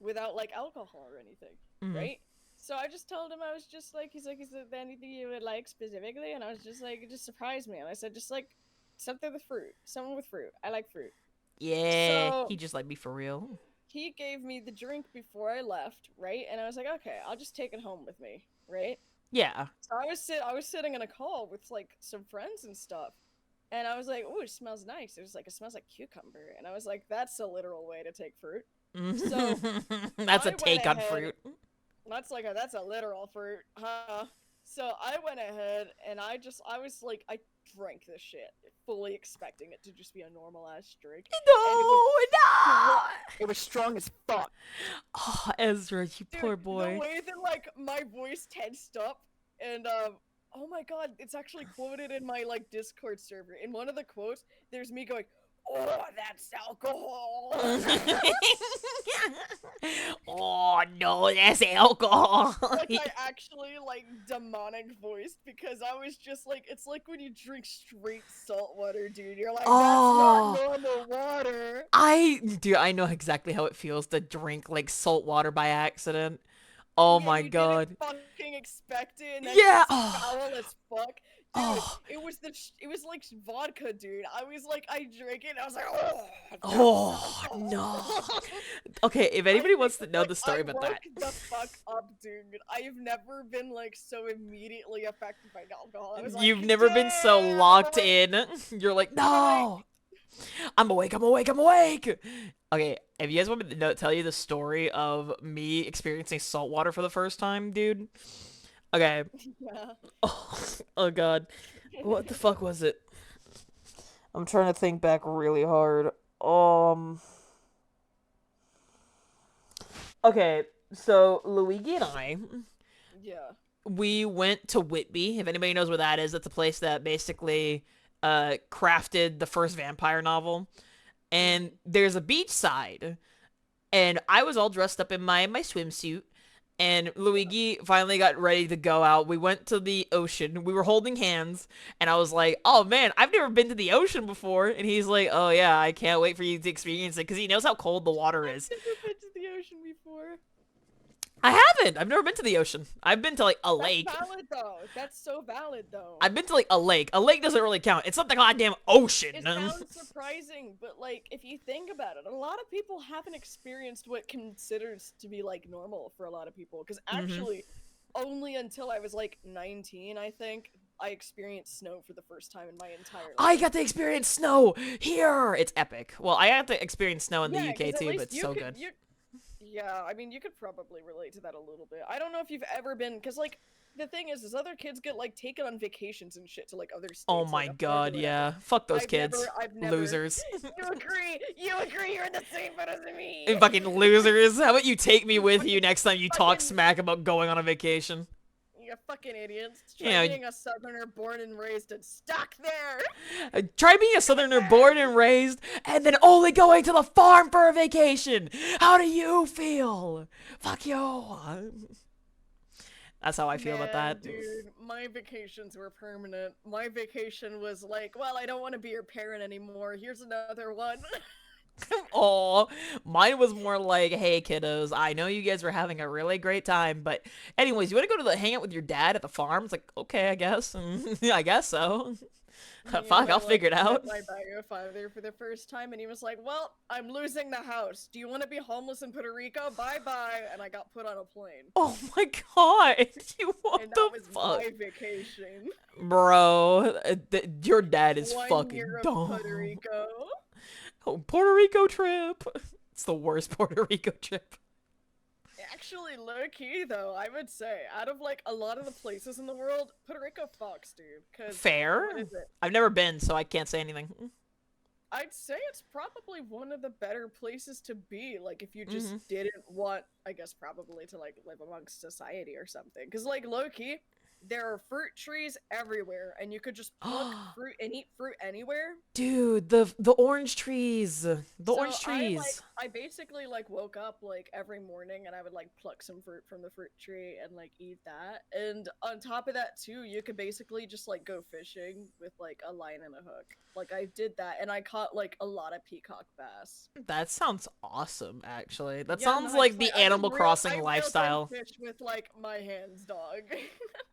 Without like alcohol or anything, right? So I just told him, I was just like, he's like, is there anything you would like specifically? And I was just like, it just surprised me. And I said, just like something with fruit. Someone with fruit. I like fruit. Yeah, so he just like me for real. He gave me the drink before I left, right? And I was like, okay, I'll just take it home with me, right? Yeah. So I was sitting in a call with like some friends and stuff, And I was like, "Ooh, it smells nice." It was like, "It smells like cucumber," and I was like, "That's a literal way to take fruit." So That's I a went take on ahead- fruit. That's a literal fruit, huh? So I went ahead and I was like, I drank this shit, fully expecting it to just be a normal ass drink. No. It was strong as fuck. Oh, Ezra, you Dude, poor boy. the way that like my voice tensed up, and oh my god, it's actually quoted in my like Discord server. In one of the quotes, there's me going, "Oh, that's alcohol." Oh no, that's alcohol. Like I actually like demonic voiced because I was just like, it's like when you drink straight salt water, dude. You're like, Oh. that's not normal water. Dude, I know exactly how it feels to drink like salt water by accident. Oh Yeah, my you god. didn't fucking expect it. And that Yeah. shit's foul as fuck. Dude, Oh. it was like vodka, dude. I was like, I drank it and I was like, oh. Oh no. Okay, if anybody wants to know the story about that. The fuck up, dude. I've never been like so immediately affected by alcohol. I was like, You've never been so "Damn!" locked in. You're like, no. I'm awake. I'm awake. I'm awake. Okay, if you guys want me to tell you the story of me experiencing salt water for the first time, dude. Okay. Yeah. Oh god. What the fuck was it? I'm trying to think back really hard. Okay, so Luigi and I, Yeah. we went to Whitby. If anybody knows where that is, that's a place that basically crafted the first vampire novel. And there's a beach side. And I was all dressed up in my swimsuit. And Luigi finally got ready to go out. We went to the ocean. We were holding hands. And I was like, oh man, I've never been to the ocean before. And he's like, oh yeah, I can't wait for you to experience it. Because he knows how cold the water is. I've never been to the ocean before. I haven't. I've never been to the ocean. I've been to like a lake. That's valid though. That's so valid though. I've been to like a lake. A lake doesn't really count. It's not the goddamn ocean. It sounds surprising, but like if you think about it, a lot of people haven't experienced what considers to be like normal for a lot of people. Because actually, only until I was like 19, I think, I experienced snow for the first time in my entire life. I got to experience snow here. It's epic. Well, I got to experience snow in the UK 'cause at too, least but it's you so could- good. Yeah, I mean, you could probably relate to that a little bit. I don't know if you've ever been, because like the thing is other kids get like taken on vacations and shit to like other states. Oh like, my up north or god, whatever. yeah. Fuck those I've kids. never- Losers. You agree? You agree? You're in the same boat as me. And fucking losers. How about you take me with you next time you talk smack about going on a vacation? You fucking idiots. Yeah, Try being a southerner born and raised and stuck there. Try being a southerner born and raised, and then only going to the farm for a vacation. How do you feel? Fuck you. That's how I feel about that. Dude, my vacations were permanent. My vacation was like, well, I don't want to be your parent anymore. Here's another one. Oh, mine was more like, hey kiddos, I know you guys were having a really great time, but anyways, you want to go to the hang out with your dad at the farm? It's like, okay, I guess. I guess so. Fuck, I'll figure it out. My father for the first time, and he was like, well, I'm losing the house. Do you want to be homeless in Puerto Rico? Bye-bye. And I got put on a plane. Oh my god, what and the that was fuck? my vacation. Bro, your dad is 1 fucking year of dumb. Puerto Rico. Oh, Puerto Rico trip. It's the worst Puerto Rico trip. Actually, low-key, though, I would say, out of, like, a lot of the places in the world, Puerto Rico fucks, dude. Cause, Fair. what is it? I've never been, so I can't say anything. I'd say it's probably one of the better places to be, like, if you just didn't want, I guess, probably to, like, live amongst society or something. Because, like, low-key, there are fruit trees everywhere, and you could just pluck fruit and eat fruit anywhere. Dude, the orange trees. The orange trees. I basically, like, woke up, like, every morning, and I would, like, pluck some fruit from the fruit tree and, like, eat that. And on top of that, too, you could basically just, like, go fishing with, like, a line and a hook. Like, I did that, and I caught, like, a lot of peacock bass. That sounds awesome, actually. That Yeah, sounds no, like actually, the I can Animal real- Crossing I real-time lifestyle. fish with, like, my hands, dog.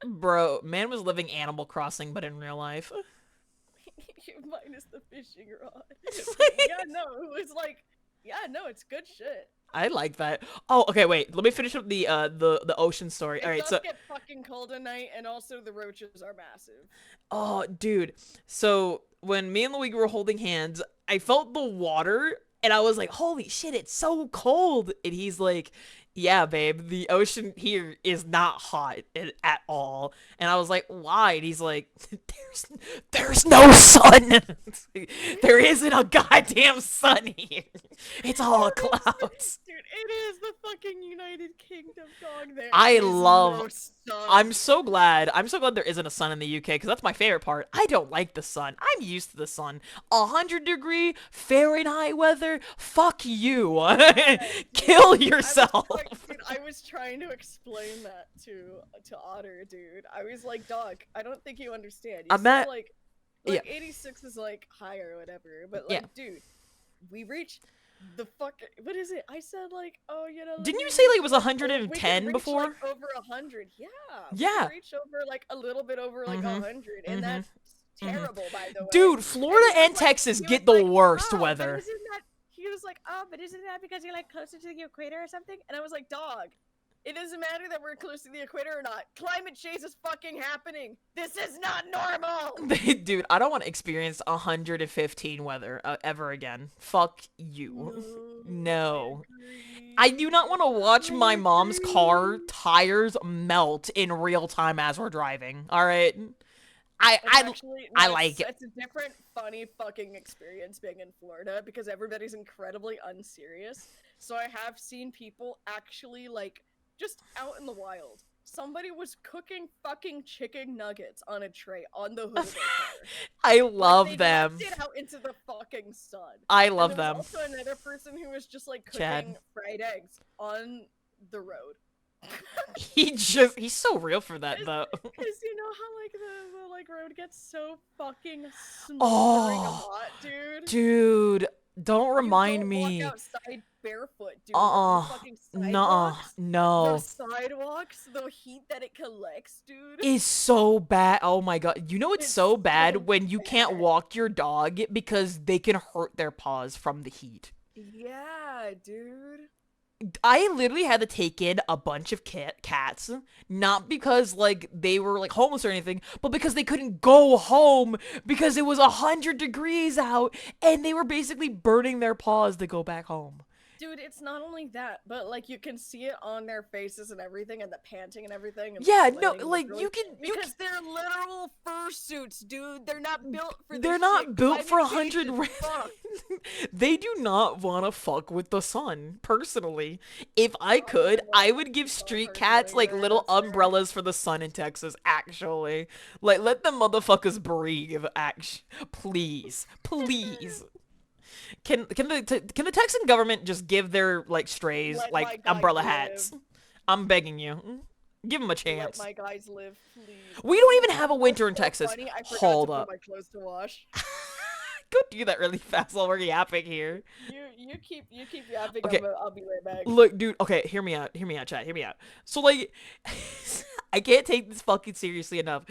Bro, man was living Animal Crossing, but in real life. Minus the fishing rod. Yeah, no, it was like, yeah, no, it's good shit. I like that. Oh, okay, wait. Let me finish up the ocean story. All right, It so does get fucking cold at night, and also the roaches are massive. oh, dude. So when me and Luigi were holding hands, I felt the water, and I was like, "Holy shit, it's so cold!" And he's like, "Yeah, babe, the ocean here is not hot at all." And I was like, "Why?" And he's like, "There's no sun. There isn't a goddamn sun here. It's all clouds." Dude, it is the fucking United Kingdom, dog. There I is love. no sun. I'm so glad there isn't a sun in the UK because that's my favorite part. I don't like the sun. I'm used to the sun. 100-degree Fahrenheit weather. Fuck you. Kill yourself. I was trying to explain that to Otter, dude. I was like, dog, I don't think you understand. You I'm at- like yeah. 86 is like high or whatever, but like, Yeah. dude, we reached the fuck. What is it? I said like, oh, you know. Like, Didn't you we say like it was reached, 110 we could reach, before? Like, over 100. Yeah. Yeah. We reached over like a little bit over like Mhm. 100, and Mhm. that's terrible, by the way. Dude, Florida he was and like- Texas he get was the like, worst "Oh, but weather. isn't that-" He was like, oh, but isn't that because you're like closer to the equator or something? And I was like, dog, it doesn't matter that we're close to the equator or not. Climate change is fucking happening. This is not normal. Dude, I don't want to experience 115 weather ever again. Fuck you. No. I do not want to watch my mom's car tires melt in real time as we're driving. All right. Actually, I no, like it. It's a different, funny fucking experience being in Florida because everybody's incredibly unserious. So I have seen people actually like just out in the wild. Somebody was cooking fucking chicken nuggets on a tray on the hood of their car. I Like, love they them. left it out into the fucking sun. I And love there was them. Also, another person who was just like Chad. cooking fried eggs on the road. He's so real for that though. Cause you know how like the like road gets so fucking smoldering Oh, hot, dude. Dude, don't You remind don't me. Walk outside barefoot, dude. The fucking Nuh-uh, sidewalks, no. The sidewalks, the heat that it collects, dude. Is so bad. Oh my god. You know it's so bad so when you can't walk your dog because they can hurt their paws from the heat. Yeah, dude. I literally had to take in a bunch of cats, not because like they were like homeless or anything, but because they couldn't go home because it was 100 degrees out and they were basically burning their paws to go back home. Dude, it's not only that, but like you can see it on their faces and everything, and the panting and everything. And Yeah, no, sweating, like literally, you can because they're literal fursuits, dude. They're not built for. They're this not shit. built for Climate change 100 is fucked. They do not want to fuck with the sun, personally. If I could, I would give street cats like little umbrellas for the sun in Texas, actually. Like, let the motherfuckers breathe, please. Please. Can the Texan government just give their like strays Let like my guys umbrella live. hats? I'm begging you. Give them a chance. Let my guys live, please. We don't even have a winter in So Texas. funny, I forgot Hold to up. Put my clothes to wash. Go do that really fast while we're yapping here. You keep yapping. Okay. I'll be right back. Look, dude, okay, hear me out, chat, hear me out. So, like, I can't take this fucking seriously enough.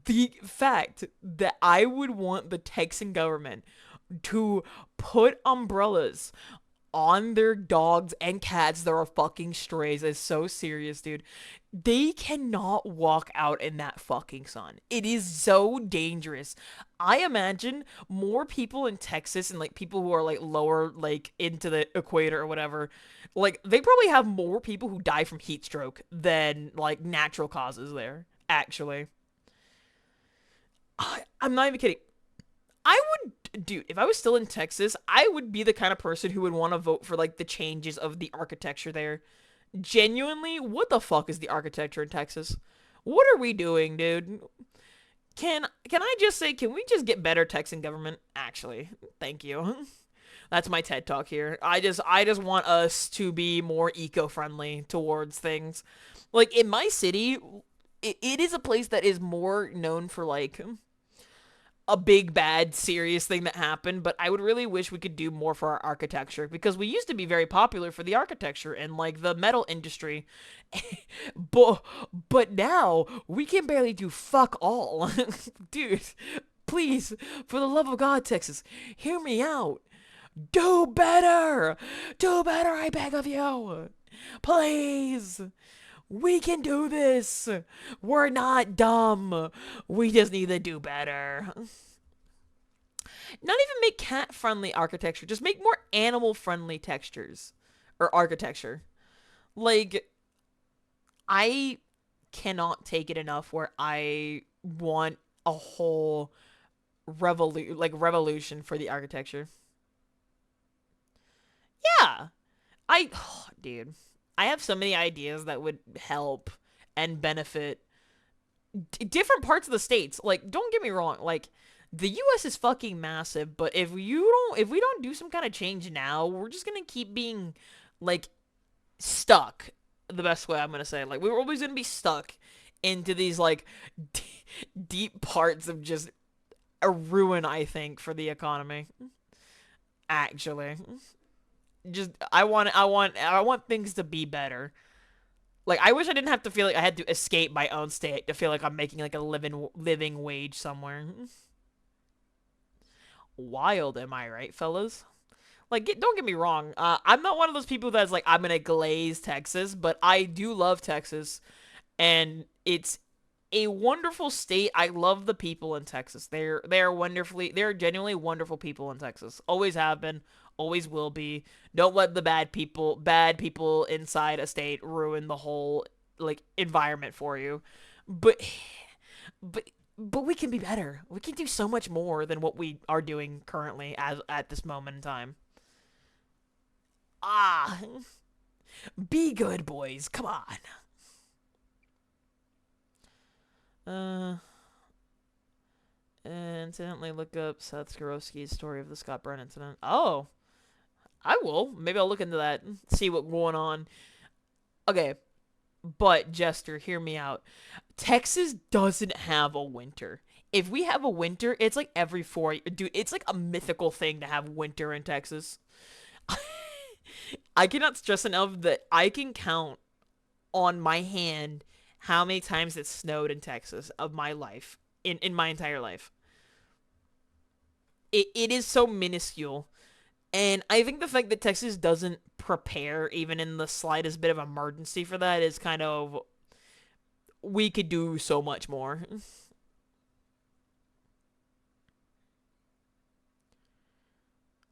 The fact that I would want the Texan government to put umbrellas on their dogs and cats that are fucking strays is so serious, dude. They cannot walk out in that fucking sun. It is so dangerous. I imagine more people in Texas and like people who are like lower like into the equator or whatever, like they probably have more people who die from heat stroke than like natural causes there, actually. I'm not even kidding. Dude, if I was still in Texas, I would be the kind of person who would want to vote for like the changes of the architecture there. Genuinely, what the fuck is the architecture in Texas? What are we doing, dude? Can I just say, can we just get better Texan government? Actually, thank you. That's my TED talk here. I just want us to be more eco-friendly towards things. Like in my city, it is a place that is more known for like a big bad serious thing that happened, but I would really wish we could do more for our architecture because we used to be very popular for the architecture and like the metal industry. but now we can barely do fuck all. Dude, please, for the love of God, Texas, hear me out. Do better! Do better, I beg of you! Please! We can do this! We're not dumb! We just need to do better. Not even make cat-friendly architecture, just make more animal-friendly textures. Or architecture. Like, I cannot take it enough where I want a whole revolution for the architecture. Yeah. Dude, I have so many ideas that would help and benefit different parts of the states. Like, don't get me wrong, like, the US is fucking massive, but if we don't do some kind of change now, we're just gonna keep being, like, stuck. The best way I'm gonna say, like, we're always gonna be stuck into these, like, deep parts of just a ruin, I think, for the economy. Actually. Just, I want things to be better. Like, I wish I didn't have to feel like I had to escape my own state to feel like I'm making, like, a living wage somewhere. Wild, am I right, fellas? Like, don't get me wrong. I'm not one of those people that's like, I'm gonna glaze Texas, but I do love Texas. And it's a wonderful state. I love the people in Texas. They're genuinely wonderful people in Texas. Always have been, always will be. Don't let the bad people inside a state ruin the whole, like, environment for you. But we can be better. We can do so much more than what we are doing currently at this moment in time. Be good, boys. Come on. Incidentally, look up Seth Skorowski's story of the Scott Brennan incident. Oh, I will. Maybe I'll look into that and see what's going on. Okay, but Jester, hear me out. Texas doesn't have a winter. If we have a winter, it's like every 4 years. Dude, it's like a mythical thing to have winter in Texas. I cannot stress enough that I can count on my hand how many times it snowed in Texas of my life, in my entire life. It is so minuscule. And I think the fact that Texas doesn't prepare even in the slightest bit of emergency for that is kind of, we could do so much more.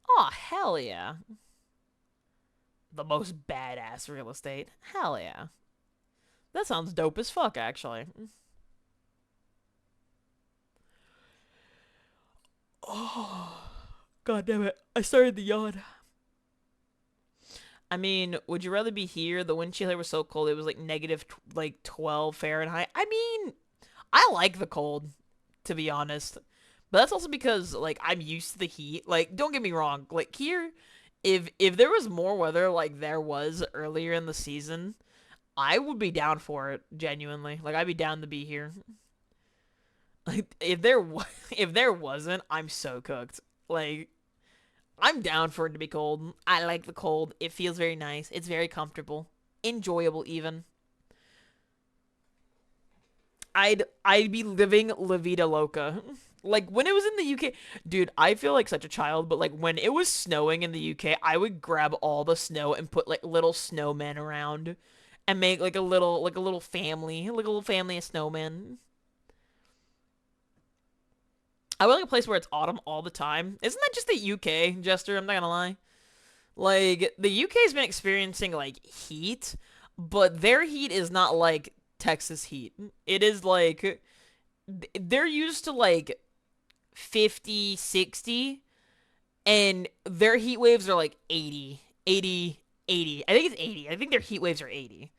Oh, hell yeah. The most badass real estate. Hell yeah. That sounds dope as fuck, actually. Oh, god damn it. I started to yawn. I mean, would you rather be here? The wind chill here was so cold. It was like negative 12 Fahrenheit. I mean, I like the cold, to be honest. But that's also because, like, I'm used to the heat. Like, don't get me wrong. Like, here, if there was more weather like there was earlier in the season, I would be down for it, genuinely. Like, I'd be down to be here. Like, if there wasn't, I'm so cooked. Like, I'm down for it to be cold. I like the cold. It feels very nice. It's very comfortable. Enjoyable, even. I'd be living La Vida Loca. Like, when it was in the UK, dude, I feel like such a child, but, like, when it was snowing in the UK, I would grab all the snow and put, like, little snowmen around and make, like, a little family of snowmen. I would like a place where it's autumn all the time. Isn't that just the UK, Jester? I'm not gonna lie. Like, the UK's been experiencing, like, heat, but their heat is not like Texas heat. It is, like, they're used to, like, 50, 60, and their heat waves are, like, 80. I think it's 80. I think their heat waves are 80.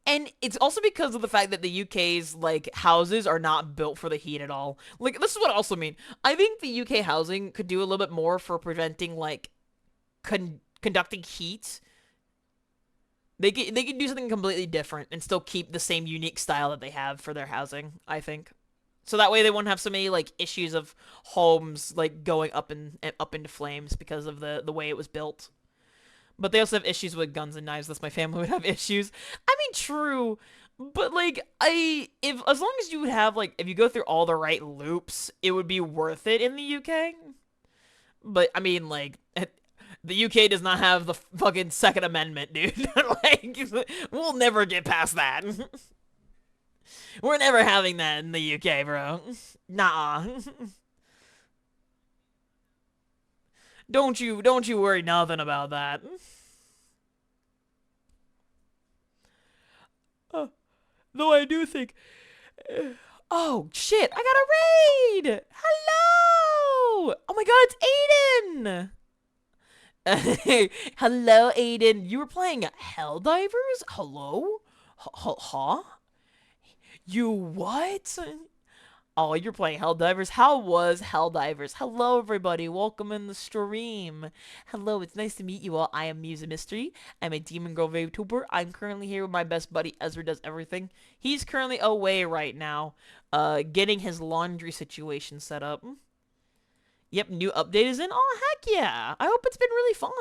And it's also because of the fact that the UK's, like, houses are not built for the heat at all. Like, this is what I also mean. I think the UK housing could do a little bit more for preventing, like, conducting heat. They could do something completely different and still keep the same unique style that they have for their housing, I think. So that way they won't have so many, like, issues of homes, like, going up into flames because of the way it was built. But they also have issues with guns and knives. Thus, my family would have issues. I mean, true. But, like, as long as you would have, like, if you go through all the right loops, it would be worth it in the UK. But I mean, like, the UK does not have the fucking Second Amendment, dude. Like, we'll never get past that. We're never having that in the UK, bro. Nah. Don't you worry nothing about that. Though I do think... Oh, shit, I got a raid! Hello! Oh my god, it's Aiden! Hello, Aiden. You were playing Helldivers? Hello? Huh? You what? Oh, you're playing Helldivers? How was Helldivers? Hello, everybody. Welcome in the stream. Hello, it's nice to meet you all. I am Musa Mystery. I'm a Demon Girl VTuber. I'm currently here with my best buddy, Ezra Does Everything. He's currently away right now, getting his laundry situation set up. Yep, new update is in. Oh, heck yeah. I hope it's been really fun.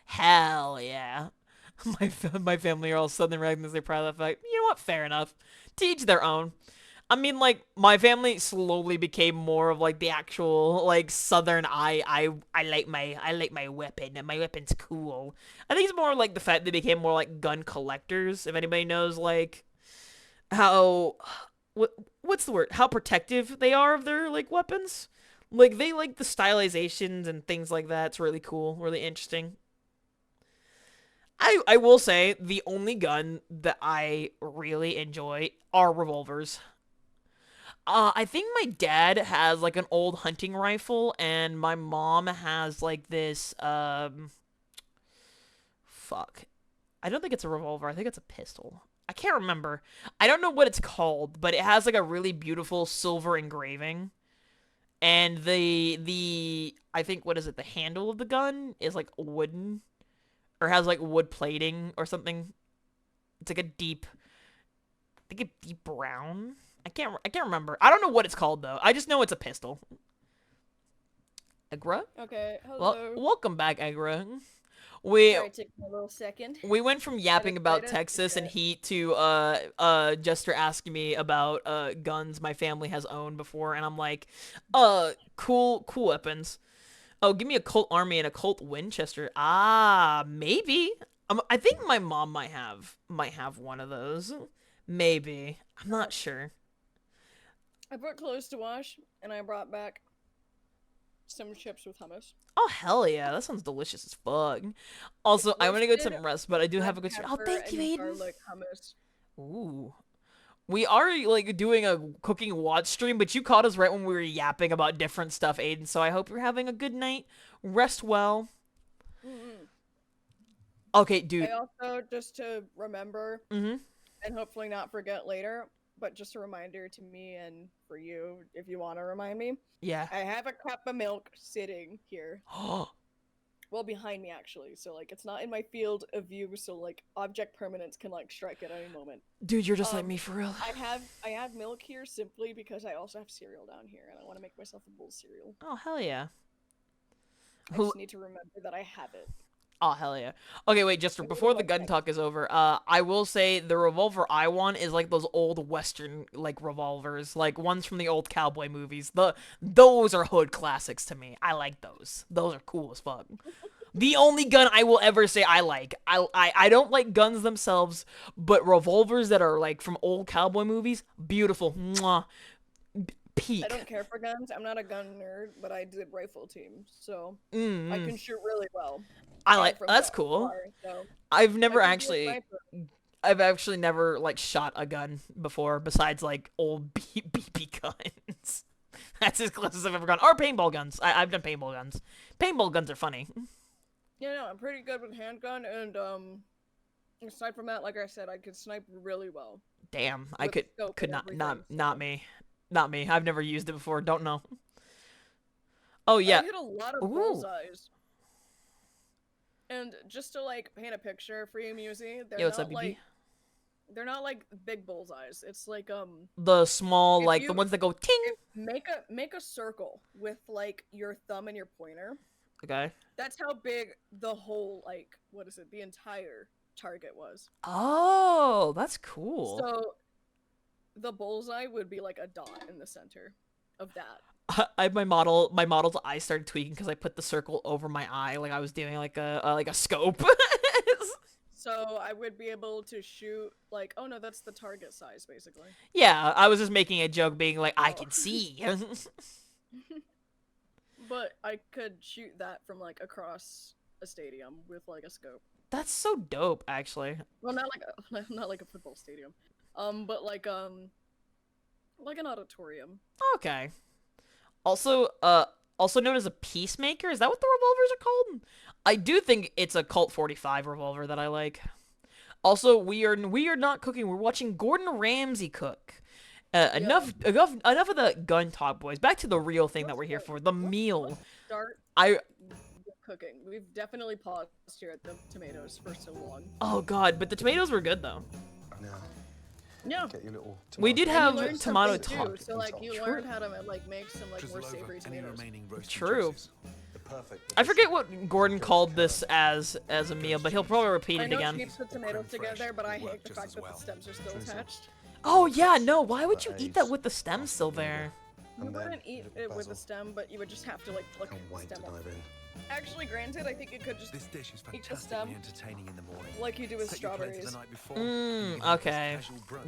Hell yeah. My family are all Southern Ragnars. They're proud of the fact. You know what? Fair enough. To each their own. I mean, like, my family slowly became more of, like, the actual, like, Southern, I like my weapon, and my weapon's cool. I think it's more, like, the fact they became more, like, gun collectors, if anybody knows, like, how, what's the word? How protective they are of their, like, weapons. Like, they like the stylizations and things like that. It's really cool, really interesting. I will say, the only gun that I really enjoy are revolvers. I think my dad has, like, an old hunting rifle, and my mom has, like, this, fuck. I don't think it's a revolver. I think it's a pistol. I can't remember. I don't know what it's called, but it has, like, a really beautiful silver engraving. And I think, what is it, the handle of the gun is, like, wooden. Or has, like, wood plating or something. It's, like, I think a deep brown. I can't remember. I don't know what it's called, though. I just know it's a pistol. Egra? Okay, hello. Well, welcome back, Egra. Sorry, it took me a little second. We went from yapping about Texas and heat to Jester asking me about guns my family has owned before, and I'm like, cool weapons. Oh, give me a Colt Army and a Colt Winchester. Ah, maybe. I think my mom might have one of those. Maybe. I'm not sure. I put clothes to wash, and I brought back some chips with hummus. Oh, hell yeah. That sounds delicious as fuck. Also, I'm gonna go to some rest, but I do have a good... Oh, thank you, Aiden. Garlic hummus. Ooh. We are, like, doing a cooking watch stream, but you caught us right when we were yapping about different stuff, Aiden, so I hope you're having a good night. Rest well. Okay, dude. I also, just to remember, and hopefully not forget later, but just a reminder to me and for you, if you want to remind me. Yeah. I have a cup of milk sitting here. Well, behind me, actually. So, like, it's not in my field of view, so, like, object permanence can, like, strike at any moment. Dude, you're just like me, for real. I have milk here simply because I also have cereal down here, and I want to make myself a bowl of cereal. Oh, hell yeah. I just need to remember that I have it. Oh, hell yeah. Okay, wait, Jester, before the gun talk is over, I will say the revolver I want is, like, those old Western, like, revolvers. Like, ones from the old cowboy movies. Those are hood classics to me. I like those. Those are cool as fuck. The only gun I will ever say I like. I don't like guns themselves, but revolvers that are, like, from old cowboy movies, beautiful. Mwah. Peak. I don't care for guns. I'm not a gun nerd, but I did rifle team, so I can shoot really well. That's cool. I've actually never, like, shot a gun before, besides, like, old BB guns. That's as close as I've ever gone. Or paintball guns. I've done paintball guns. Paintball guns are funny. Yeah, no, I'm pretty good with handgun, and, aside from that, like I said, I could snipe really well. Damn, I could not me. Not me. I've never used it before. Don't know. Oh, yeah. I hit a lot of bullseyes. And just to, like, paint a picture for you, Musi, they're not like big bullseyes. It's like the small, like the ones that go ting. Make a circle with, like, your thumb and your pointer. Okay. That's how big the whole, like, what is it? The entire target was. Oh, that's cool. So the bullseye would be like a dot in the center of that. my model's eyes started tweaking because I put the circle over my eye like I was doing like a scope. So I would be able to shoot like, oh no, that's the target size basically. Yeah, I was just making a joke, being like, I can see. But I could shoot that from like across a stadium with like a scope. That's so dope, actually. Well, not like a football stadium, but like an auditorium. Okay. Also known as a peacemaker. Is that what the revolvers are called? I do think it's a Colt 45 revolver that I like. Also, we are not cooking. We're watching Gordon Ramsay cook. Enough of the gun talk, boys. Back to the real thing that we're here for. The meal. Start cooking. We've definitely paused here at the tomatoes for so long. Oh god, but the tomatoes were good though. Yeah. Get your little We did have tomato talk. So like you learned how to like make some like more savory tomatoes. True. I forget what Gordon called this as a meal, but he'll probably repeat it again. I know he put tomatoes together, but I hate the fact that the stems are still attached. Oh yeah, no, why would you eat that with the stem still there? You wouldn't eat it with the stem, but you would just have to like pluck the stem off. Actually, granted, I think you could just eat the stem like you do with strawberries. Okay.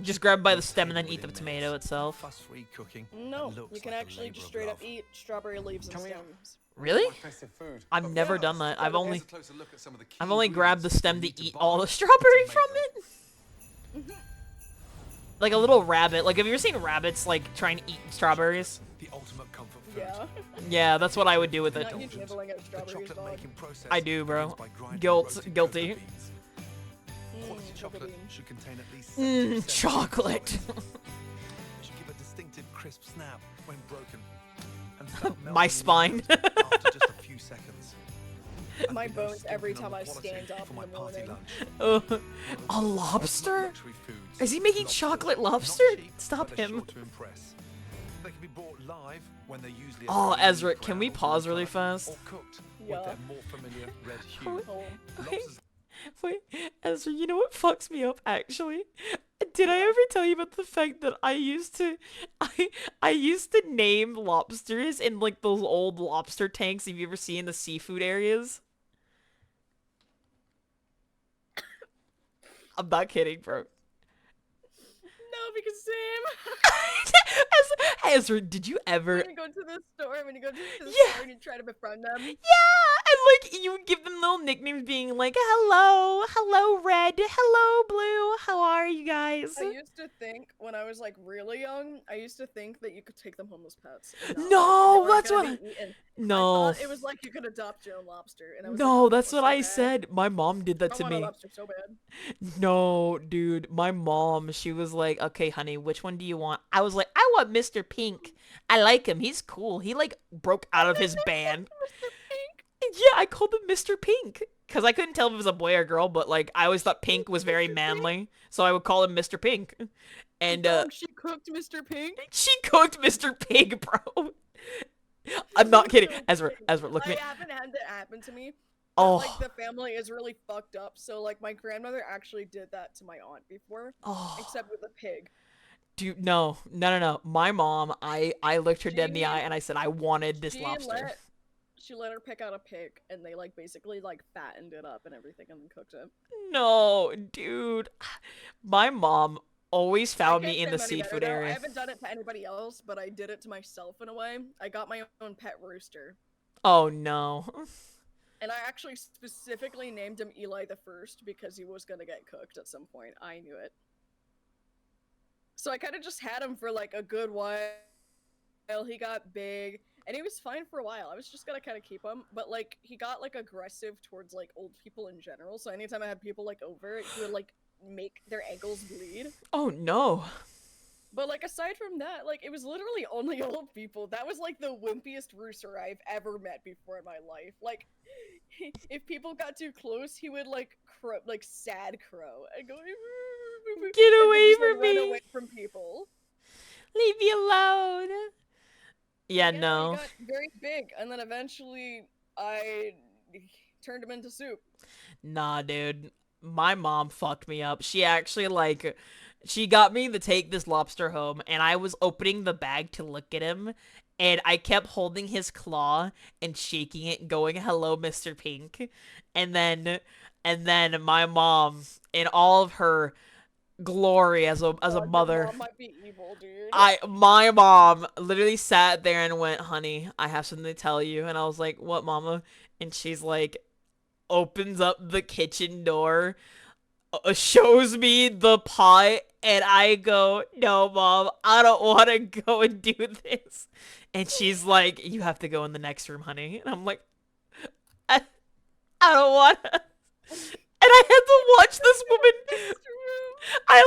Just grab by the stem and then eat the tomato itself. No, you can actually just straight up eat strawberry leaves and stems. Really? I've never done that. I've only grabbed the stem to eat all the strawberry from it. Like a little rabbit. Like, have you ever seen rabbits like trying to eat strawberries? The ultimate comfort food. Yeah. Yeah, that's what I would do with it. Not you nibbling at strawberries, dog. I do, bro. Guilty. Chocolate should contain at least chocolate. Should give a distinctive crisp snap when broken. And my spine. After just a few seconds. My bones every time I stand up in the morning. A lobster? Is he making chocolate lobster? Stop him. They can be bought live when they're usually Oh, Ezra, can we pause really fast? or cooked with their more familiar red hue. Wait, Ezra, you know what fucks me up actually? Did I ever tell you about the fact that I used to name lobsters in like those old lobster tanks have you ever seen in the seafood areas? I'm not kidding, bro. No, because same. Ezra, did you ever? When you go to the store, and you try to befriend them. Yeah, and like you would give them little nicknames, being like, hello, red, hello, blue, how are you guys? I used to think when I was like really young, I used to think that you could take them home as pets. No, that's what. No. I thought it was like you could adopt your own lobster, and I was no, like, that's what I said. My mom did that I to want me. a lobster so bad. No, dude, my mom, she was like, okay, honey, which one do you want? I was like, I want Mr. Pink. I like him. He's cool. He like broke out of his band. Yeah, I called him Mr. Pink because I couldn't tell if it was a boy or girl, but like I always thought Pink was very manly, so I would call him Mr. Pink. And she cooked Mr. Pink. She cooked Mr. Pink, bro. I'm not kidding. Ezra, look at me. I haven't had that happen to me. Oh. Like the family is really fucked up. So like my grandmother actually did that to my aunt before, except with a pig. Dude, no. My mom, I looked her dead in the eye and I said I wanted this lobster. She let her pick out a pig, and they like basically like fattened it up and everything, and then cooked it. No, dude. My mom always found me in the seafood area. I haven't done it to anybody else, but I did it to myself in a way. I got my own pet rooster. Oh no. And I actually specifically named him Eli the First because he was gonna get cooked at some point. I knew it. So I kind of just had him for like a good while. He got big, and he was fine for a while. I was just gonna kind of keep him, but like he got like aggressive towards like old people in general. So anytime I had people like over, he would like make their ankles bleed. Oh no. But like aside from that, like it was literally only old people. That was like the wimpiest rooster I've ever met before in my life. Like if people got too close, he would like crow, like sad crow, and go get away from me. Run away from people. Leave me alone. Yeah, no. He got very big, and then eventually I turned him into soup. Nah, dude. My mom fucked me up. She actually, she got me to take this lobster home, and I was opening the bag to look at him, and I kept holding his claw and shaking it, going, "Hello, Mr. Pink," and then my mom, in all of her glory as a mother, Your mom might be evil, dude. my mom literally sat there and went, "Honey, I have something to tell you," and I was like, "What, Mama?" And she's like, opens up the kitchen door, shows me the pot, and I go, "No, Mom, I don't want to go and do this." And she's like, "You have to go in the next room, honey." And I'm like, I don't want to. And I had to watch this woman. I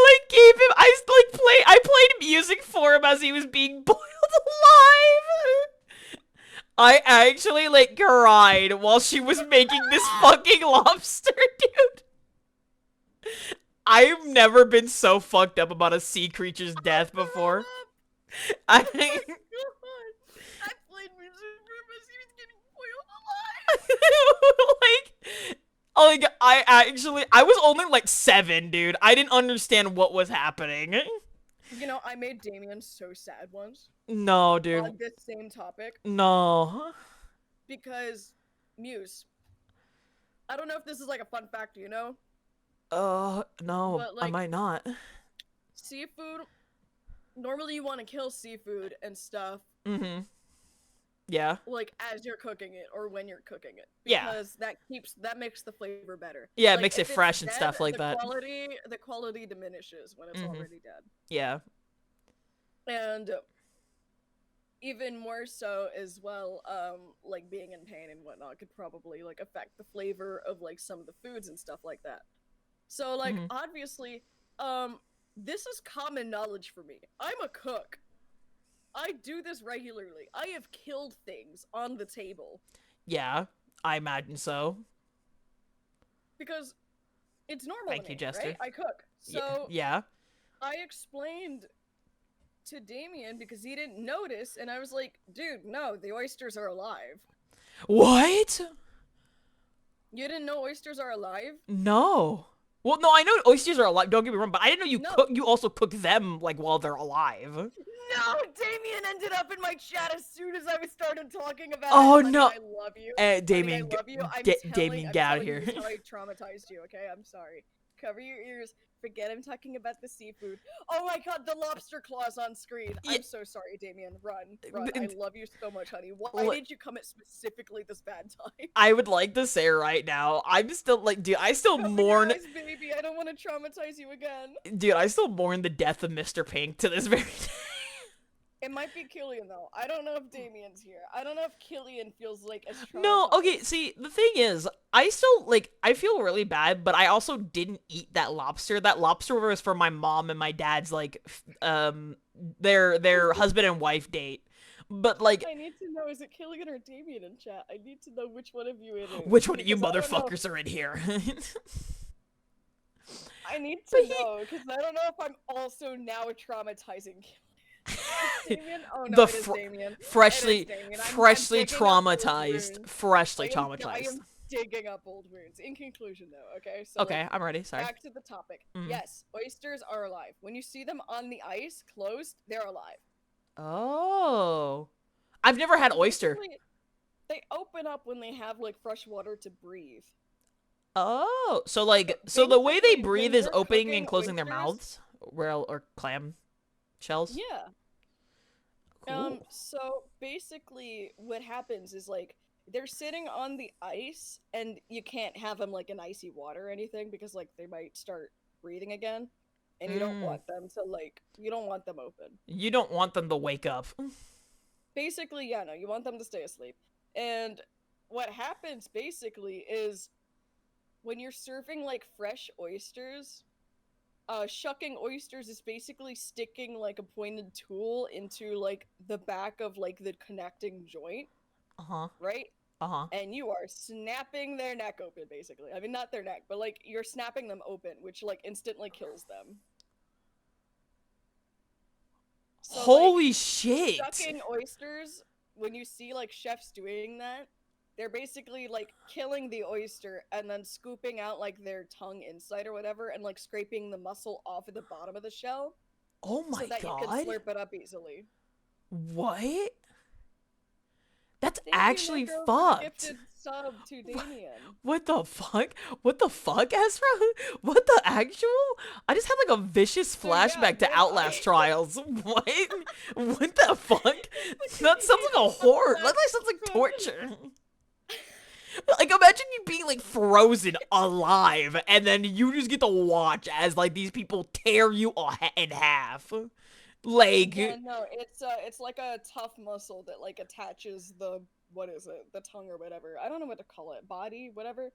played music for him as he was being boiled alive. I actually cried while she was making this fucking lobster, dude. I've never been so fucked up about a sea creature's death before. I played music for him as he was getting boiled alive. I was only 7, dude. I didn't understand what was happening. You know, I made Damien so sad once. No, dude. On this same topic. No. Because, Muse. I don't know if this is a fun fact, you know? No, But, I might not. Seafood, normally you want to kill seafood and stuff. Mm-hmm. Yeah. As you're cooking it or when you're cooking it. Yeah. Because that makes the flavor better. Yeah, it makes it fresh and stuff like that. The quality diminishes when it's already dead. Yeah. And even more so as well, being in pain and whatnot could probably affect the flavor of some of the foods and stuff like that. So obviously, this is common knowledge for me. I'm a cook. I do this regularly. I have killed things on the table. Yeah, I imagine so. Because it's normal. Thank you, Jester. Right? I cook. So yeah. I explained to Damien because he didn't notice, and I was like, "Dude, no, the oysters are alive." What? You didn't know oysters are alive? No. Well, no, I know oysters are alive. Don't get me wrong, but I didn't know you also cook them while they're alive. No, Damien ended up in my chat as soon as I started talking about Oh it. no! I love you. Damien, I love you. Damien, get out of here. This is how I traumatized you. Okay, I'm sorry. Cover your ears. Forget I'm talking about the seafood. Oh my god, the lobster claws on screen. Yeah. I'm so sorry, Damien. Run. I love you so much, honey. Why did you come at specifically this bad time? I would like to say right now, I'm still dude, I still mourn. Guys, baby, I don't want to traumatize you again. Dude, I still mourn the death of Mr. Pink to this very day. It might be Killian though. I don't know if Damien's here. I don't know if Killian feels as traumatized. No, okay, see, the thing is, I still, I feel really bad, but I also didn't eat that lobster. That lobster was for my mom and my dad's, their husband and wife date. But, I need to know, is it Killian or Damien in chat? I need to know which one of you it is. Which one of you motherfuckers are in here? I need to know, because I don't know if I'm also now traumatizing Killian. Damien? Oh no, it is Damien. Freshly traumatized. I am digging up old wounds. In conclusion, though, okay? So, okay, I'm ready. Sorry. Back to the topic. Yes, oysters are alive. When you see them on the ice, closed, they're alive. Oh. I've never had oyster. They open up when they have, fresh water to breathe. Oh. So, so the way they breathe is opening and closing their mouths? Or clam shells? Yeah. Cool. So basically what happens is they're sitting on the ice and you can't have them in icy water or anything because they might start breathing again and you don't want them to you don't want them open. You don't want them to wake up. Basically, yeah, no, you want them to stay asleep. And what happens basically is when you're serving fresh oysters, shucking oysters is basically sticking a pointed tool into the back of the connecting joint. Right? And you are snapping their neck open, basically. I mean, not their neck, but you're snapping them open, which instantly kills them. So, holy shit! Shucking oysters, when you see chefs doing that, they're basically killing the oyster and then scooping out their tongue inside or whatever and scraping the muscle off of the bottom of the shell. Oh my god. So that you can slurp it up easily. What? Thank actually you, Nico, for the fucked. gifted sub to Damien. What the fuck? What the fuck, Ezra? What the actual? I just had like a vicious So, yeah, flashback to then Outlast Trials. What? What the fuck? That sounds like a horror. That like sounds like torture. Like, imagine you being like frozen alive, and then you just get to watch as like these people tear you in half. Like, Yeah, no, it's like a tough muscle that like attaches the what is it, the tongue or whatever. I don't know what to call it, body, whatever.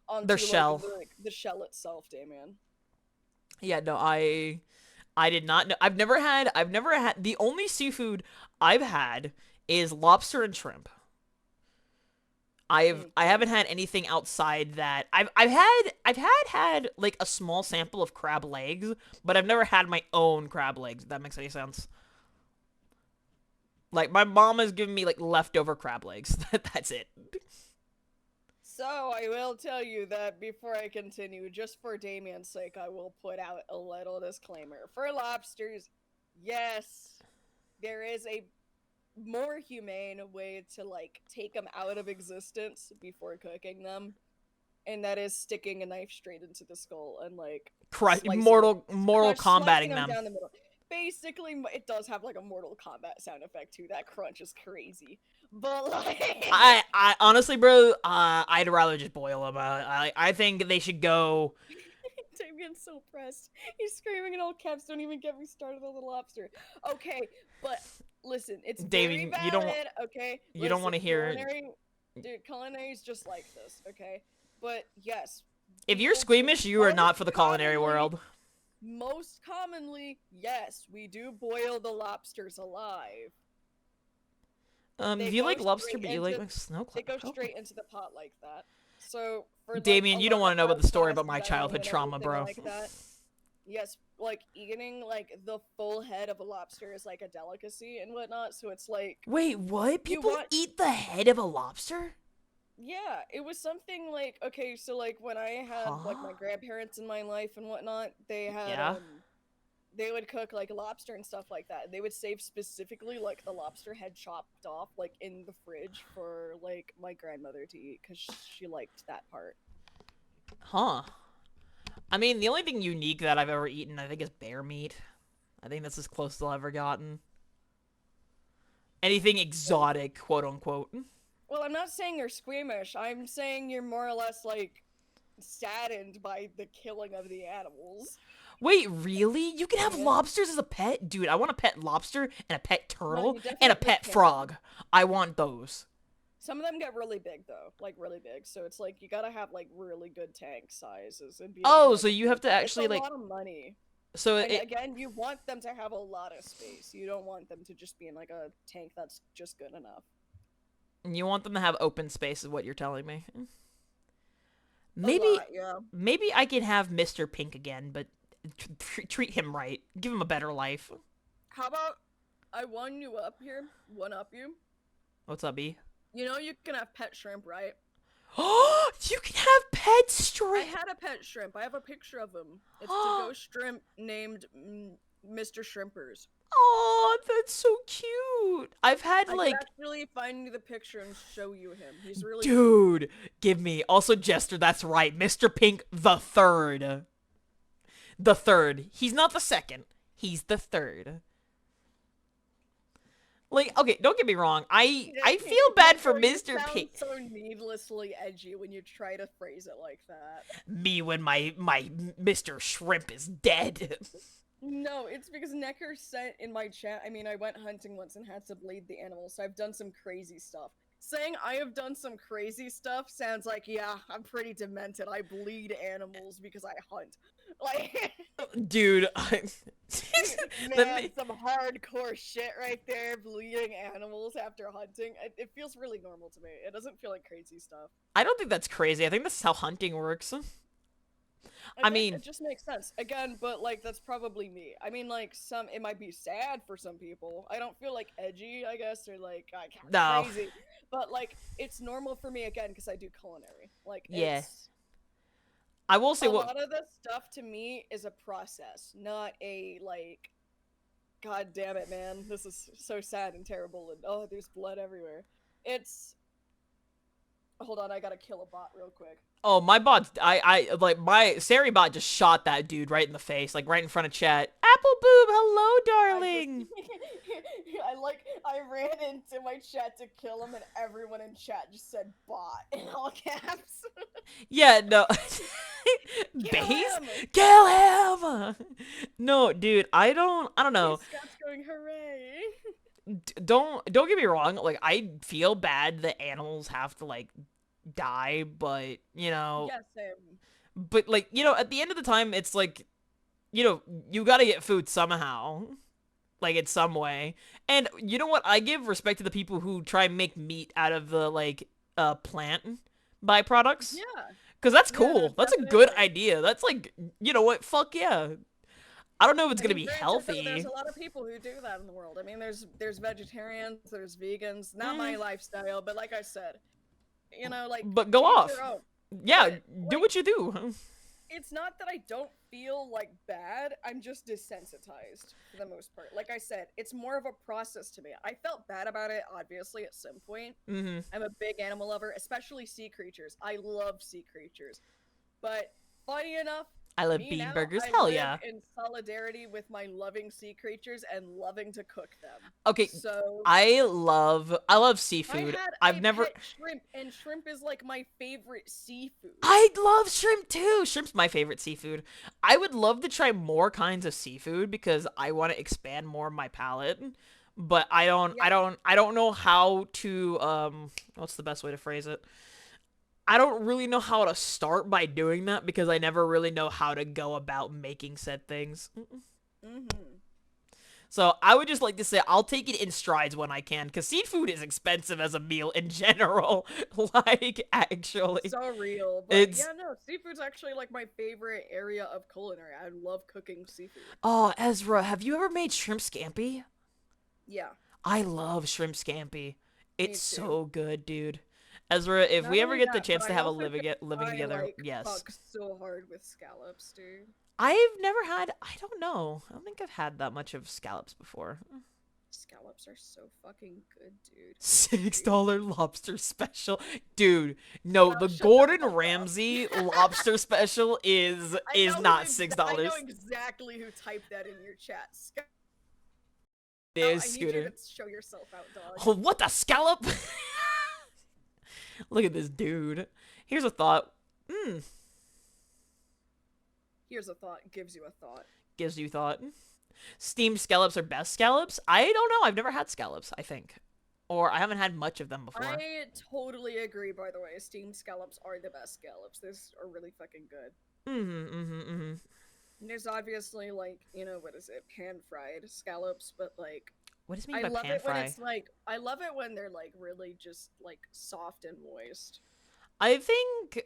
Onto, Their shell. The shell itself, Damien. yeah, no, I did not know. I've never had. The only seafood I've had is lobster and shrimp. I haven't had anything outside that. I've had like a small sample of crab legs, but I've never had my own crab legs, if that makes any sense. Like, my mom has given me like leftover crab legs. That's it. So I will tell you that before I continue, just for Damien's sake, I will put out a little disclaimer. For lobsters, yes, there is a more humane way to like take them out of existence before cooking them, and that is sticking a knife straight into the skull and like Mortal slicing combating them. down the middle. Basically, it does have like a Mortal Kombat sound effect too. That crunch is crazy, but like I honestly, bro, I'd rather just boil them. I think they should go. Damien's so pressed. He's screaming in all caps. Don't even get me started on the lobster. Okay, but listen, it's Damien, very you don't- valid, okay? you don't wanna hear- Culinary is just like this, okay? But yes. If you're people squeamish, you are not most for the culinary commonly- world. Most commonly, yes, we do boil the lobsters alive. They If you go like lobster, straight but you like into- snow They crab. go straight into the pot like that. So for like, Damien, a you don't lot want to of know about the story fast about my dining childhood and trauma, everything bro. like that, yes, like eating like the full head of a lobster is like a delicacy and whatnot. So it's like, Wait, what? People eat the head of a lobster? yeah, it was something like, okay, so like when I had like my grandparents in my life and whatnot, they had Yeah. they would cook like lobster and stuff like that. They would save specifically like the lobster head chopped off like in the fridge for like my grandmother to eat because she liked that part. Huh. I mean, the only thing unique that I've ever eaten, I think, is bear meat. I think that's as close as I've ever gotten. Anything exotic, quote unquote. Well, I'm not saying you're squeamish. I'm saying you're more or less like saddened by the killing of the animals. Wait, really? You can have lobsters as a pet? Dude, I want a pet lobster and a pet turtle and a definitely pet can. frog. I want those. Some of them get really big though, like really big. So it's like you gotta have like really good tank sizes and be. Oh, able so you have to actually it's a like. lot of money. So And it, again, you want them to have a lot of space. You don't want them to just be in like a tank that's just good enough. you want them to have open space, is what you're telling me. A Maybe, lot, yeah. maybe I can have Mr. Pink again, but treat him right. Give him a better life. How about I one you up here, one up you? What's up, B? You know you can have pet shrimp, right? Oh, you can have pet shrimp. I had a pet shrimp. I have a picture of him. It's a ghost shrimp named Mr. Shrimpers. Oh, that's so cute. I've had I like. could actually find you the picture and show you him. He's really Dude, give me. Also, Jester, that's right. Mr. Pink the third. The third. He's not the second. He's the third. Like, okay, don't get me wrong. I feel bad for Mr. Pink. So needlessly edgy when you try to phrase it like that. Me when my Mr. Shrimp is dead. No, it's because Necker sent in my chat. I mean, I went hunting once and had to bleed the animals, so I've done some crazy stuff. Saying I have done some crazy stuff sounds like, yeah, I'm pretty demented. I bleed animals because I hunt. Like, Dude, man, some hardcore shit right there, bleeding animals after hunting. It feels really normal to me. It doesn't feel like crazy stuff. I don't think that's crazy. I think that's how hunting works. I mean, it just makes sense. Again, but like that's probably me. I mean, like it might be sad for some people. I don't feel like edgy, I guess, or like No. crazy. But like it's normal for me again because I do culinary. Like Yeah. it's, I will say a what lot of this stuff to me is a process, not a like. God damn it, man! This is so sad and terrible, and oh, there's blood everywhere. It's Hold on, I gotta kill a bot real quick. Oh, my bot's like my Sari bot just shot that dude right in the face, like right in front of chat. Apple boob, hello, darling. I ran into my chat to kill him, and everyone in chat just said bot in all caps. Yeah, no. Base? Kill him! No, dude, I don't know. Scott's going hooray. Don't get me wrong, like I feel bad that animals have to like die, but you know, Yeah, same. but like, you know, at the end of the time it's like, you know, you got to get food somehow, like in some way. And you know what, I give respect to the people who try and make meat out of the like plant byproducts. Yeah. Cuz that's cool. Yeah, that's a good idea. That's like, you know what, fuck yeah. I don't know if it's going to be Granted, healthy. There's a lot of people who do that in the world. I mean, there's vegetarians, there's vegans. Not my lifestyle, but like I said, you know, like. But go to off. their own. Yeah, But, do like, what you do. It's not that I don't feel like bad. I'm just desensitized for the most part. Like I said, it's more of a process to me. I felt bad about it, obviously, at some point. Mm-hmm. I'm a big animal lover, especially sea creatures. I love sea creatures. But funny enough, I love me bean now, burgers. I Hell live yeah. in solidarity with my loving sea creatures and loving to cook them. Okay, so I love seafood. I've never. Pet shrimp, and shrimp is like my favorite seafood. I love shrimp too. Shrimp's my favorite seafood. I would love to try more kinds of seafood because I want to expand more of my palate. But I don't know how to what's the best way to phrase it? I don't really know how to start by doing that because I never really know how to go about making said things. So I would just like to say I'll take it in strides when I can, because seafood is expensive as a meal in general. Like, actually. So real. But yeah, no, seafood's actually like my favorite area of culinary. I love cooking seafood. Oh, Ezra, have you ever made shrimp scampi? Yeah. I love shrimp scampi. It's too. so good, dude. Ezra, if Not we ever only get the that, chance but to I have a also living think together, I, yes. fuck so hard with scallops, dude. I've never had, I don't know. I don't think I've had that much of scallops before. Scallops are so fucking good, dude. $6 lobster special. Dude, no, the Gordon Ramsay lobster special is not $6. I know exactly who typed that in your chat. It is I need you Scooter. to show yourself out, dog. Oh, what the scallop? Look at this dude. Here's a thought. Here's a thought. Gives you a thought. Gives you thought. Steamed scallops are best scallops? I don't know. I've never had scallops, I think. Or I haven't had much of them before. I totally agree, by the way. Steamed scallops are the best scallops. These are really fucking good. There's obviously, like, you know, what is it? Pan-fried scallops, but, like... What does it mean by pan fry? When it's, like, I love it when they're, like, really just, like, soft and moist. I think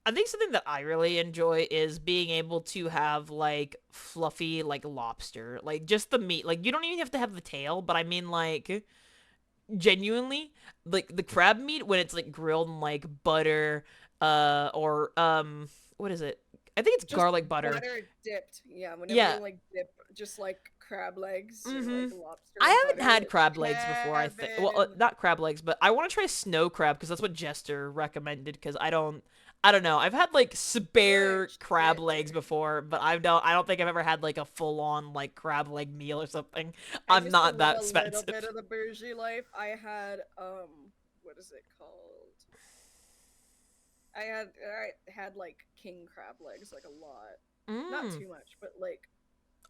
something that I really enjoy is being able to have, like, fluffy, like, lobster. Like, just the meat. Like, you don't even have to have the tail, but I mean, like, genuinely, like, the crab meat when it's, like, grilled in, like, butter, or, what is it? I think it's just garlic butter. Butter dipped, yeah. Whenever you, like, dip, just, like, crab legs or, like, lobster. I haven't had crab legs before, I think. Well, not crab legs, but I want to try snow crab because that's what Jester recommended. Because I don't know. I've had like spare crab legs before, but I don't think I've ever had like a full on like crab leg meal or something. I'm not that expensive. A little bit of the bougie life. I had what is it called? I had like king crab legs, like a lot. Not too much, but like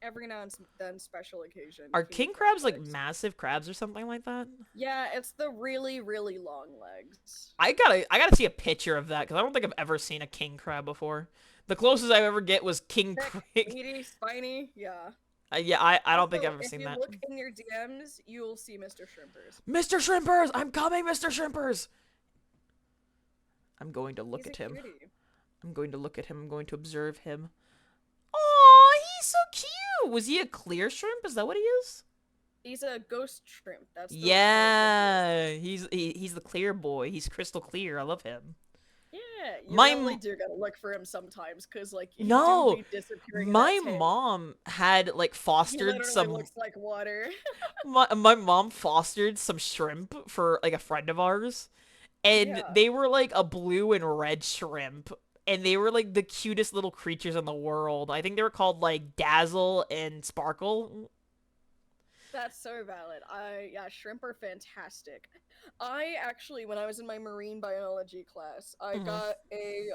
every now and then special occasion. Are king crabs like massive crabs or something like that? Yeah, it's the really, really long legs. I gotta see a picture of that because I don't think I've ever seen a king crab before. The closest I ever get was king crab. Meaty, spiny, yeah. Yeah, I don't think I've ever seen that. If you look in your DMs, you'll see Mr. Shrimpers. Mr. Shrimpers! I'm coming, Mr. Shrimpers! I'm going to look at him. Cutie. I'm going to look at him. I'm going to observe him. Oh, he's so cute! Was he a clear shrimp? Is that what he is? He's a ghost shrimp. That's the he's the clear boy. He's crystal clear. I love him. Yeah, you really do gotta look for him sometimes, cause like do be disappearing. My mom had like fostered some. Looks like water. my mom fostered some shrimp for like a friend of ours, and Yeah. they were like a blue and red shrimp, and they were like the cutest little creatures in the world. I think they were called like Dazzle and Sparkle. That's so valid. Yeah, shrimp are fantastic. I actually, when I was in my marine biology class, I got a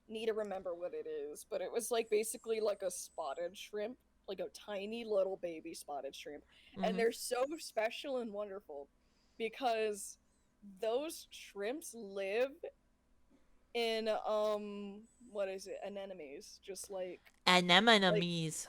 need to remember what it is, but it was like basically like a spotted shrimp, like a tiny little baby spotted shrimp. And they're so special and wonderful because those shrimps live in what is it? Anemones, just Anemones.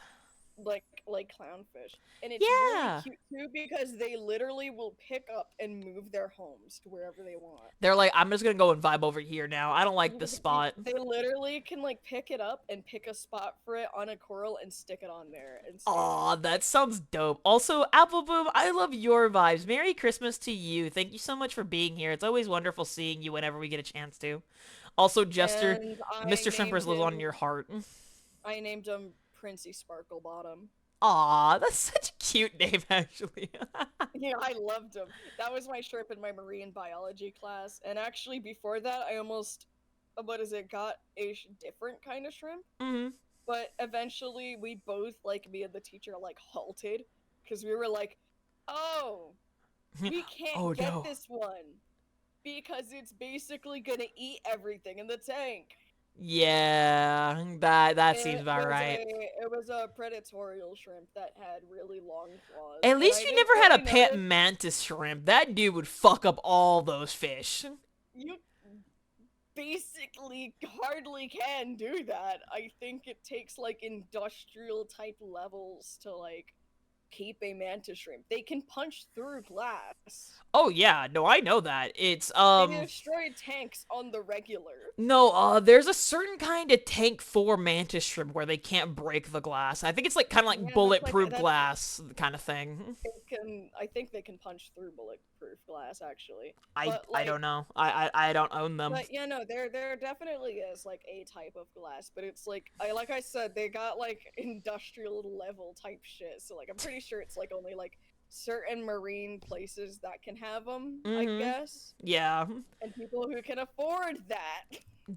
like clownfish. And it's Yeah. really cute too because they literally will pick up and move their homes to wherever they want. They're like, I'm just gonna go and vibe over here now. I don't like this spot. They literally can like pick it up and pick a spot for it on a coral and stick it on there. And Aw, that sounds dope. Also, Apple Boom, I love your vibes. Merry Christmas to you. Thank you so much for being here. It's always wonderful seeing you whenever we get a chance to. Also, Jester, And I Mr. Shrimpers named lives on him- your heart. I named him Princey Sparkle Bottom. Aw, that's such a cute name, actually. Yeah, I loved him. That was my shrimp in my marine biology class. And actually, before that, I almost, got a different kind of shrimp. But eventually, we both, like me and the teacher, like halted because we were like, "Oh, we can't Oh, get no. this one because it's basically gonna eat everything in the tank." Yeah, that seems It about was right. It was a predatorial shrimp that had really long claws. At and least I you didn't never had a really pet notice- mantis shrimp. That dude would fuck up all those fish. You basically hardly can do that. I think it takes like industrial type levels to like keep a mantis shrimp. They can punch through glass. Oh yeah, no, I know that. It's They destroy tanks on the regular. no, there's a certain kind of tank for mantis shrimp where they can't break the glass. I think it's like kind of like Yeah, that's bulletproof that's- glass kind of thing. I think they can punch through bulletproof glass actually. I But, I like- don't know. I don't own them. But yeah, no, there definitely is like a type of glass, but it's like I said, they got like industrial level type shit. So like I'm pretty sure it's like only like certain marine places that can have them, I Mhm. guess, Yeah, and people who can afford that.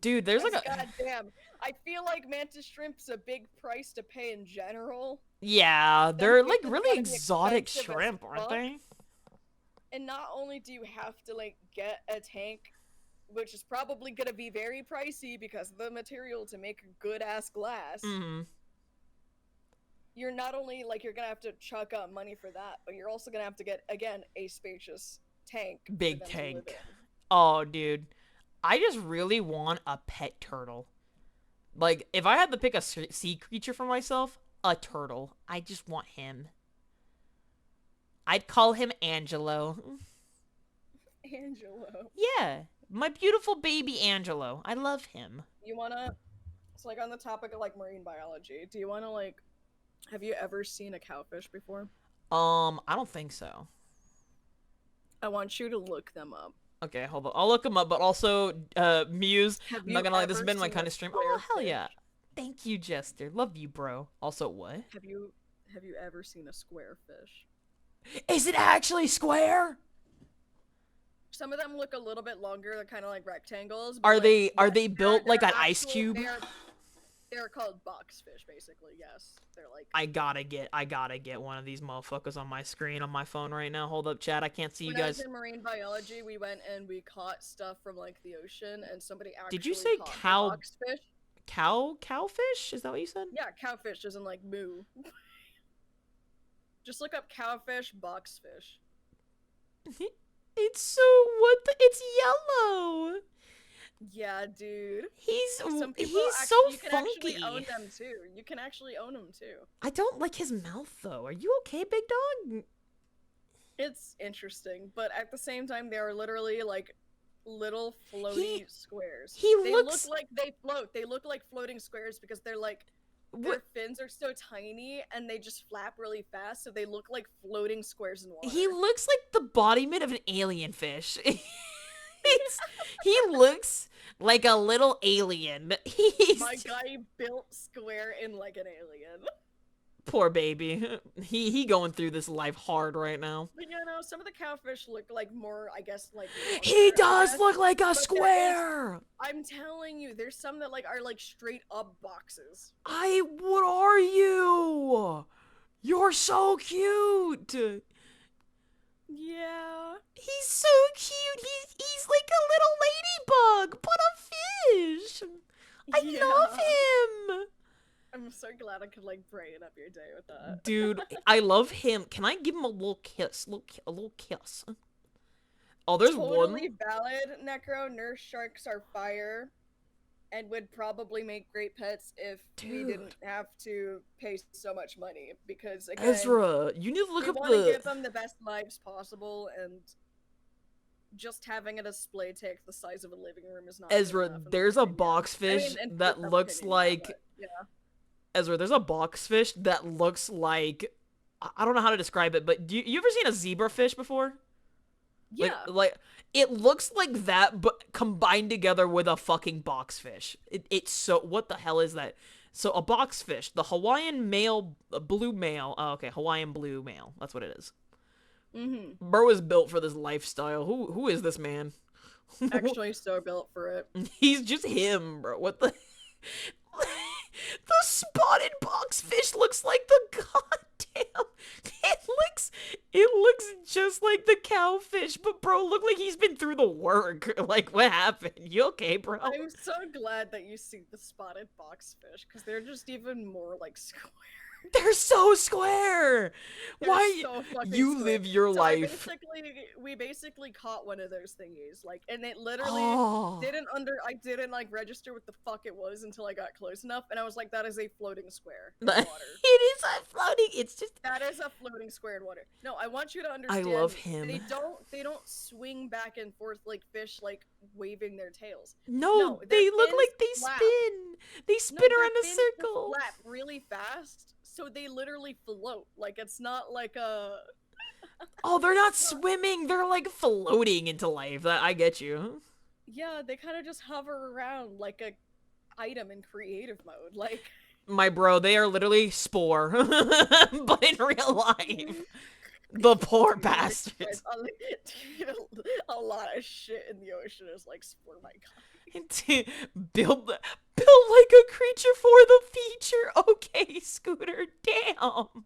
dude, there's like a Goddamn, I feel like mantis shrimp's a big price to pay in general. yeah, they're like it's really gotta be exotic expensive as shrimp, aren't fuck. they? And not only do you have to like get a tank, which is probably gonna be very pricey because of the material to make good ass glass. Mm-hmm. You're not only like you're gonna have to chuck up money for that, but you're also gonna have to get again a spacious tank. for Big them to live tank. in. Oh, dude, I just really want a pet turtle. Like, if I had to pick a sea creature for myself, a turtle. I just want him. I'd call him Angelo. Angelo. Yeah, my beautiful baby Angelo. I love him. You wanna? It's like on the topic of like marine biology. Do you wanna like? Have you ever seen a cowfish before? I don't think so. I want you to look them up. Okay, hold on. I'll look him up, but also, Muse, Have I'm not you gonna lie, this has ever been my seen kind a of stream. Oh, hell square yeah. fish? Thank you, Jester. Love you, bro. Also, what? Have you ever seen a square fish? Is it actually square? Some of them look a little bit longer. They're kind of like rectangles. but, Are like, they yeah, built they're like an ice actual- cube? They're called boxfish, basically. Yes, they're like. I gotta get one of these motherfuckers on my screen on my phone right now. Hold up, chat. I can't see you When I was guys. in marine biology, we went and we caught stuff from like the ocean, and somebody actually. Did you say caught the cow- boxfish? Cowfish? Is that what you said? Yeah, cowfish doesn't like moo. Just look up cowfish, boxfish. It's so it's yellow. Yeah, dude. He's He's so you can funky. actually own them too. You can actually own them too. I don't like his mouth though. Are you okay, big dog? It's interesting, but at the same time, they are literally like little floaty squares. They looks- look like they float. They look like floating squares because they're like their fins are so tiny and they just flap really fast, so they look like floating squares in water. He looks like the embodiment of an alien fish. He looks like a little alien. My guy built square in like an alien. Poor baby. He going through this life hard right now. But you know, some of the cowfish look like more, I guess, like He longer, I does guess. look like a But there is- square. I'm telling you, there's some that like are like straight up boxes. What are you? You're so cute. Yeah. He's so cute. He's like a little ladybug, but a fish. I love him. I'm so glad I could like brighten up your day with that. Dude, I love him. Can I give him a little kiss? A little kiss. Oh, there's Totally one. valid, Necro. Nurse sharks are fire and would probably make great pets if we didn't have to pay so much money. Because again, Ezra, you need to look we up want to the... give them the best lives possible, and just having a display take the size of a living room is not good Ezra, enough, in my there's a opinion. boxfish in that personal looks opinion, yeah, like... but, yeah. Ezra, there's a boxfish that looks like... I don't know how to describe it, but you ever seen a zebrafish before? Yeah. Like, it looks like that, but combined together with a fucking boxfish. It's so... What the hell is that? So, a boxfish. The Hawaiian blue male... Oh, okay, Hawaiian blue male. That's what it is. Mm-hmm. Bro is built for this lifestyle. Who is this man? Actually so built for it. He's just him, bro. What the... The spotted boxfish looks like the goddamn... It looks just like the cowfish, but bro, look like he's been through the work. Like, what happened? You okay, bro? I'm so glad that you see the spotted boxfish, because they're just even more like square. They're so square. They're Why so fucking you square. live your So life? we basically caught one of those thingies, like, and it literally Oh. I didn't like register what the fuck it was until I got close enough, and I was like, that is a floating square in water. It is a floating. It's just... That is a floating square in water. No, I want you to understand. love him. They don't swing back and forth like fish, like waving their tails. No, their they look fins like they flap. spin. They No, spin their around a fins just circle. flap really fast, so they literally float. Like, it's not like a... Oh, they're not swimming. They're like floating into life. I get you. Yeah, they kind of just hover around like a item in creative mode. Like, My bro, they are literally Spore, but in real life. The poor bastards. a lot of shit in the ocean is like Spore, my god. Build like a creature for the feature. Okay, Scooter, damn.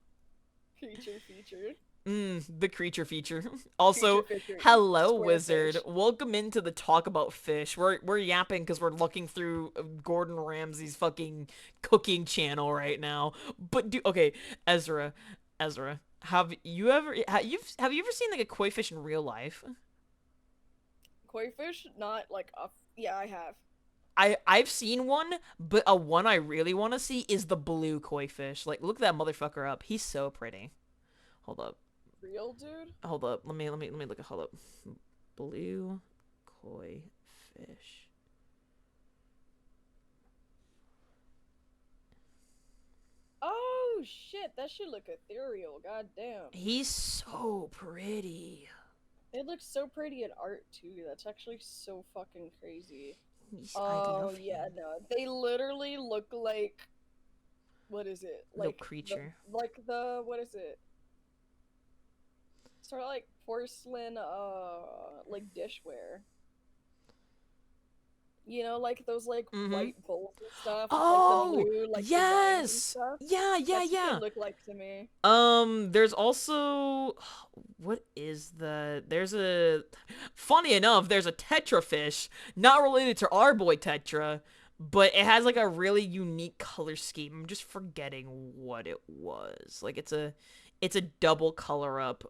Creature feature. The creature feature. Also, Creature feature. hello, Square wizard. fish. Welcome into the Talk About Fish. We're yapping because we're looking through Gordon Ramsay's fucking cooking channel right now. But okay, Ezra, have you ever seen like a koi fish in real life? Koi fish? Not like a... Yeah, I have. I've seen one, but a one I really want to see is the blue koi fish. Like, look that motherfucker up. He's so pretty. Hold up. Real, dude? Hold up. Let me look at... Hold up. Blue koi fish. Oh, shit. That should look ethereal. God damn. He's so pretty. It looks so pretty in art, too. That's actually so fucking crazy. I Oh, love yeah, him. no. They literally look like... What is it? Little Like creature. What is it? Sort of like porcelain, like dishware. You know, like those like white bowls and stuff. Oh, like the blue, like yes! designs and stuff. Yeah, That's what they look like to me. There's also... What is the... There's a... Funny enough, there's a Tetra fish, not related to our boy Tetra, but it has like a really unique color scheme. I'm just forgetting what it was. Like, it's a double color up.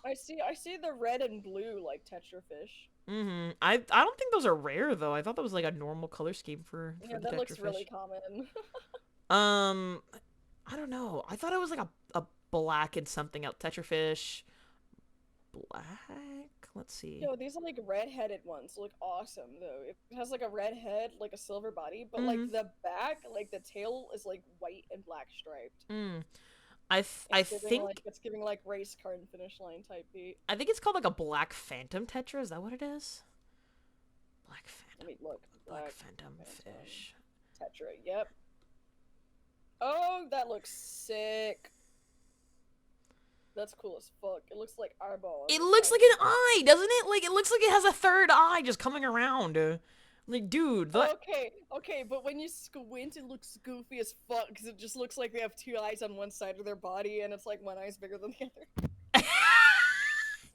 I see the red and blue like Tetra fish. I don't think those are rare though. I thought that was like a normal color scheme for Yeah, the that Tetra looks fish. really common. I don't know. I thought it was like a black and something else. Tetrafish. Black? Let's see. Yo, these are like red-headed ones. Look awesome though. It has like a red head, like a silver body, but like the back, like the tail is like white and black striped. I It's giving, think like, it's giving like race car and finish line type beat. I think it's called like a black phantom tetra. Is that what it is? Black phantom. Let me look. Black phantom fish. Tetra. Yep. Oh, that looks sick. That's cool as fuck. It looks like eyeball. It looks like an eye, doesn't it? Like, it looks like it has a third eye just coming around. Like, dude, that... Okay, but when you squint, it looks goofy as fuck, because it just looks like they have two eyes on one side of their body, and it's like one eye's bigger than the other.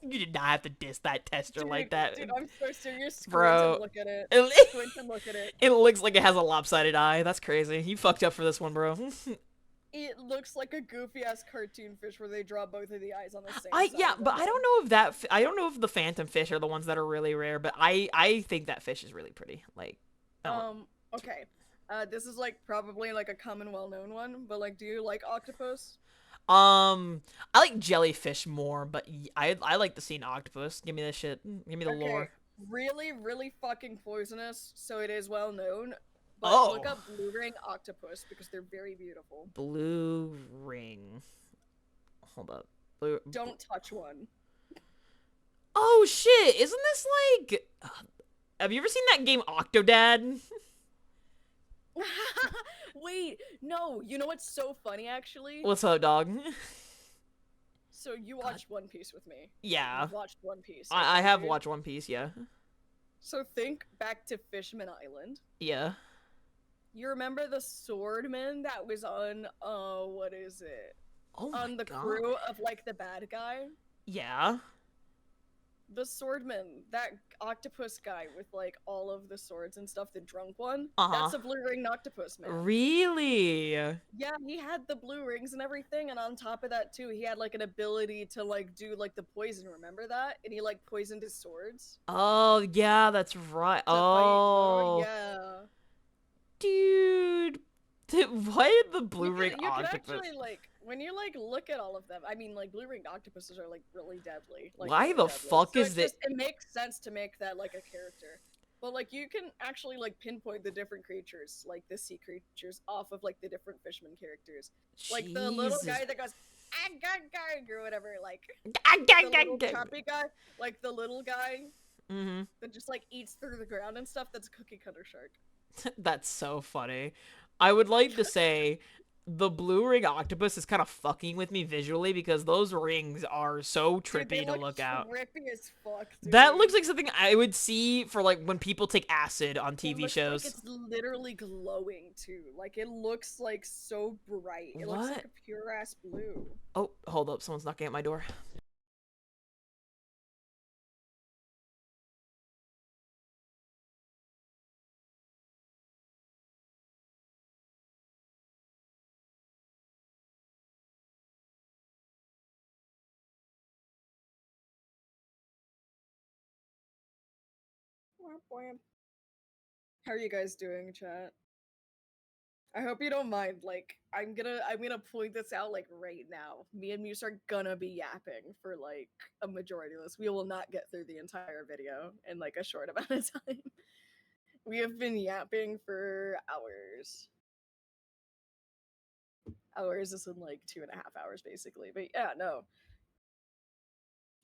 You did not have to diss that tester like that. Dude, I'm so serious. Squint Bro. and look at it. Squint and look at it. It looks like it has a lopsided eye. That's crazy. You fucked up for this one, bro. It looks like a goofy-ass cartoon fish where they draw both of the eyes on the same side. Yeah, but I don't know if that... I don't know if the phantom fish are the ones that are really rare, but I think that fish is really pretty. Like... Okay. This is, like, probably, like, a common, well-known one, but, like, do you like octopus? I like jellyfish more, but I like the scene octopus. Give me this shit. Give me the lore. Really, really fucking poisonous, so it is well-known. But look up blue ring octopus, because they're very beautiful. Blue ring. Hold up. Don't touch one. Oh, shit! Isn't this, like... have you ever seen that game Octodad? Wait, no. You know what's so funny, actually? What's up, dog? So you watched One Piece with me. Yeah. You've watched One Piece. I have watched One Piece, yeah. So think back to Fishman Island. Yeah. You remember the swordman that was on, what is it? Oh on the crew of, like, the bad guy? Yeah. The swordman, that octopus guy with, like, all of the swords and stuff, the drunk one, that's a blue ring octopus, man. Really? Yeah, he had the blue rings and everything, and on top of that, too, he had, like, an ability to, like, do, like, the poison, remember that? And he, like, poisoned his swords. Oh, yeah, that's right. Yeah. Dude. Why did the blue ring octopus... You can actually, like, when you, like, look at all of them, I mean, like, blue ringed octopuses are, like, really deadly. Like, why the fuck is this? It makes sense to make that, like, a character. But, like, you can actually, like, pinpoint the different creatures, like, the sea creatures, off of, like, the different Fishman characters. Like, the little guy that goes, "Agag," or whatever, like, the little choppy guy, like, the little guy that just, like, eats through the ground and stuff, that's a cookie cutter shark. That's so funny. I would like to say the blue ring octopus is kind of fucking with me visually because those rings are so trippy to look out. Trippy as fuck, dude. That looks like something I would see for like when people take acid on TV shows. Like it's literally glowing too. Like it looks like so bright. It looks like a pure ass blue. Oh, hold up, someone's knocking at my door. How are you guys doing, chat? I hope you don't mind, like, I'm gonna point this out, like, right now. Me and Muse are gonna be yapping for, like, a majority of this. We will not get through the entire video in, like, a short amount of time. We have been yapping for hours. Hours is in, like, 2.5 hours, basically. But yeah, no.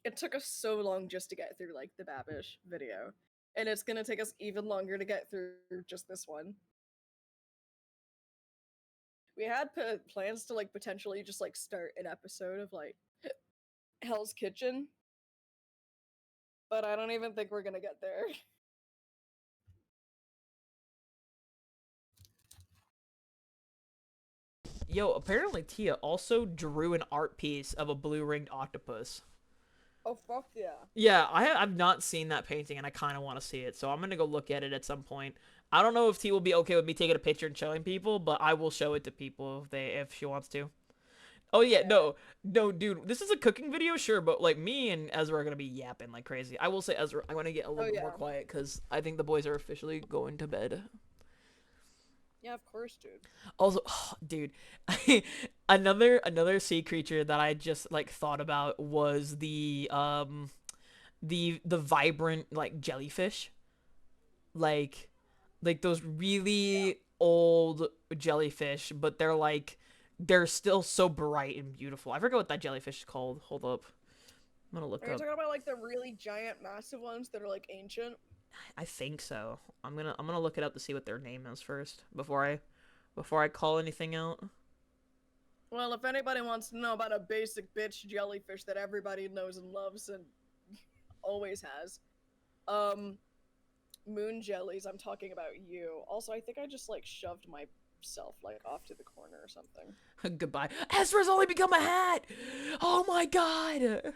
It took us so long just to get through, like, the Babish video. And it's gonna take us even longer to get through just this one. We had plans to, like, potentially just, like, start an episode of, like, Hell's Kitchen. But I don't even think we're gonna get there. Yo, apparently Tia also drew an art piece of a blue-ringed octopus. Oh, fuck yeah. Yeah, I've not seen that painting, and I kind of want to see it, so I'm gonna go look at it at some point. I don't know if T will be okay with me taking a picture and showing people, but I will show it to people if she wants to. Oh yeah, no, dude, this is a cooking video, sure, but like me and Ezra are gonna be yapping like crazy. I will say, Ezra, I want to get a little bit more quiet because I think the boys are officially going to bed. Yeah, of course, dude. Also, oh, dude, another sea creature that I just like thought about was the vibrant like jellyfish, like those really old jellyfish, but they're still so bright and beautiful. I forget what that jellyfish is called. Hold up, I'm gonna look up. Are you talking about like the really giant, massive ones that are like ancient? I think so. I'm gonna look it up to see what their name is first before I call anything out. Well, if anybody wants to know about a basic bitch jellyfish that everybody knows and loves and always has, moon jellies, I'm talking about you. Also, I think I just, like, shoved myself, like, off to the corner or something. Goodbye. Ezra's only become a hat! Oh my god!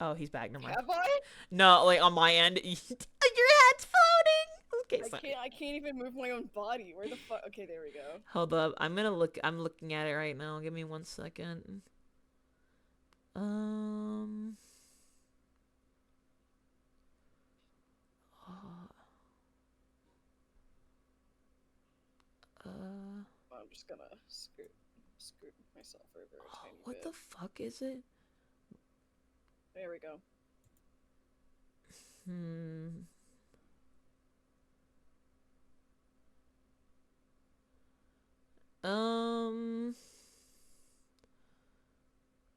Oh, he's back. Never mind. Have I? No, like, on my end, your hat's floating! Okay, sorry. I can't even move my own body. Where the fuck? Okay, there we go. Hold up. I'm looking at it right now. Give me 1 second. I'm just gonna scoot myself over a tiny bit. What the fuck is it? There we go.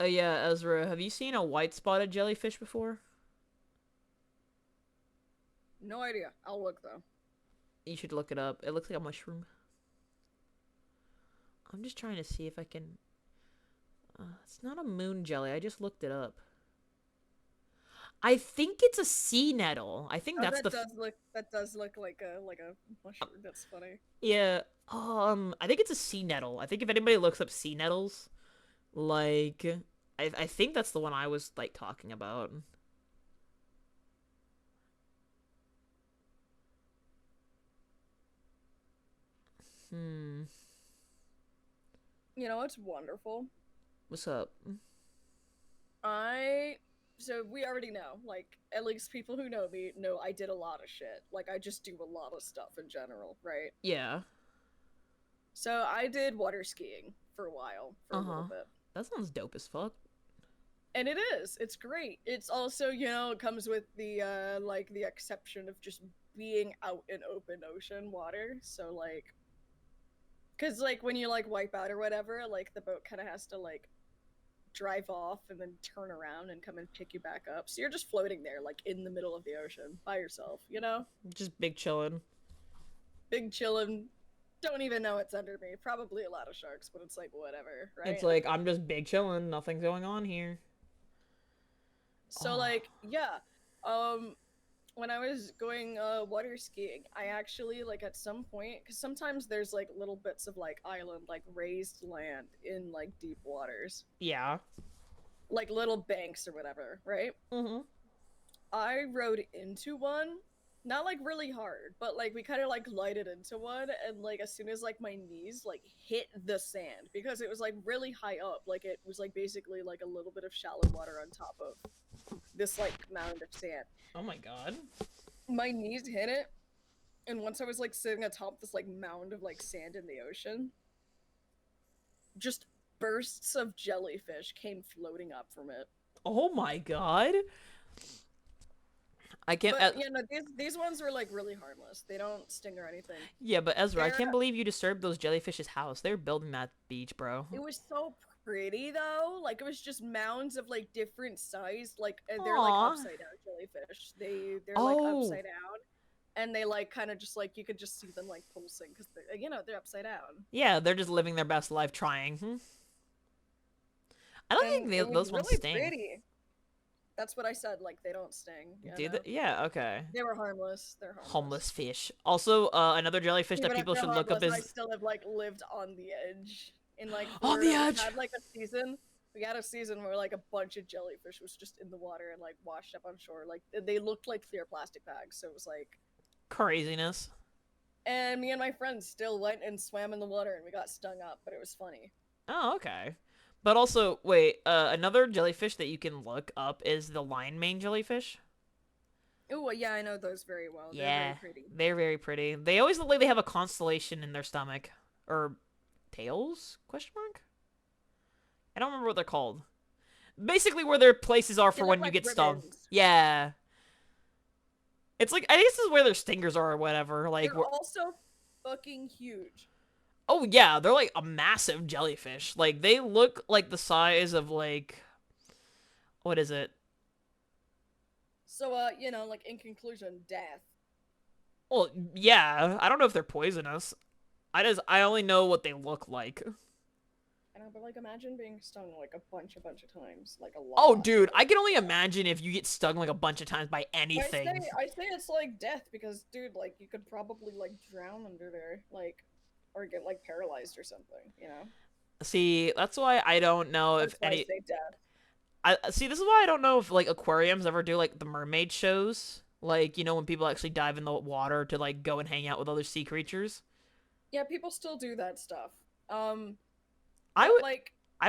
Oh yeah, Ezra, have you seen a white-spotted jellyfish before? No idea. I'll look though. You should look it up. It looks like a mushroom. I'm just trying to see if I can... it's not a moon jelly. I just looked it up. I think it's a sea nettle. I think that's that does look like a mushroom. That's funny. Yeah. I think it's a sea nettle. I think if anybody looks up sea nettles, like, I think that's the one I was, like, talking about. You know what's wonderful? What's up? So we already know, like, at least people who know me know I did a lot of shit. Like, I just do a lot of stuff in general, right? Yeah. So I did water skiing for a while, for a little bit. That sounds dope as fuck. And it is. It's great. It's also, you know, it comes with the, like, the exception of just being out in open ocean water. So, like, because, like, when you, like, wipe out or whatever, like, the boat kind of has to, like, drive off and then turn around and come and pick you back up. So you're just floating there, like, in the middle of the ocean by yourself, you know? Just big chillin'. Big chillin'. Don't even know what's under me. Probably a lot of sharks, but it's like, whatever, right? It's like, I'm just big chillin'. Nothing's going on here. So, like, yeah. When I was going water skiing, I actually, like, at some point, because sometimes there's, like, little bits of, like, island, like, raised land in, like, deep waters. Yeah. Like, little banks or whatever, right? Mm-hmm. I rode into one, not, like, really hard, but, like, we kind of, like, glided into one, and, like, as soon as, like, my knees, like, hit the sand, because it was, like, really high up, like, it was, like, basically, like, a little bit of shallow water on top of this, like, mound of sand. Oh my god. My knees hit it, and once I was, like, sitting atop this, like, mound of, like, sand in the ocean, just bursts of jellyfish came floating up from it. Oh my god. I can't... But, yeah, no, these ones were, like, really harmless. They don't sting or anything. Yeah, but Ezra, I can't believe you disturbed those jellyfish's house. They were building that beach, bro. It was so pretty, though. Like, it was just mounds of, like, different size, like, and they're, like, upside down jellyfish. They're like, upside down, and they, like, kind of just, like, you could just see them, like, pulsing, because, you know, they're upside down. Yeah, they're just living their best life trying. I don't think those ones really sting. Pretty. That's what I said, like, they don't sting. Do they? Yeah, okay. They were harmless. They're harmless. Homeless fish. Also, another jellyfish that Even people if should they're look up harmless, is... I still have, like, lived on the edge. In, like, on the Florida, edge! We had, like, a season. We had a season where, like, a bunch of jellyfish was just in the water and, like, washed up on shore. Like, they looked like clear plastic bags, so it was, like... craziness. And me and my friends still went and swam in the water, and we got stung up, but it was funny. Oh, okay. But also, wait, another jellyfish that you can look up is the lion mane jellyfish. Oh, yeah, I know those very well. They're Yeah, very pretty. they're very pretty. They always look like they have a constellation in their stomach. Or tails? Question mark? I don't remember what they're called. Basically where their places are for They when look you like get stung. ribbons. Yeah. It's like, I guess this is where their stingers are or whatever. Like, They're also fucking huge. oh yeah, they're like a massive jellyfish. Like, they look like the size of, like, what is it? So, you know, like, in conclusion, death. Well, yeah, I don't know if they're poisonous. I only know what they look like. I know, but like imagine being stung like a bunch of times, like a lot. Oh, dude, I can only imagine if you get stung like a bunch of times by anything. I say it's like death because, dude, like you could probably like drown under there, like, or get like paralyzed or something, you know. See, that's why I don't know if I any. say death. See, this is why I don't know if like aquariums ever do like the mermaid shows, like you know when people actually dive in the water to like go and hang out with other sea creatures. Yeah, people still do that stuff. I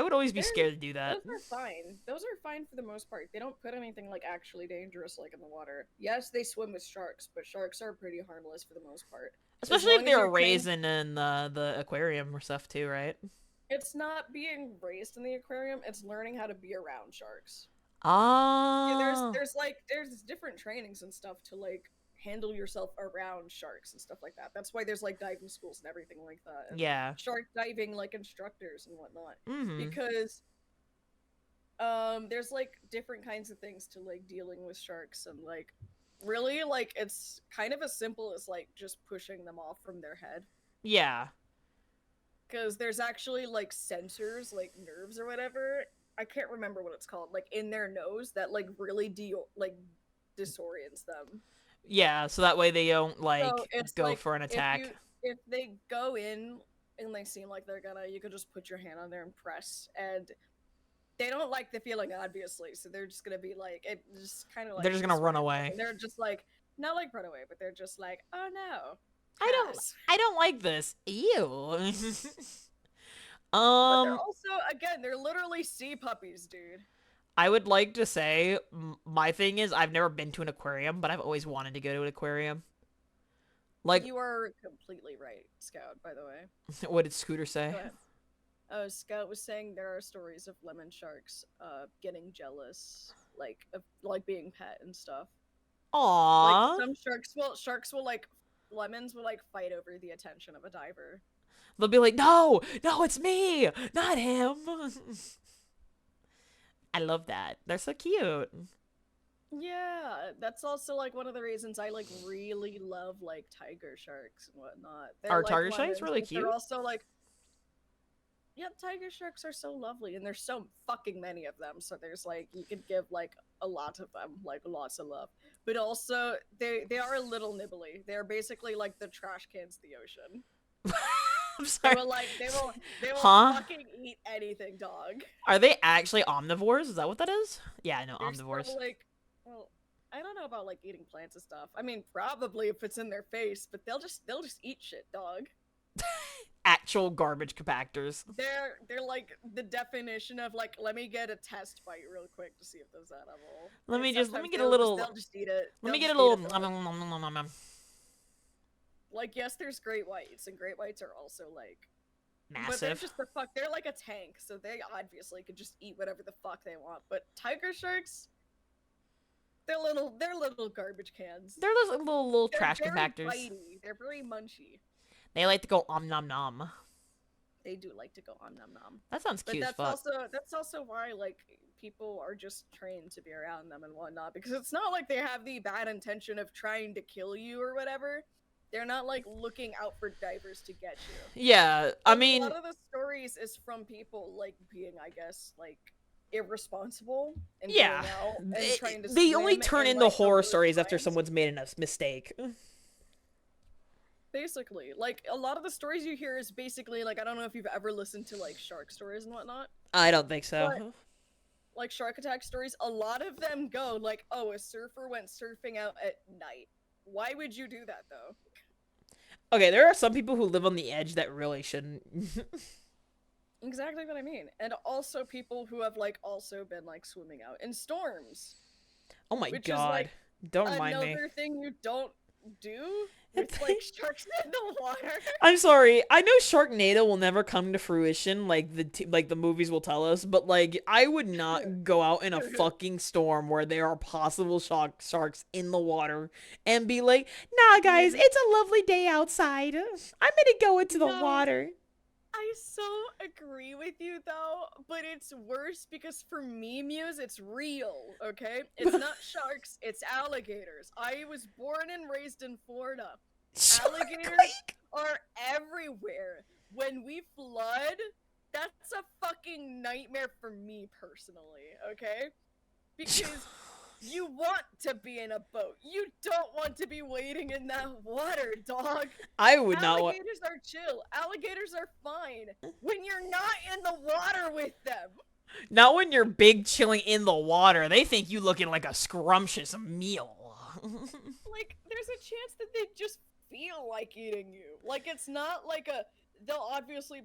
would always be scared to do that. Those are fine. Those are fine for the most part. They don't put anything like actually dangerous like in the water. Yes, they swim with sharks, but sharks are pretty harmless for the most part. Especially if they're raised in the aquarium or stuff too, right? It's not being raised in the aquarium. It's learning how to be around sharks. Ah. Yeah, there's different trainings and stuff to like handle yourself around sharks and stuff like that. That's why there's like diving schools and everything like that. And yeah. Shark diving like instructors and whatnot. Mm-hmm. Because there's like different kinds of things to like dealing with sharks, and like really like it's kind of as simple as like just pushing them off from their head. Yeah. Because there's actually like sensors, like nerves or whatever. I can't remember what it's called, like in their nose that like really disorients them. Yeah, so that way they don't like go like, for an attack. If they go in and they seem like they're gonna, you could just put your hand on there and press, and they don't like the feeling, obviously, so they're just gonna be like, it just kind of like they're just gonna run away. And they're just like, not like run away, but they're just like, oh no, I don't like this. Ew. But they're also, again, they're literally sea puppies, dude. I would like to say, my thing is, I've never been to an aquarium, but I've always wanted to go to an aquarium. Like, you are completely right, Scout, by the way. What did Scooter say? Oh, Scout was saying there are stories of lemon sharks getting jealous, like of like being pet and stuff. Aww. Like some sharks will like, lemons will like fight over the attention of a diver. They'll be like, no, it's me, not him. I love that. They're so cute. Yeah, that's also like one of the reasons I like really love like tiger sharks and whatnot. Are tiger sharks really cute? They're also like, yeah, tiger sharks are so lovely, and there's so fucking many of them. So there's like you could give like a lot of them, like lots of love. But also they are a little nibbly. They're basically like the trash cans of the ocean. I'm sorry. They will Huh? fucking eat anything, dog. Are they actually omnivores? Is that what that is? Yeah, I know, They're omnivores. still, like, well, I don't know about like eating plants and stuff. I mean, probably if it's in their face, but they'll just eat shit, dog. Actual garbage compactors. They're like the definition of like, let me get a test bite real quick to see if there's edible. Let me get a they'll little. just eat it. Let me They'll get a just little. eat it. Like, yes, there's great whites, and great whites are also like But they're Massive. just they're like a tank, so they obviously could just eat whatever the fuck they want. But tiger sharks, they're little garbage cans. They're those little They're trash very compactors. bitey. They're very munchy. They like to go om nom nom. They do like to go om nom nom. That sounds But cute as that's fuck. that's also why like people are just trained to be around them and whatnot, because it's not like they have the bad intention of trying to kill you or whatever. They're not like looking out for divers to get you. Yeah, I mean, a lot of the stories is from people like being, I guess, like irresponsible and yeah, going out and trying to they only swim turn in, into like, horror those stories after times. someone's made a mistake. Basically, like a lot of the stories you hear is basically like, I don't know if you've ever listened to like shark stories and whatnot. I don't think so. But, like shark attack stories, a lot of them go like, oh, a surfer went surfing out at night. Why would you do that though? Okay, there are some people who live on the edge that really shouldn't. Exactly what I mean. And also people who have like also been like swimming out in storms. Oh my which god. Is, like, don't remind me. Another thing you don't do with like sharks in the water. I'm sorry. I know Sharknado will never come to fruition like the movies will tell us, but like I would not go out in a fucking storm where there are possible sharks in the water and be like, "Nah, guys, it's a lovely day outside. I'm gonna go into the water." I so agree with you though, but it's worse because for me, Muse, it's real, okay? It's not sharks, it's alligators. I was born and raised in Florida. Alligators are everywhere. When we flood, that's a fucking nightmare for me personally, okay? Because you want to be in a boat. You don't want to be wading in that water, dog. I would not want. Alligators are chill. Alligators are fine when you're not in the water with them. Not when you're big chilling in the water. They think you looking like a scrumptious meal. Like, there's a chance that they just feel like eating you. Like, it's not like they'll obviously,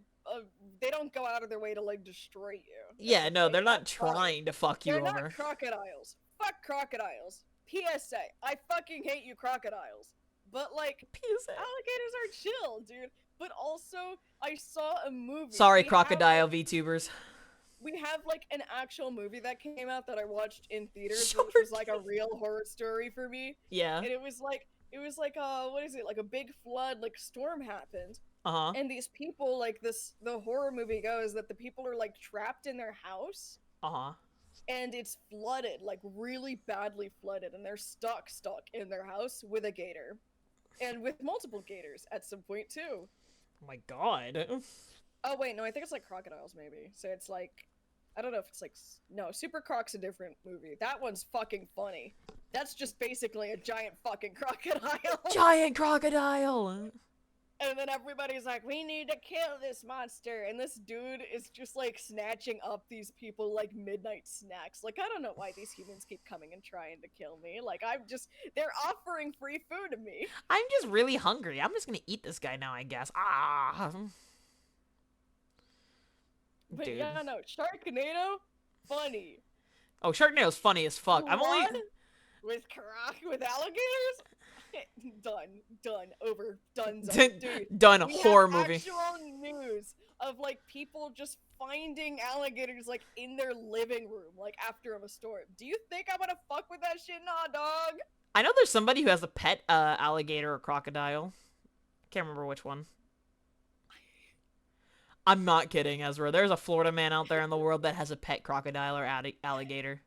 they don't go out of their way to, like, destroy you. Yeah, no, they're not trying to fuck you They're over. not crocodiles. Fuck crocodiles. PSA. I fucking hate you crocodiles. But, like, PSA. Alligators are chill, dude. But also, I saw a movie. Sorry, We crocodile have, VTubers. we have, like, an actual movie that came out that I watched in theaters, which was, like, a real horror story for me. Yeah. And it was like, what is it? Like, a big flood, like, storm happened. Uh-huh. And these people, like, the horror movie goes that the people are, like, trapped in their house. Uh-huh. And it's flooded, like, really badly flooded. And they're stuck in their house with a gator. And with multiple gators at some point, too. Oh my god. Oh, wait, no, I think it's, like, crocodiles, maybe. So it's, like, I don't know if it's, like, no, Super Croc's a different movie. That one's fucking funny. That's just basically a giant fucking crocodile. Giant crocodile! And then everybody's like, we need to kill this monster. And this dude is just, like, snatching up these people like midnight snacks. Like, I don't know why these humans keep coming and trying to kill me. Like, they're offering free food to me. I'm just really hungry. I'm just gonna eat this guy now, I guess. Ah! But Dude. yeah, no, Sharknado, funny. Oh, Sharknado's funny as fuck. I'm only... Blood with alligators? Done, over, done, dude. Done, we horror have movie. Actual news of, like, people just finding alligators, like, in their living room, like, after a storm. Do you think I'm gonna fuck with that shit? Nah, dog. I know there's somebody who has a pet alligator or crocodile. Can't remember which one. I'm not kidding, Ezra. There's a Florida man out there in the world that has a pet crocodile or alligator.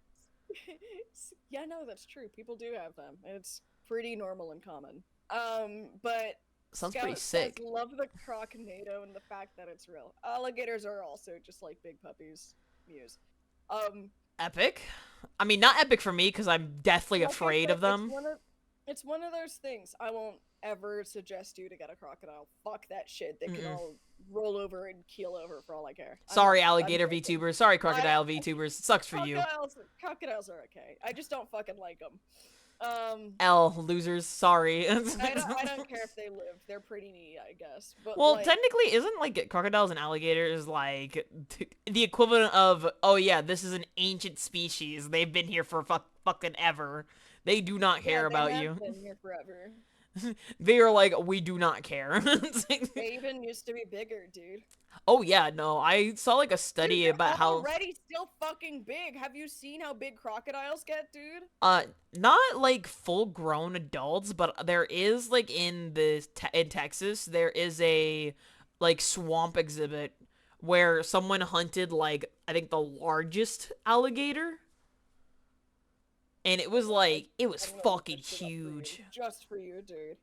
Yeah, no, that's true. People do have them. It's pretty normal and common. But Sounds Scout pretty sick. says, love the crocnado and the fact that it's real. Alligators are also just like big puppies. Muse. Epic? I mean, not epic for me, because I'm deathly afraid of them. It's one of those things. I won't ever suggest you to get a crocodile. Fuck that shit. They can all roll over and keel over for all I care. Sorry, alligator VTubers. Sorry, crocodile VTubers. It sucks for you. Crocodiles are okay. I just don't fucking like them. L, losers. Sorry. I don't care if they live. They're pretty neat, I guess. But well, like, technically, isn't like crocodiles and alligators like the equivalent of, oh yeah, this is an ancient species. They've been here for fucking ever. They do not care about you. Been here forever. They are like, we do not care. They even used to be bigger, dude. Oh yeah, no, I saw like a study Dude, about how already still fucking big. Have you seen how big crocodiles get, dude? not like full grown adults, but there is like in Texas there is a like swamp exhibit where someone hunted like I think the largest alligator. And it was like, it was fucking huge. Just for you, dude.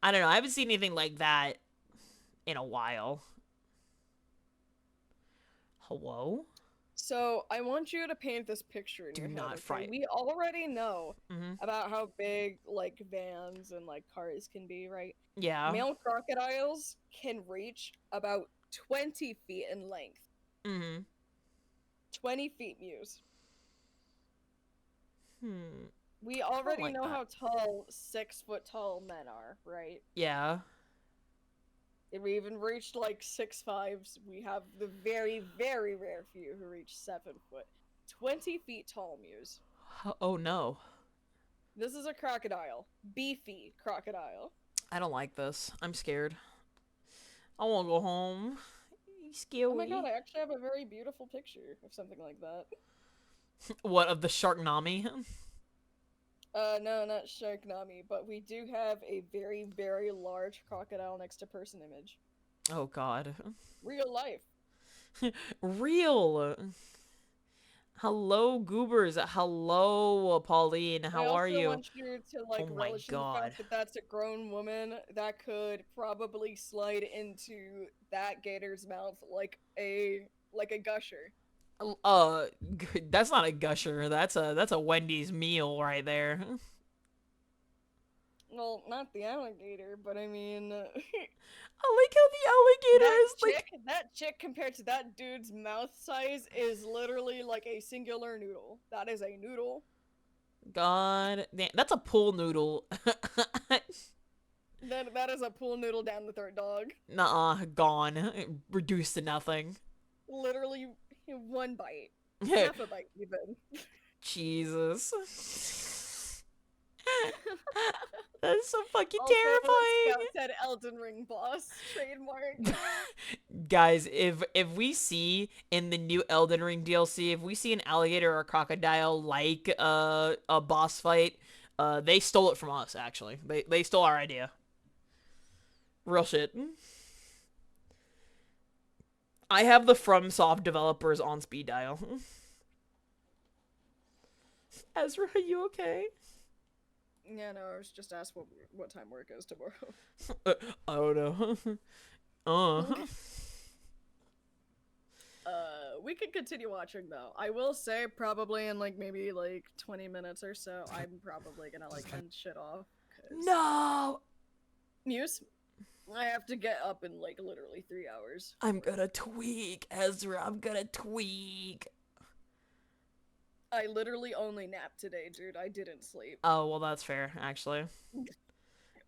I don't know, I haven't seen anything like that in a while. Hello? So, I want you to paint this picture in your head. not Okay? fright. We already know Mhm. about how big, like, vans and, like, cars can be, right? Yeah. Male crocodiles can reach about 20 feet in length. Mm-hmm. 20 feet, Muse. We don't already like know that. how tall 6 foot tall men are, right? Yeah. If we even reached like 6'5", we have the very, very rare few who reach 7 foot. 20 feet tall, Muse. Oh no. This is a crocodile. Beefy crocodile. I don't like this. I'm scared. I want to go home. Scary. Oh my god, I actually have a very beautiful picture of something like that. What, of the Sharknami? No, not Sharknami, but we do have a very, very large crocodile next to person image. Oh god. Real life. Real. Hello, Goobers. Hello, Pauline. How are I you? also want you to like Oh my relish in the God. fact that that's a grown woman that could probably slide into that gator's mouth like a gusher. That's not a gusher. That's a Wendy's meal right there. Well, not the alligator, but I mean, I like how the alligator that is like. that chick compared to that dude's mouth size is literally like a singular noodle. That is a noodle. God damn, that's a pool noodle. That is a pool noodle down the throat, dog. Nuh-uh, gone. Reduced to nothing. Literally one bite, half a bite even. Jesus. That's so fucking Also, terrifying. Scout said Elden Ring boss trademark. Guys, if we see in the new Elden Ring DLC, if we see an alligator or a crocodile like a boss fight, they stole it from us. Actually, they stole our idea. Real shit. I have the FromSoft developers on speed dial. Ezra, are you okay? Yeah, no, I was just asked what time work is tomorrow. I don't know. We could continue watching though. I will say probably in like maybe like 20 minutes or so, I'm probably gonna like end shit off. No! Muse, I have to get up in like literally 3 hours. I'm gonna tweak, Ezra. I'm gonna tweak. I literally only napped today, dude. I didn't sleep. Oh, well, that's fair, actually.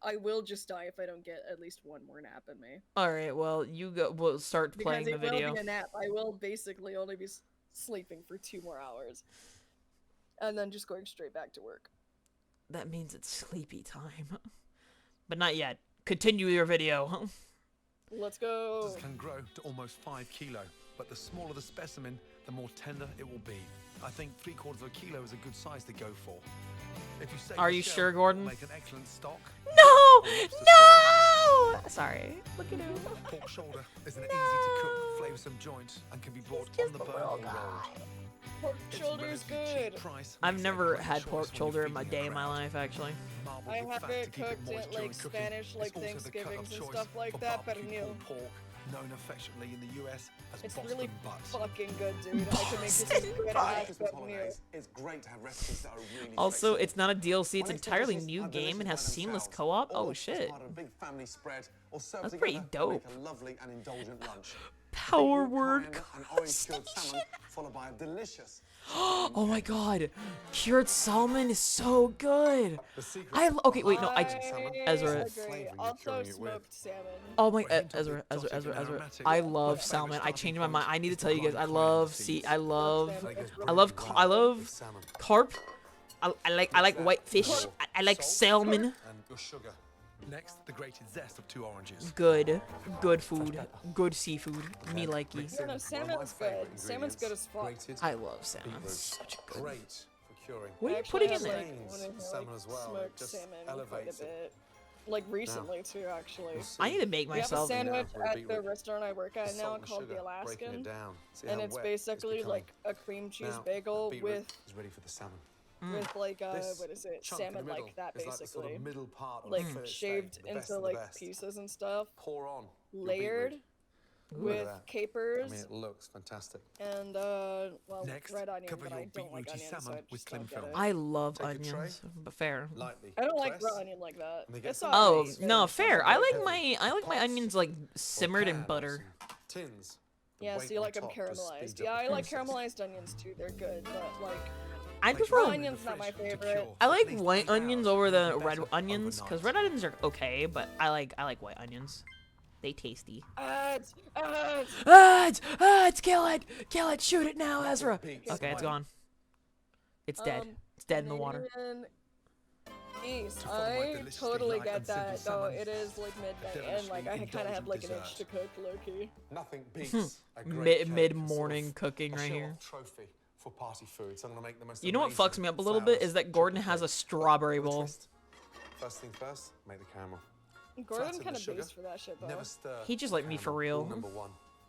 I will just die if I don't get at least one more nap in me. Alright, well, you go. We'll start playing the Because it video. will be a nap. I will basically only be sleeping for 2 more hours. And then just going straight back to work. That means it's sleepy time. But not yet. Continue your video. Let's go. Can grow to almost 5 kilo, but the smaller the specimen, the more tender it will be. I think 3/4 of a kilo is a good size to go for. If you save Are the you shell, sure, Gordon? Make an excellent stock. No! No! Sorry. Look at him. Pork shoulder is an easy to cook, flavoursome joint and can be bought on the bone or rolled. Pork shoulder is good. I've never had pork shoulder in my day in my life, actually. I have it cooked at like Spanish, like Thanksgivings and stuff like that, but no. Known affectionately in the US as It's Boston really butt. fucking good, dude. I can make this as good as pepperoni. It's great to have recipes that are really Also, flexible. it's not a DLC, it's When an entirely delicious, new are game delicious and has by seamless themselves, co-op. or Oh as shit. part of a big family spread, or served That's pretty together dope. to make a lovely and indulgent lunch. Power Beetroot, word coriander, and orange cured salmon, followed by a delicious. Oh my god. Cured salmon is so good. Okay, wait, no, Ezra. Agree. Also smoked salmon. Oh my, Ezra. I love salmon. I changed my mind. I need to tell you guys, I love carp. I like whitefish. I like salmon. And your sugar. Next, the grated zest of 2 oranges. Good food. Good seafood. Me likey. No, no, salmon's good. Salmon's good as fuck. I love salmon. Such a good. Great for curing. What are you I actually putting had, in there? like, one of the, Salmon like, as well, it smoked just salmon quite a elevates it. bit. Like recently too, actually. I need to make We have a myself. sandwich for a at beetroot. the restaurant I work at now Salt and called sugar, the breaking Alaskan, it down. See and how it's wet basically becoming. like a cream cheese Now, bagel the beetroot with is ready for the salmon. like This what is it, chunk in the salmon middle like that is like the sort basically, of middle part of a like fillet steak, shaved the best into of the like best. pieces and stuff, Pour on your layered beetroot. Look with at that. I capers mean, it looks fantastic. and well, Next, red onion, cover but I your don't like beetroot onions, so salmon I with just don't cling get film. it. I love Take a tray. onions, but fair. Lightly. I don't like press, raw onion like that. and they get It's some Oh alright, taste. no, but- fair. I like Heavy. my onions like Or simmered in pan or butter. some Tins. The Yeah, weight so you on like them top just caramelized. speeds up Yeah, the I like process. caramelized onions too. They're good, but like I Place prefer. raw them in the onions not my fridge to favorite. cure I for like at least white 8 onions hours, over the and red better onions, because overnight. red onions are okay, but I like white onions. They tasty. Ads. It's kill it, shoot it now, Ezra. Peaks. Okay, it's gone. It's dead. It's dead in the water. Canadian East. To follow my I deliciously totally light get and simple that, though. salmon, It is like midnight, a and like I deliciously kind of have like an indulgent itch to cook, Loki. Nothing beats a great cake, Mid-morning sort of cooking a right show-off here. Trophy for party food. So I'm gonna make the most. You know what fucks amazing me up a little bit flowers, is that Gordon chocolate has a cake. strawberry With a bowl. twist. First thing first, make the caramel. Gordon Flatten kind the of sugar. based for that shit, though. Never stir. He just like me for caramel. real. Rule number 1.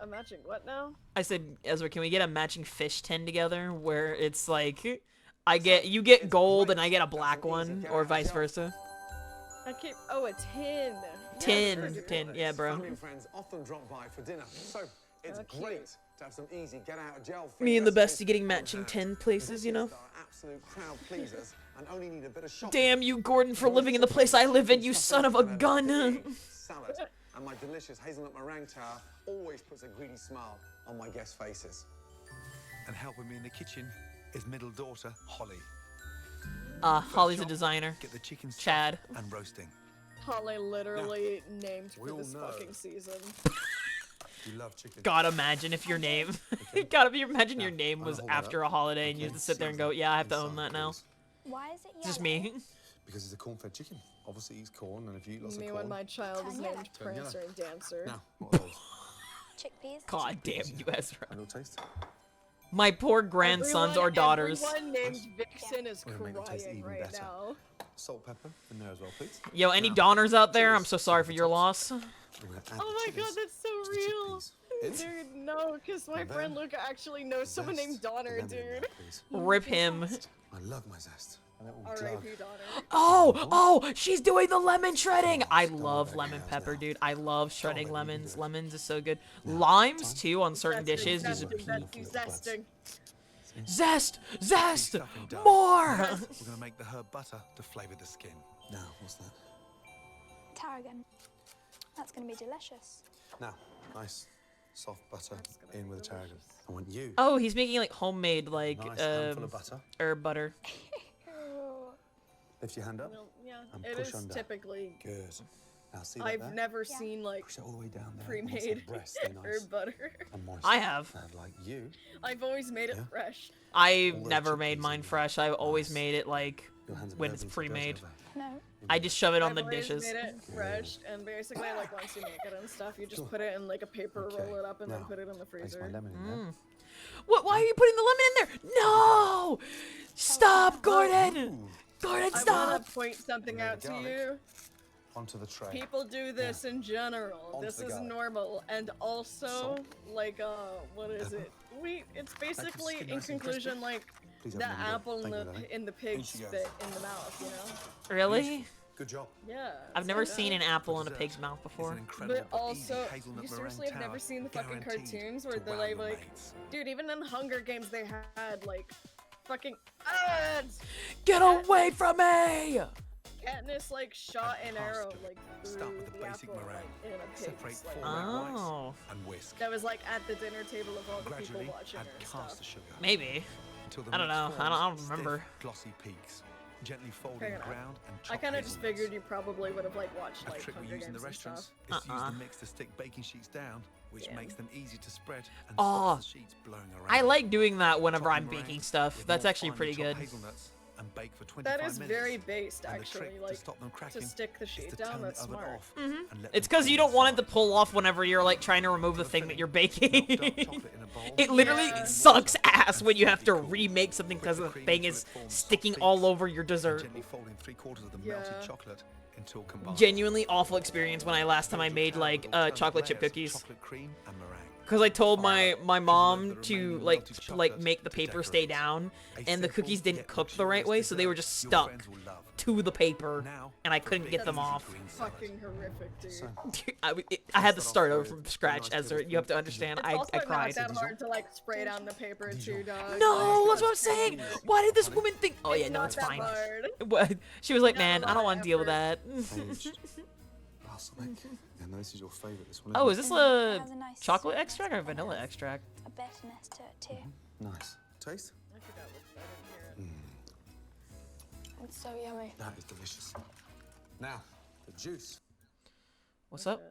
A matching what now? I said, Ezra, can we get a matching fish tin together where it's like you get gold and I get a black one, or vice versa? Oh, a tin. Tin, yeah, bro. Family and friends often drop by for dinner, so it's great to have some easy get out of jail free. Me and the recipes bestie getting on matching hand. tin places, you know. Dishes that are absolute crowd pleasers and only need a bit of shopping. Damn you, Gordon, for living in the place I live in, you son of a gun. Salad and my delicious hazelnut meringue tower always puts a greedy smile on my guests' faces. And helping me in the kitchen is middle daughter Holly. Holly's a designer. Get the chicken Chad. stuffed and roasting. Holly literally named we for all this know. fucking season. You love chicken. God, imagine if your name, imagine your name was after a holiday and you have to sit there and go, yeah, I have to own that now. Why is it yellow? Just me. Because it's a corn-fed chicken. Obviously, he eats corn, and if you eat lots of Me corn... when my child is Turn named yellow. Turn yellow. Prancer and Dancer. Now, what are those? Chickpeas. God damn you, Ezra. A little taste? My poor grandsons or daughters. Everyone named Vixen is We're gonna make the taste crying even right better. now. Salt, pepper in there as well, please. Yo, any Now, Donners out there? I'm cheers. so sorry for your loss. We're gonna add Oh the my god, chilies that's so to the real. chickpeas. It's Dude, no, because my And friend then Luca actually knows someone zest. named Donner, Lemon in there, dude. please. Rip him. I love my zest. A little glug. R.I.P. Donner. Oh, she's doing the lemon shredding. I Start love with lemon egg pepper, now. dude. I love shredding baby, you can lemons. do it. Lemons is so good. Now, Limes time. too on certain dishes. Zesting, Is These are zesting, key zesting, for the buds. zesting. zest, Stuffing done. more. We're gonna make the herb butter to flavour the skin. Now, what's that? Tarragon. That's going to be delicious. Now, nice soft butter in with the tarragon. I want you. Oh, he's making like homemade like Nice handful of butter. herb butter. Lift your hand up. Well, yeah, And it push is under. typically. Good. Now see that I've there? never Yeah. seen like Push it all the way down there. pre-made breast, stay nice herb butter. and moist. I have. And like you, I've always made it Yeah. fresh. I've All the never chickpeas made in made there. fresh. I've always Nice. made it like your hands are when nervy it's if it goes pre-made. over. No. I just shove it on I've the always dishes. made it fresh, and basically, like once you make it and stuff, you just put it in like a paper, Okay. roll it up, and then Now, put it in the Place my freezer. lemon in there. What? Why are you putting the lemon in there? No! Stop, Gordon! Gordon, I stop! want to point something Remove out the to garlic. you. Onto the tray. People do this in general. Onto This the is garlic. normal, and also Salt. like what is it? It's basically skin in nice and conclusion crispy. like Please have the another go. apple in Thank the you, darling. in the pig's she goes. spit in the mouth, you know? Really? Good job. Yeah. I've it's never like seen that. an apple in a dessert pig's mouth is before. an incredible But but easy also, hazelnut you meringue seriously have never tower, seen the fucking guaranteed cartoons where to they're wow like, your mates. dude, even in Hunger Games they had like fucking ads. Get away from me! Katniss like shot an arrow like Start through with the the basic apple meringue. like, in a Separate pig's four like, red whites Oh. and whisk. that was like at the dinner table of all the people Gradually watching add her and caster stuff. sugar. Maybe. Until the I don't mix know. I don't forms remember. Stiff, glossy peaks. Gently fold Fair in enough. ground and I chopped kind of just hazelnuts. figured you probably would have like watched A like trick we Hunger use in Games the and stuff. restaurants is to use Uh-uh. the mix to stick baking sheets down, which Yeah. makes them easy to spread and Oh. stops the sheets blowing around. I like doing that whenever Top the I'm meringue baking stuff. with That's more actually finely pretty chopped good. hazelnuts and bake for 25 That is minutes. very based And the actually, trick like to stop them cracking stick the is sheet to down. turn That's the oven smart. off and let It's them because you cool don't want it to inside. pull off whenever you're like trying to remove the For thing that filling, you're melt baking. dark chocolate in a bowl, It literally Yeah. sucks water, ass and when you have to slightly cool. remake something Whip because the the cream thing until is it forms sticking soft all peaks, over your and dessert. gently fold in 3/4 of the Yeah. melted chocolate until combined. Genuinely awful experience when I last time I Build your made tower like with alternate chocolate chip layers of cookies. Chocolate cream and meringue. Because I told my Fire. mom Remove the to remaining like melted like chocolate make the to paper stay decorate. down, A and the simple cookies didn't yet cook the right luxurious way, so they were dessert just your stuck friends will love. to the paper, Now, and I for a couldn't big get them easy off. green salad. Fucking horrific, dude. So, I had to Start start off over with from one scratch, nice Ezra. You have to tablespoon. understand. It's I also cried. not that hard to like spray down the paper too, dog. No, Like, that's what I'm saying. Why did this woman think? Oh yeah, it's no, not it's that fine. hard. What? She was like, Not a man, I lot don't of want to deal with that. aged balsamic. Yeah, no, this is your favourite. This one. Oh, isn't is it? this a It has a nice chocolate sweetness, extract or but it vanilla has extract? A bitterness to it too. Nice. Taste? I forgot what I didn't hear it. It's so yummy. That is delicious. Now, the juice. What's up?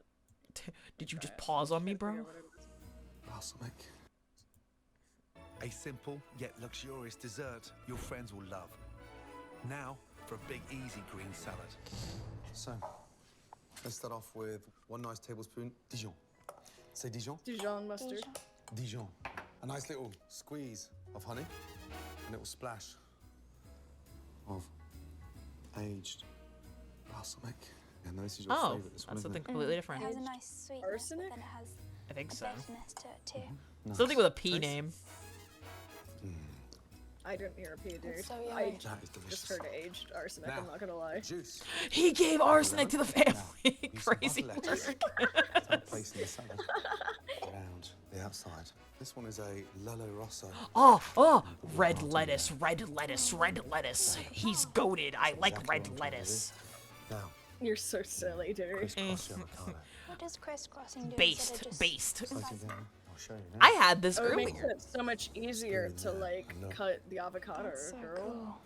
Did you just pause on me, bro? Balsamic. A simple yet luxurious dessert your friends will love. Now for a big easy green salad. So, let's start off with 1 nice tablespoon Dijon. Say Dijon? Dijon mustard. Dijon. A nice little squeeze of honey. A little splash of aged balsamic. Yeah, no, this is your Oh, favourite. This one, that's isn't something it? completely It different. has a nice sweetness, Arsenic? but then it has I think so. Bitterness to it too. Something with a P name. I didn't hear a P, dude. So I yummy. That is delicious. just heard aged arsenic, I'm Now, not gonna lie. Juice. He gave arsenic to the family. Use some Crazy butter lettuce. work. And place in the salad around the outside. This one is a Lalo Rosso. Oh, red lettuce, red lettuce, red lettuce. He's goated. I like Exactly red what I'm trying to lettuce. do. Now, You're so silly, dude. crisscross your avocado. What does crisscrossing do? Based, based. Slice it down. I'll show you now. I had this Oh, it makes earlier. it so much easier to like Look. cut the avocado, That's so girl. cool.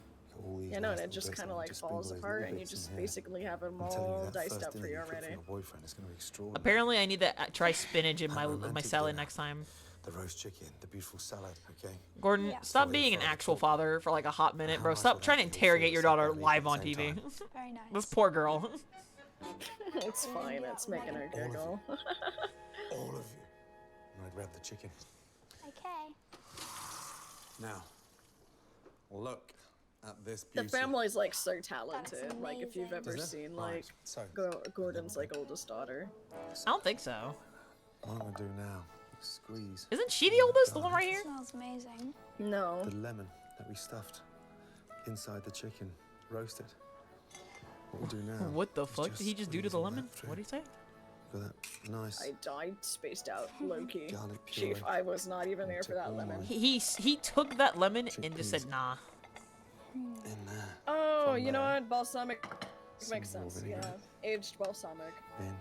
All these Yeah, no, nice and it little just bits kind of and like just falls sprinkle those apart, little and you bits in just here. basically have them I'm telling you, all that diced first up dinner for you you cook already. your boyfriend is going to be extraordinary. Apparently, I need to try spinach in That my romantic salad dinner. next time. The roast chicken, the beautiful salad, okay? Gordon, Yeah. stop Sorry being if an I actual talk. father for like a hot minute, How bro. nice Stop would trying to that feel interrogate to your sit daughter there and eat live at on the same TV. time? Very nice. This poor girl. It's fine, it's making her All of giggle. All of you. And I grab the chicken. Okay. Now, look at this The beauty. family's like so talented. Like if you've amazing. ever Is it? seen Right, like so, Gordon's like oldest daughter. I don't think so. what I'm going to do now is squeeze Isn't she the oldest? The one right here? Smells amazing. No. the lemon that we stuffed inside the chicken, roasted. What we do now. What the is fuck did he just do to squeeze the all lemon? that through. What did he say? Look at that nice I died, spaced out, low key. garlic puree. Chief, I was not even there for that Took all lemon. mine. He took that lemon and just said nah. in there. Oh, From you know there, what? Balsamic some makes more sense. vinegar. Yeah, aged balsamic. Then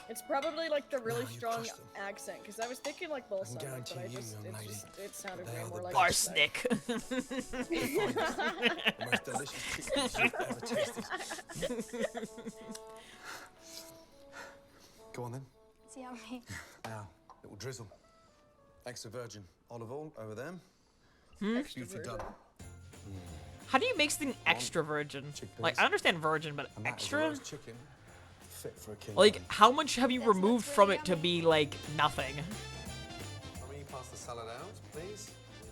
It's probably like the really Now you strong trust them. accent, because I was thinking like balsamic, but guarantee I you, just young lady, it sounded they way are more the like Arsenic. the most delicious chicken you've ever tasted. Go on then. It's yummy. Now, little drizzle. Extra virgin olive oil over them. Extra Beauty virgin. done. How do you make something extra virgin? Like I understand virgin, but And that is extra? roast chicken fit for a king. Like how much have you This removed looks from really it to yummy. be like nothing? Let me pass the salad out, please.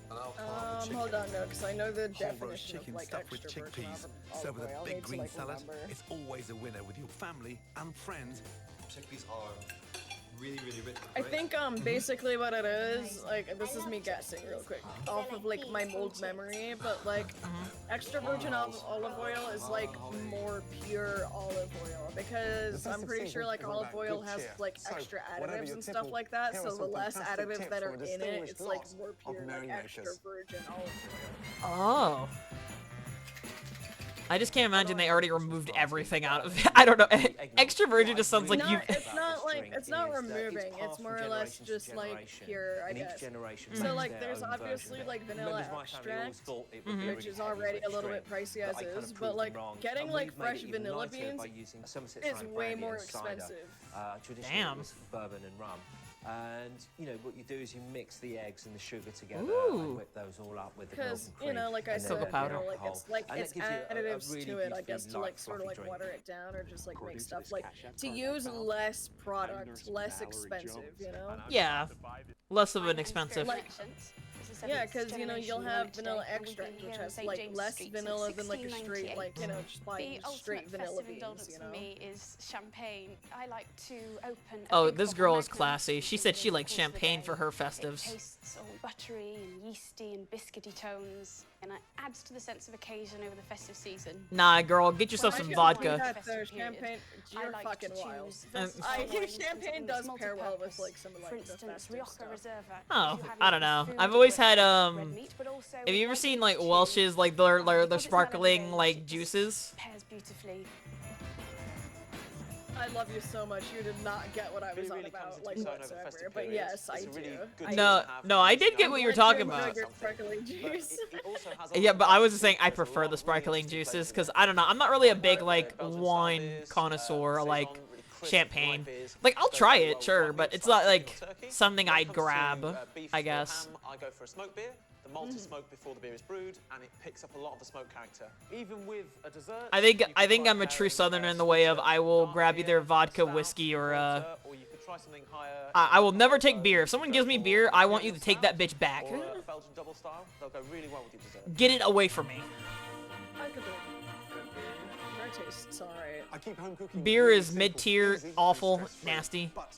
And I'll carve the chicken. Hold on, no, because I know the Whole roast definition of chicken like stuffed with extra virgin chickpeas, olive served with oil. a I big need to, green like, salad. remember. It's always a winner with your family and friends. Chickpeas are really, really rich. I think basically what it is, like this is me guessing real quick off of like my old memory, but like extra virgin olive oil is like more pure olive oil because I'm pretty sure like olive oil has like extra additives and stuff like that, so the less additives that are in it, it's like more pure like extra virgin olive oil. Oh. I just can't imagine they already removed everything out of it. I don't know. Extra virgin just sounds like No, you. it's not like it's not removing. It's more or less just like pure, I guess. So like there's obviously like vanilla extract, which is already a little bit pricey as is, but like getting like fresh vanilla beans is way more expensive. Traditionally, Damn. it was bourbon and rum. And you know what you do is you mix the eggs and the sugar together Ooh. and whip those all up with the milk Because and cream. you know, like I and said, then Cocoa powder. like it's like And it's that gives you a additives really to it, I beautifully guess, to like sort of light, like fluffy water drink. it down or just like make According to stuff this like cash app to card use account, less product, less expensive, you know? Yeah. Less of an expensive. Like, yeah, because you know you'll have vanilla extract, which has like less vanilla than like a straight, like you know, just buying straight vanilla beans, you know. For me is champagne. I like to open. Oh, this girl is classy. She said she likes champagne for her It festives. tastes all buttery and yeasty and biscuity tones, and it adds to the sense of occasion over the festive season. Nah, girl, get yourself When I some get vodka. that, champagne, you're like fucking to wild. choose Um, versatile I wines think from champagne something does that's pair well with multi-purpose. like some of like For the instance, festive Rioja stuff. Reserva. Oh, if you have I don't it know. with I've food always or had red meat, but also Have with you ever white seen meat like too. Welch's like their Because it's sparkling melon like range, it juices? pairs beautifully. I love you so much. You did not get what I was on about, like whatsoever. But yes, I do. No, I did get what you were talking about. Sparkling juice. Yeah, but I was just saying I prefer the sparkling juices because I don't know. I'm not really a big like wine connoisseur, like champagne. Like I'll try it, sure, but it's not like something I'd grab, I guess. I go for a smoked beer. The malt is smoked before the beer is brewed, and it picks up a lot of the smoke character. Even with a dessert. I think I'm a true Southerner in the way of I will grab either vodka, whiskey, or Or you could try something higher. I will never take beer. If someone gives me beer, I want you to take that bitch back. Or a Belgian double style. They'll go really well with your dessert. Get it away from me. I could do beer tastes alright. I keep home cooking Beer really is simple, mid-tier, easy, and awful, stress-free. nasty. But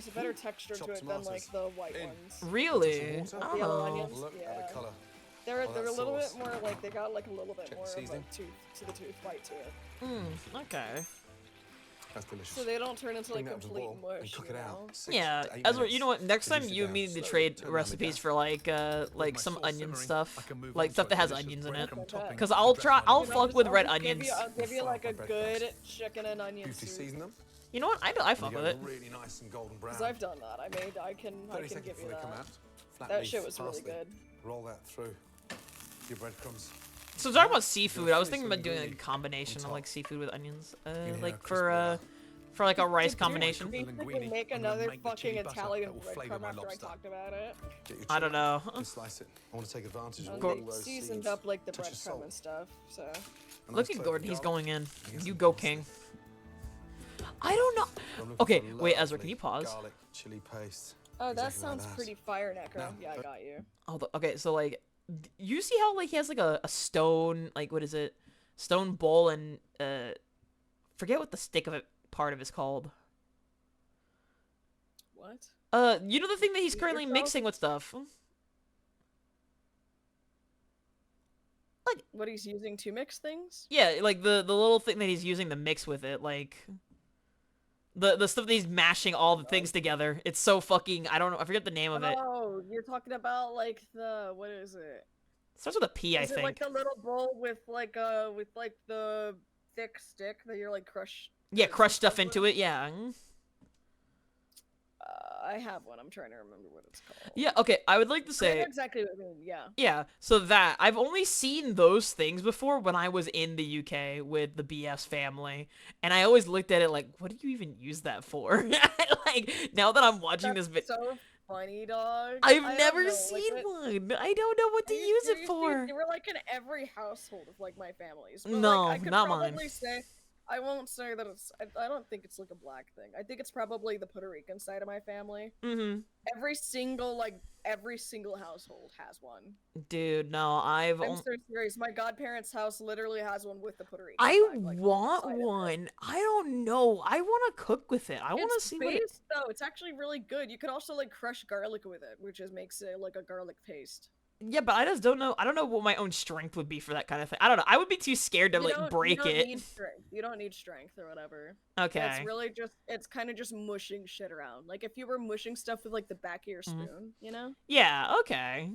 there's a better texture to chopped it than like tomatoes. the white In. ones. Really? Some water. The yellow Oh. onions, Look yeah. at the colour. They're Oh, a that little sauce. bit more like they got like a little bit Check more the of a seasoning. tooth to the tooth white to it. Okay. That's delicious. So they don't turn into Bring like that to the complete boil and mush. cook you it out. know? 6 Yeah, to 8 Ezra, minutes. you know what? Next time Reduce it you and me down need to slowly. trade Turn down the recipes gas. for like my some sauce onion simmering, stuff, I can move like on stuff to that a has delicious onions in it. breadcrumb topping. Cause I'll You know, fuck with red I'll give onions. you- I'll give you like a Fry my good breadcrumbs. chicken and onion Beauty soup. season them. You know what? I and fuck you with go it. really nice and golden brown. Because I've done that. I can 30 give seconds you before they come that. out. Flat That leaf, shit was really parsley. good. Roll that through your breadcrumbs. So talking about seafood, I was finish thinking with about doing green a combination on of like top. seafood with onions, can hear how like crispy for like a rice Did combination. you basically make I'm gonna another make the fucking chili butter Italian that will flavour breadcrumb my after I lobster. talked about it? Get your I don't chili, know. and slice it. I want to take advantage of And all they those seasoned seeds. up like the Touch of breadcrumb salt. and stuff. So A nice Look clove at of Gordon, he's garlic. going in. Get You some go, parsley. King. I don't know. I'm looking Okay, for wait, Ezra, lovely can you pause? Garlic chili paste. oh, that Exactly like sounds that. pretty fire, Necro. Now, Yeah, I got you. Okay, so like, you see how like he has like a stone, like what is it? Stone bowl and forget what the stick of it part of it's called. What? You know the thing that he's Eat currently yourself? mixing with stuff. What he's using to mix things? Yeah, like the little thing that he's using to mix with it, like the stuff that he's mashing all the things together. It's so fucking, I don't know, I forget the name of it. Oh, you're talking about like the what is it? Starts with a P, I Is it think. like the little bowl with like the thick stick that you're like crush? Yeah, crush stuff into it. Yeah. I have one. I'm trying to remember what it's called. Yeah. Okay. I would like to I say. know exactly what I mean. Yeah. Yeah. So that I've only seen those things before when I was in the UK with the BS family, and I always looked at it like, what do you even use that for? Like now that I'm watching That's this video. so funny, dog. I've I don't never know, seen like, one. I don't know what to use it for. They were like in every household of like my family's. But, No, like, I could not mine. probably say, I won't say that it's. I don't think it's like a black thing. I think it's probably the Puerto Rican side of my family. Mm-hmm. Every single household has one. Dude, no, I've I'm only. so serious. My godparents' house literally has one with the Puerto Rican. I flag, like, want beside it. one. I don't know. I want to cook with it. I want to It's see what it. paste, though. It's actually really good. You could also like crush garlic with it, which just makes it like a garlic paste. Yeah, but I just don't know. I don't know what my own strength would be for that kind of thing. I don't know. I would be too scared to You like don't- break you don't it. Need strength. You don't need strength or whatever. Okay. It's really just. It's kind of just mushing shit around. Like if you were mushing stuff with like the back of your spoon, you know. Yeah. Okay.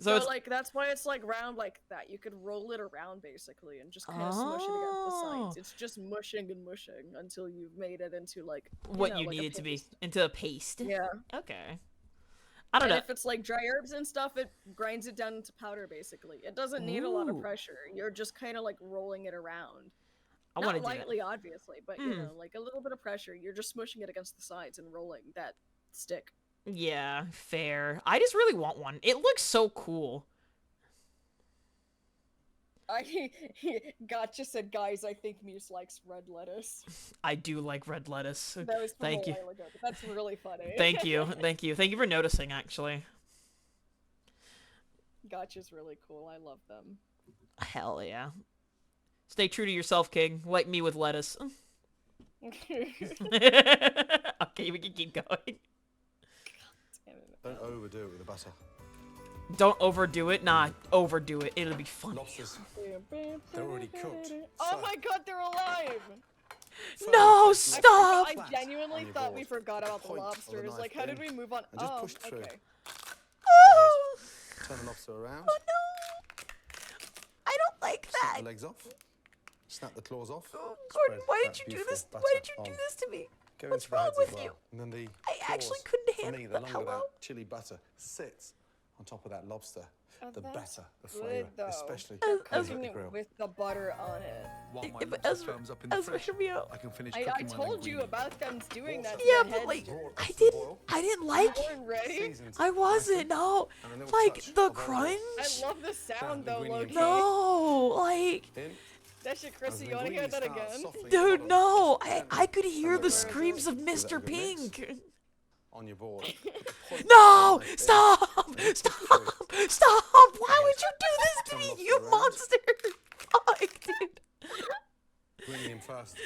So it's like that's why it's like round like that. You could roll it around basically and just kind of smush it against the Oh. sides. It's just mushing and mushing until you've made it into like what know, you like a need it to be paste. into a paste. Yeah. Okay. I don't And know. if it's like dry herbs and stuff, it grinds it down into powder basically. It doesn't need a lot of Ooh. pressure. You're just kind of like rolling it around. I Not want to do that. lightly, obviously, but you Mm. know, like a little bit of pressure. You're just smushing it against the sides and rolling that stick. Yeah, fair. I just really want one. It looks so cool. Gotcha said, guys, I think Muse likes red lettuce. I do like red lettuce. That was from Thank a you. while ago, but that's really funny. Thank you. Thank you. Thank you for noticing, actually. Gotcha's really cool. I love them. Hell yeah. Stay true to yourself, King. Like me with lettuce. Okay, we can keep going. Don't overdo it with the butter. Don't overdo it. Nah, overdo it. It'll be fun. Lobsters, they're already cooked. Oh my god, they're alive! No, stop! I genuinely on your thought we board. forgot about the Point of the lobsters. knife Like, how did in we move on? and just Oh, push through. okay. Oh, Turn the lobster around. oh no! I don't like Snap that. the legs off. Snap the claws off. Oh, Gordon, Spread why that did you do beautiful this? Why butter did you do on. this to me? Go What's into the wrong heads with as well. you? And then the I actually claws, couldn't for handle me, the that. longer Hello? that chili butter sits on top of that lobster, Oh, the that's better the good, flavour, though. especially They're over cooking the it grill. with the butter on it. While my But lobster Ezra, firms up in the Ezra, fridge, hear me out. I can finish I cooking my told you linguine. about them doing that. to Yeah, their but heads. like, Brought I to the didn't, boil, I didn't You like. weren't ready? seasoned I wasn't. No, and a little like touch the of olive oil. crunch. I love the sound though, linguine Loki. in. No, like, In. That shit, As Chrissy, the you wanna hear linguine that starts again? softening at the dude, bottom, no. gently I could hear and the then screams of give that a Mr. good mix. Pink. on your board. Put the point No! of the knife in, Stop! and then Stop! push through. Stop! Why would you do this to Turn me, lobster you around. monster? Fuck, dude. Bring him first.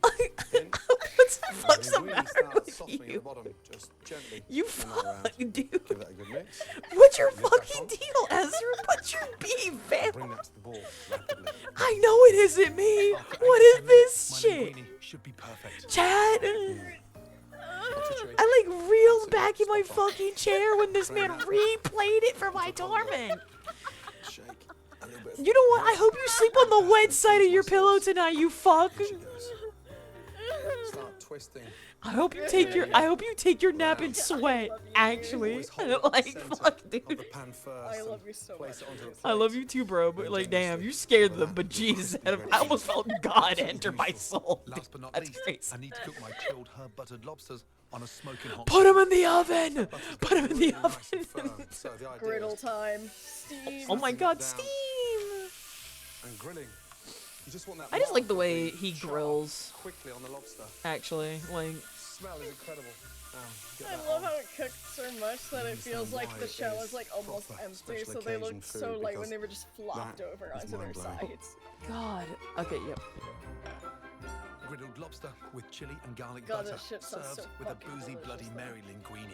What the fuck's the Linguine matter starts with softening at you? the bottom, just gently. You turn that around. fuck, dude. Give that a good mix. What's your Get back fucking on. deal, Ezra? What's your beef, fam? Bring that to the bowl rapidly. I know it isn't me. What is this shit? should be perfect. Chat! I like reeled back in my fucking chair when this man replayed it for my torment. You know what? I hope you sleep on the wet side of your pillow tonight, you fuck. Start twisting. I hope you take your nap in sweat. Actually, like fuck, dude. I love you so much. I love you too, bro. But like, damn, you scared the bejesus out of me. I almost felt God enter my soul. Last but not That's least, crazy. I need to cook my chilled herb buttered lobsters on a smoking hot. Put him in the oven. Put him in the oven. Griddle time. Steam. Oh my God, steam. And grilling. You just want that I just like the mark way of he sharp grills. quickly on the lobster. Actually, like. Smell is incredible. I love how it cooked so much that it feels like the shell is like almost empty, so they look so light when they were just flopped over onto their sides. God. Okay, yep. Griddled lobster with chili and garlic God, butter, this shit sounds served so with a fucking boozy delicious, Bloody though. Mary linguine.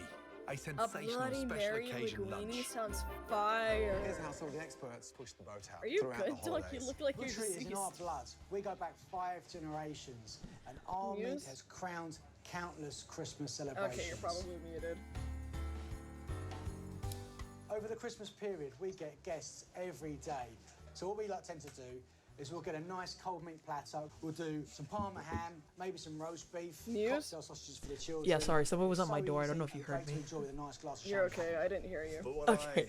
A A sensational Bloody special Mary occasion linguine lunch. sounds fire. Here's how some of the experts push the boat out Are you throughout good, the Doc? holidays. You look like you're Butchery is in our deceased. blood. We go back 5 generations, and our meat Muse? has crowned countless Christmas celebrations. Okay, you're probably muted. Over the Christmas period, we get guests every day. So what we tend to do is we'll get a nice cold meat platter. We'll do some Parma ham, maybe some roast beef, cocktail sausages for the children. Yeah, sorry, someone was It's on my so door. I don't know easy if you and heard great me. to enjoy with a nice glass of You're champagne. okay, I didn't hear you. Okay.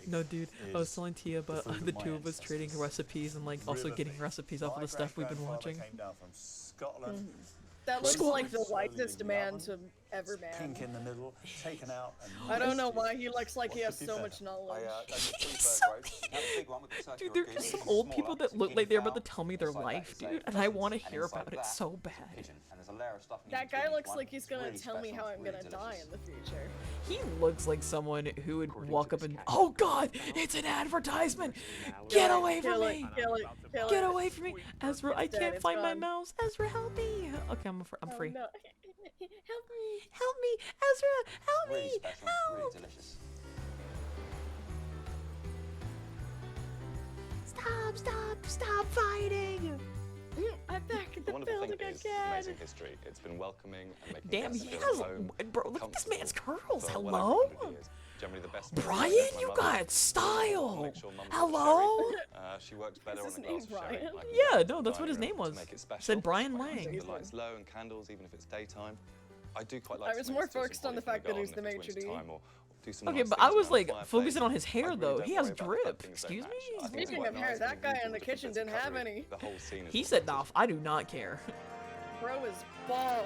No, dude. I was telling Tia about the two of us trading recipes and like also getting recipes off of the stuff we've been watching. Came down from Scotland. That looks like the Slowly wisest man leavened, to ever man. Pink in the middle, taken out. And I don't know why he looks like he has so much knowledge. Dude, there's some old people that look like they're about to tell me their life, dude, and I want to hear about it so bad. That guy looks like he's gonna tell me how I'm gonna die in the future. He looks like someone who would walk up and, oh God, it's an advertisement! Get away from me! Kill it, kill Get it. away from me! Ezra, I It's dead, can't it's find my gone. mouse. Ezra, help me! Okay, I'm free. Oh, no. Help me! Help me! Ezra, help me! Help! Stop fighting! I'm back in the The wonderful building thing is, again. amazing history. It's been welcoming and making Damn, guests he feel has, at home, bro, look at this man's curls. for well over Hello? 100 years. Generally the best Brian, my you mother got would style. make sure Mum got Hello? sherry. She works better on his a glass name of sherry. Brian? like we Yeah, do in no, the that's what his dining name room was. to make it special. Said Brian I keep Lang. the lights low and candles even if it's daytime. I do quite like I to was make more still some focused on the holly fact from that he's garden the if it's maitre d'. winter time, or do some Okay, nice but I things was around the like fireplace. focusing on his I hair really though. don't He worry has about the drip. things that Excuse match. me? I think it's Speaking quite of hair, nice that when guy people in the different kitchen bits of didn't have cutlery, any. The whole scene is He all said, sorted. "Nah, I do not care." Bro is bald.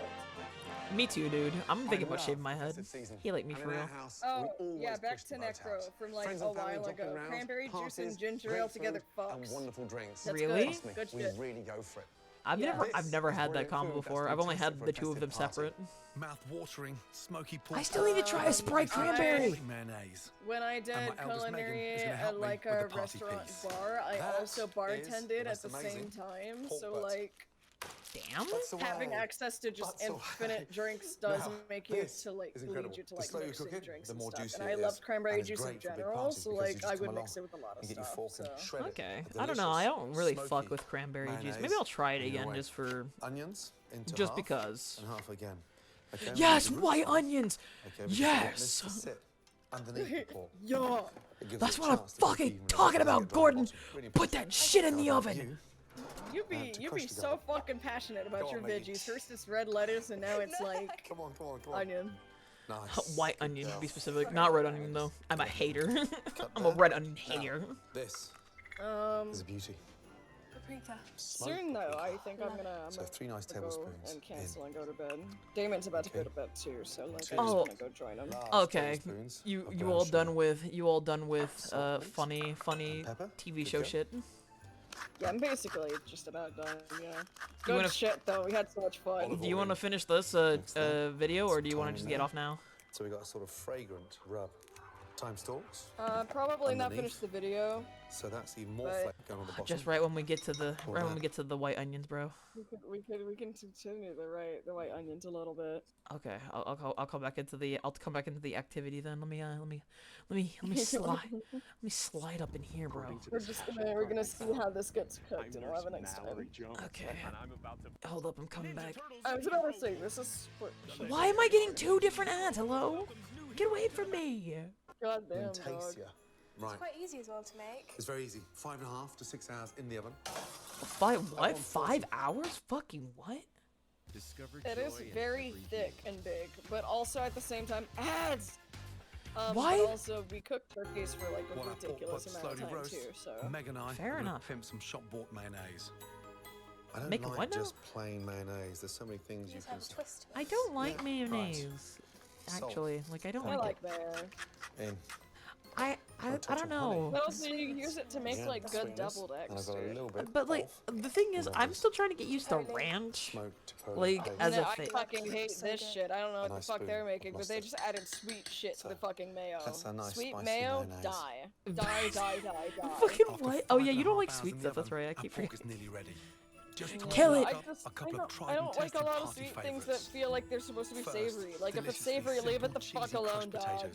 Me too, dude. I'm thinking about shaving my head. He like me for real. Oh, yeah, back to Necro from like a while ago. Cranberry juice and ginger ale together and fucks. wonderful drinks. That's Really? Good. Good We shit. really go for it. I've Yeah. never had that combo before. I've only had the two of them separate. Mouth-watering, smoky pork. I still need to try a Sprite cranberry. Mayonnaise. When I And did my eldest Megan culinary is gonna at help me like with a the party restaurant piece. bar, I That also is bartended the at most the same amazing time. pork So butt. like Damn. That's the having way. access to just That's the way. infinite drinks does Now, make you this to like is lead incredible. you to The like slower you mixing cook it, drinks the and more stuff. juicy And it I is. loved cranberry And it's juice in great for big general, parties so because you like just I come would along mix it with a lot of and get your stuff. fork So. and shred it. Okay. A I don't know. I don't delicious, really smoky fuck with cranberry juice. Maybe mayonnaise I'll try it in your again way. just for Onions into just half because. and half again. Okay, we Yes, need the white root sauce. onions. Okay, we just want this to Yes. sit underneath the pork. Yeah. It gives That's it a what I'm chance to cook fucking evenly talking before you about, get down the Gordon. bottom. Really Put important. that shit in the How about oven. you? You'd to be crush so together. fucking passionate about Go your on, Megan. veggies. First it's red lettuce and now it's like Come on, come on, come on. onion. Nice. White onion to be specific, not red onion though. I'm a hater. Cut I'm a that. red onion Now, hater. This is a beauty. Soon though, I think I'm gonna So 3 nice go tablespoons and cancel in. and go to bed. Damon's about to go to bed too, so like I just Oh. wanna go join him. Okay. tablespoons You of you brown all sugar. done with Salt, please. funny pepper. TV Good show go. shit? Yeah, I'm basically just about done. Yeah. You Good wanna- shit though. We had so much fun. Do you want to finish this video or do you want to just get off now? So we got a sort of fragrant rub. Time stalks. Probably not Underneath. finish the video. So that's even more But- flake going on the bottom. Just right when we get to the All right when we that. get to the white onions, bro. We can continue the white onions a little bit. Okay, I'll come back into the activity then. Let me slide up in here, bro. We're gonna see how this gets cooked and we'll have a next time. Okay. Hold up, I'm coming back. I was about to say this is. Why am I getting 2 different ads? Hello? Get away from me! God damn, dog. Tastier. Right. It's quite easy as well to make. It's very easy. 5.5 to 6 hours in the oven. 5 what? 5 hours? Fucking what? It is very thick and big, but also at the same time ads. Why? But also we cook turkeys for like a What I thought ridiculous but amount of slowly time roast, too. So Meg and I Fair are gonna enough. pimp some shop-bought mayonnaise. I don't Make a like what now? just plain mayonnaise. There's so many things you can. I don't like Yeah, mayonnaise. Salt. Actually, like I don't I like like it. mayo. In. I don't know. But also you can use it to make Yeah, like good sweetness. deviled eggs. And I've got a too. little bit But like the thing is, I'm still trying to get used to ranch. smoked pearl Like paste. as a I thing. fucking hate this shit. I don't know A what the nice fuck spoon they're of making, but they mustard. just added sweet shit to the fucking mayo. That's a nice Sweet spicy mayo, mayonnaise. die. Fucking what? Oh yeah, you don't like sweet stuff. That's right. I keep Pork forgetting. is nearly ready. Just Kill it. I don't like a lot of sweet things that feel like they're supposed to be savory. Like if it's savory, leave it the fuck alone, dog.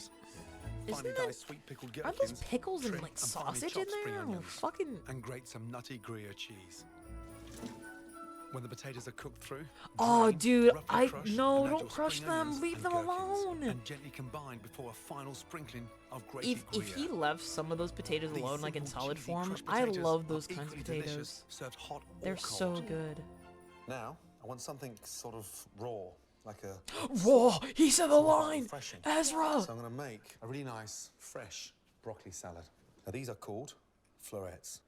Isn't Finely that? diced sweet pickled Aren't those gherkins, pickles and trim like and finely sausage in chopped spring there? onions, Fucking. and grate some nutty Gruyere cheese. When the potatoes are cooked through, Oh, drain, dude, roughly crush, no, and add don't your crush spring them. onions Leave and them gherkins, alone. and gently combine before a final sprinkling of grated If he Gruyere. left some of those potatoes These alone, like in simple solid cheesy form, crushed I potatoes love are those kinds of equally potatoes. delicious, served hot or They're so cold. good. Now, I want something sort of raw, like a. Whoa! He said the something line. refreshing. Ezra. So I'm going to make a really nice, fresh broccoli salad. Now these are called florets.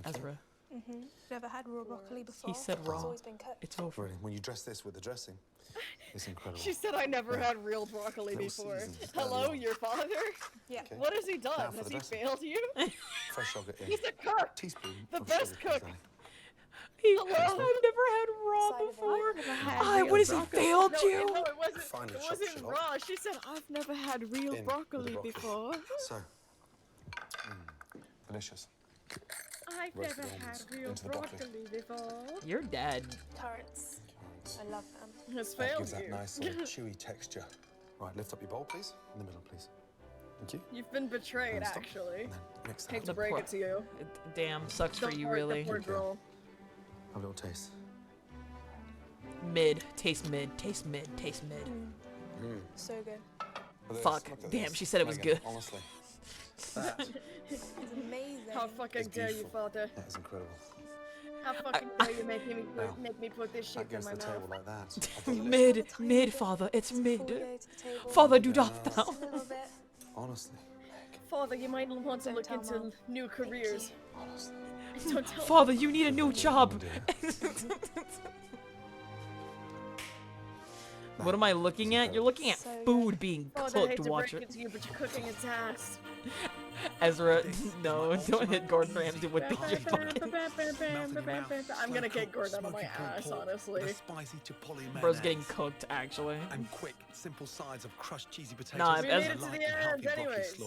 Ezra. Never had raw broccoli before. He said raw. It's always been cooked. It's over. Really, when you dress this with the dressing, it's incredible. She said I never Yeah. had real broccoli Little before. seasons, Hello, early on. your father? Yeah. Okay. What has he Now done? for Has the he dressing. failed you? Fresh yogurt in. He's a cook. Teaspoon. The of best sugar, cook. please, Hello? I've never had raw before. What has he broccoli. failed No, you? No, it wasn't. Finely It chopped wasn't shallot. raw. She said I've never had real In with the broccoli broccoli. before. So, delicious. I've Roasted never almonds had real into the broccoli. broccoli before. You're dead. Carrots. I love them. Has That failed gives that you. nice sort of chewy texture. Right, lift up your bowl, please. In the middle, please. Thank you. You've been betrayed, And stop. actually. And then mix that Hate up. to break it to you. Damn, sucks for The you, poor- really. The poor girl. Have a little taste. Mid. Taste mid. Taste mid. Taste mid. So good. Look at this, Fuck. look at Damn, this. she said it was Megan, good. Honestly. That It's amazing. How fucking is dare you, beautiful. father? That is incredible. How fucking dare you make me Now, make me put this shit That in goes my to the table mouth? like that. I've got a list. Mid. Mid, father. It's mid. Before we go to the table, Father, do Yeah. not thou. just a little bit. Honestly. Father, you might want to Don't look tell into Mom. new careers. Honestly. Don't tell. Father, you need a new job. What am I looking at? You're looking at So good. food being Father, I hate cooked. to Watch break it. it to you, but you're cooking its ass. Ezra, no, don't hit Gordon Ramsay with the Melting fucking. I'm gonna get Gordon on my ass, honestly. With a spicy chipotle Bro's getting mayonnaise. cooked, actually. And quick, simple sides of crushed cheesy potatoes. Nah, We Ezra- made it to the end, anyways.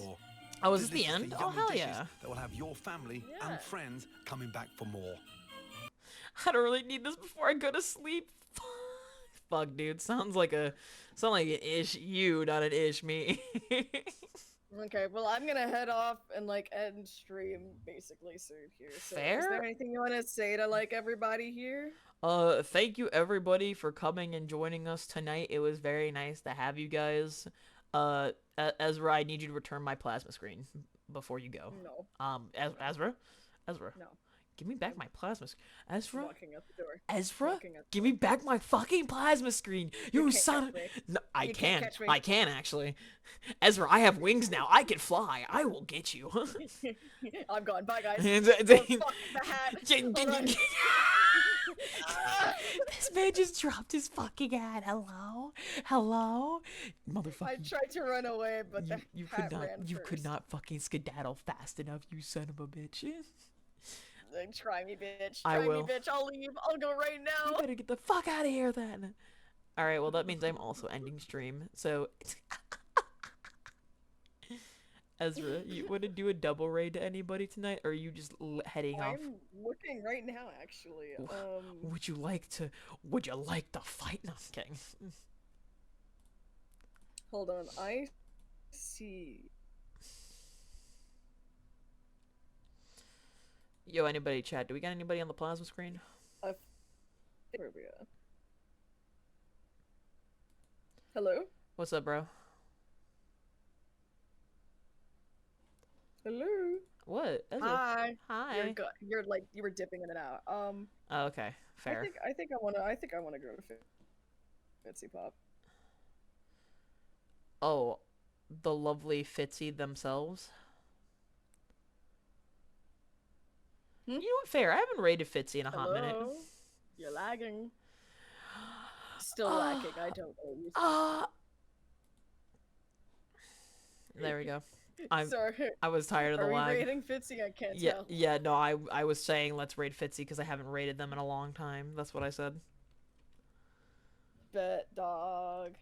Oh, is this the Delicious end? yummy Oh, hell dishes yeah. That will have your family Yeah. and friends coming back for more. I don't really need this before I go to sleep. Fuck, dude. Sound like an ish you, not an ish me. Okay, well, I'm gonna head off and like end stream basically soon here. So, is Fair? there anything you want to say to like everybody here? Thank you everybody for coming and joining us tonight. It was very nice to have you guys. Ezra, I need you to return my plasma screen before you go. No. Ezra, No. give me back my plasma screen. Ezra, Walking out the door. Ezra, Walking out the give me back my fucking plasma screen. You can't son of... catch me. No, I You can. can't catch me. I can actually. Ezra, I have wings now. I can fly. I will get you. I'm gone. Bye, guys. And- Oh, fuck the hat. Alright. This man just dropped his fucking hat. Hello? Hello? I Motherfucker. tried to run away, but the You hat could not ran you could first. not fucking skedaddle fast enough, you son of a bitch. Like, try me, bitch. I Try will. me, bitch. I'll leave. I'll go right You now. better get the fuck out of here then. Alright, well that means I'm also ending stream. So Ezra, you want to do a double raid to anybody tonight, or are you just heading off? I'm looking right now, actually. Would you like to fight? No, I'm kidding. Hold on, I see. Yo, anybody chat? Do we got anybody on the plasma screen? Where we at? Hello? What's up, bro? Hello? What? Ezra? Hi. Hi. You're like, you were dipping in and out. Oh, okay, fair. I think I wanna go to Fitzy Pop. Oh, the lovely Fitzy themselves. You know what? Fair. I haven't raided Fitzy in a hot minute. You're lagging. Still lagging. I don't know. There we go. Sorry. I was tired of the Are lag. we raiding Fitzy? I can't Yeah, tell. yeah. No, I was saying let's raid Fitzy because I haven't raided them in a long time. That's what I said. Bet dog.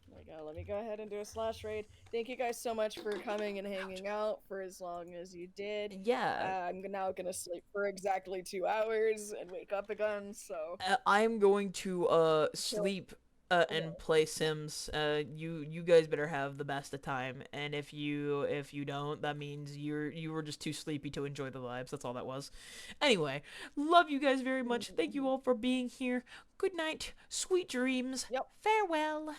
There we go. Let me go ahead and do a slash raid. Thank you guys so much for coming and hanging out for as long as you did. Yeah. I'm now gonna sleep for exactly 2 hours and wake up again. So I'm going to sleep and play Sims. You guys better have the best of time. And if you don't, that means you were just too sleepy to enjoy the vibes. That's all that was. Anyway, love you guys very much. Thank you all for being here. Good night. Sweet dreams. Yep. Farewell.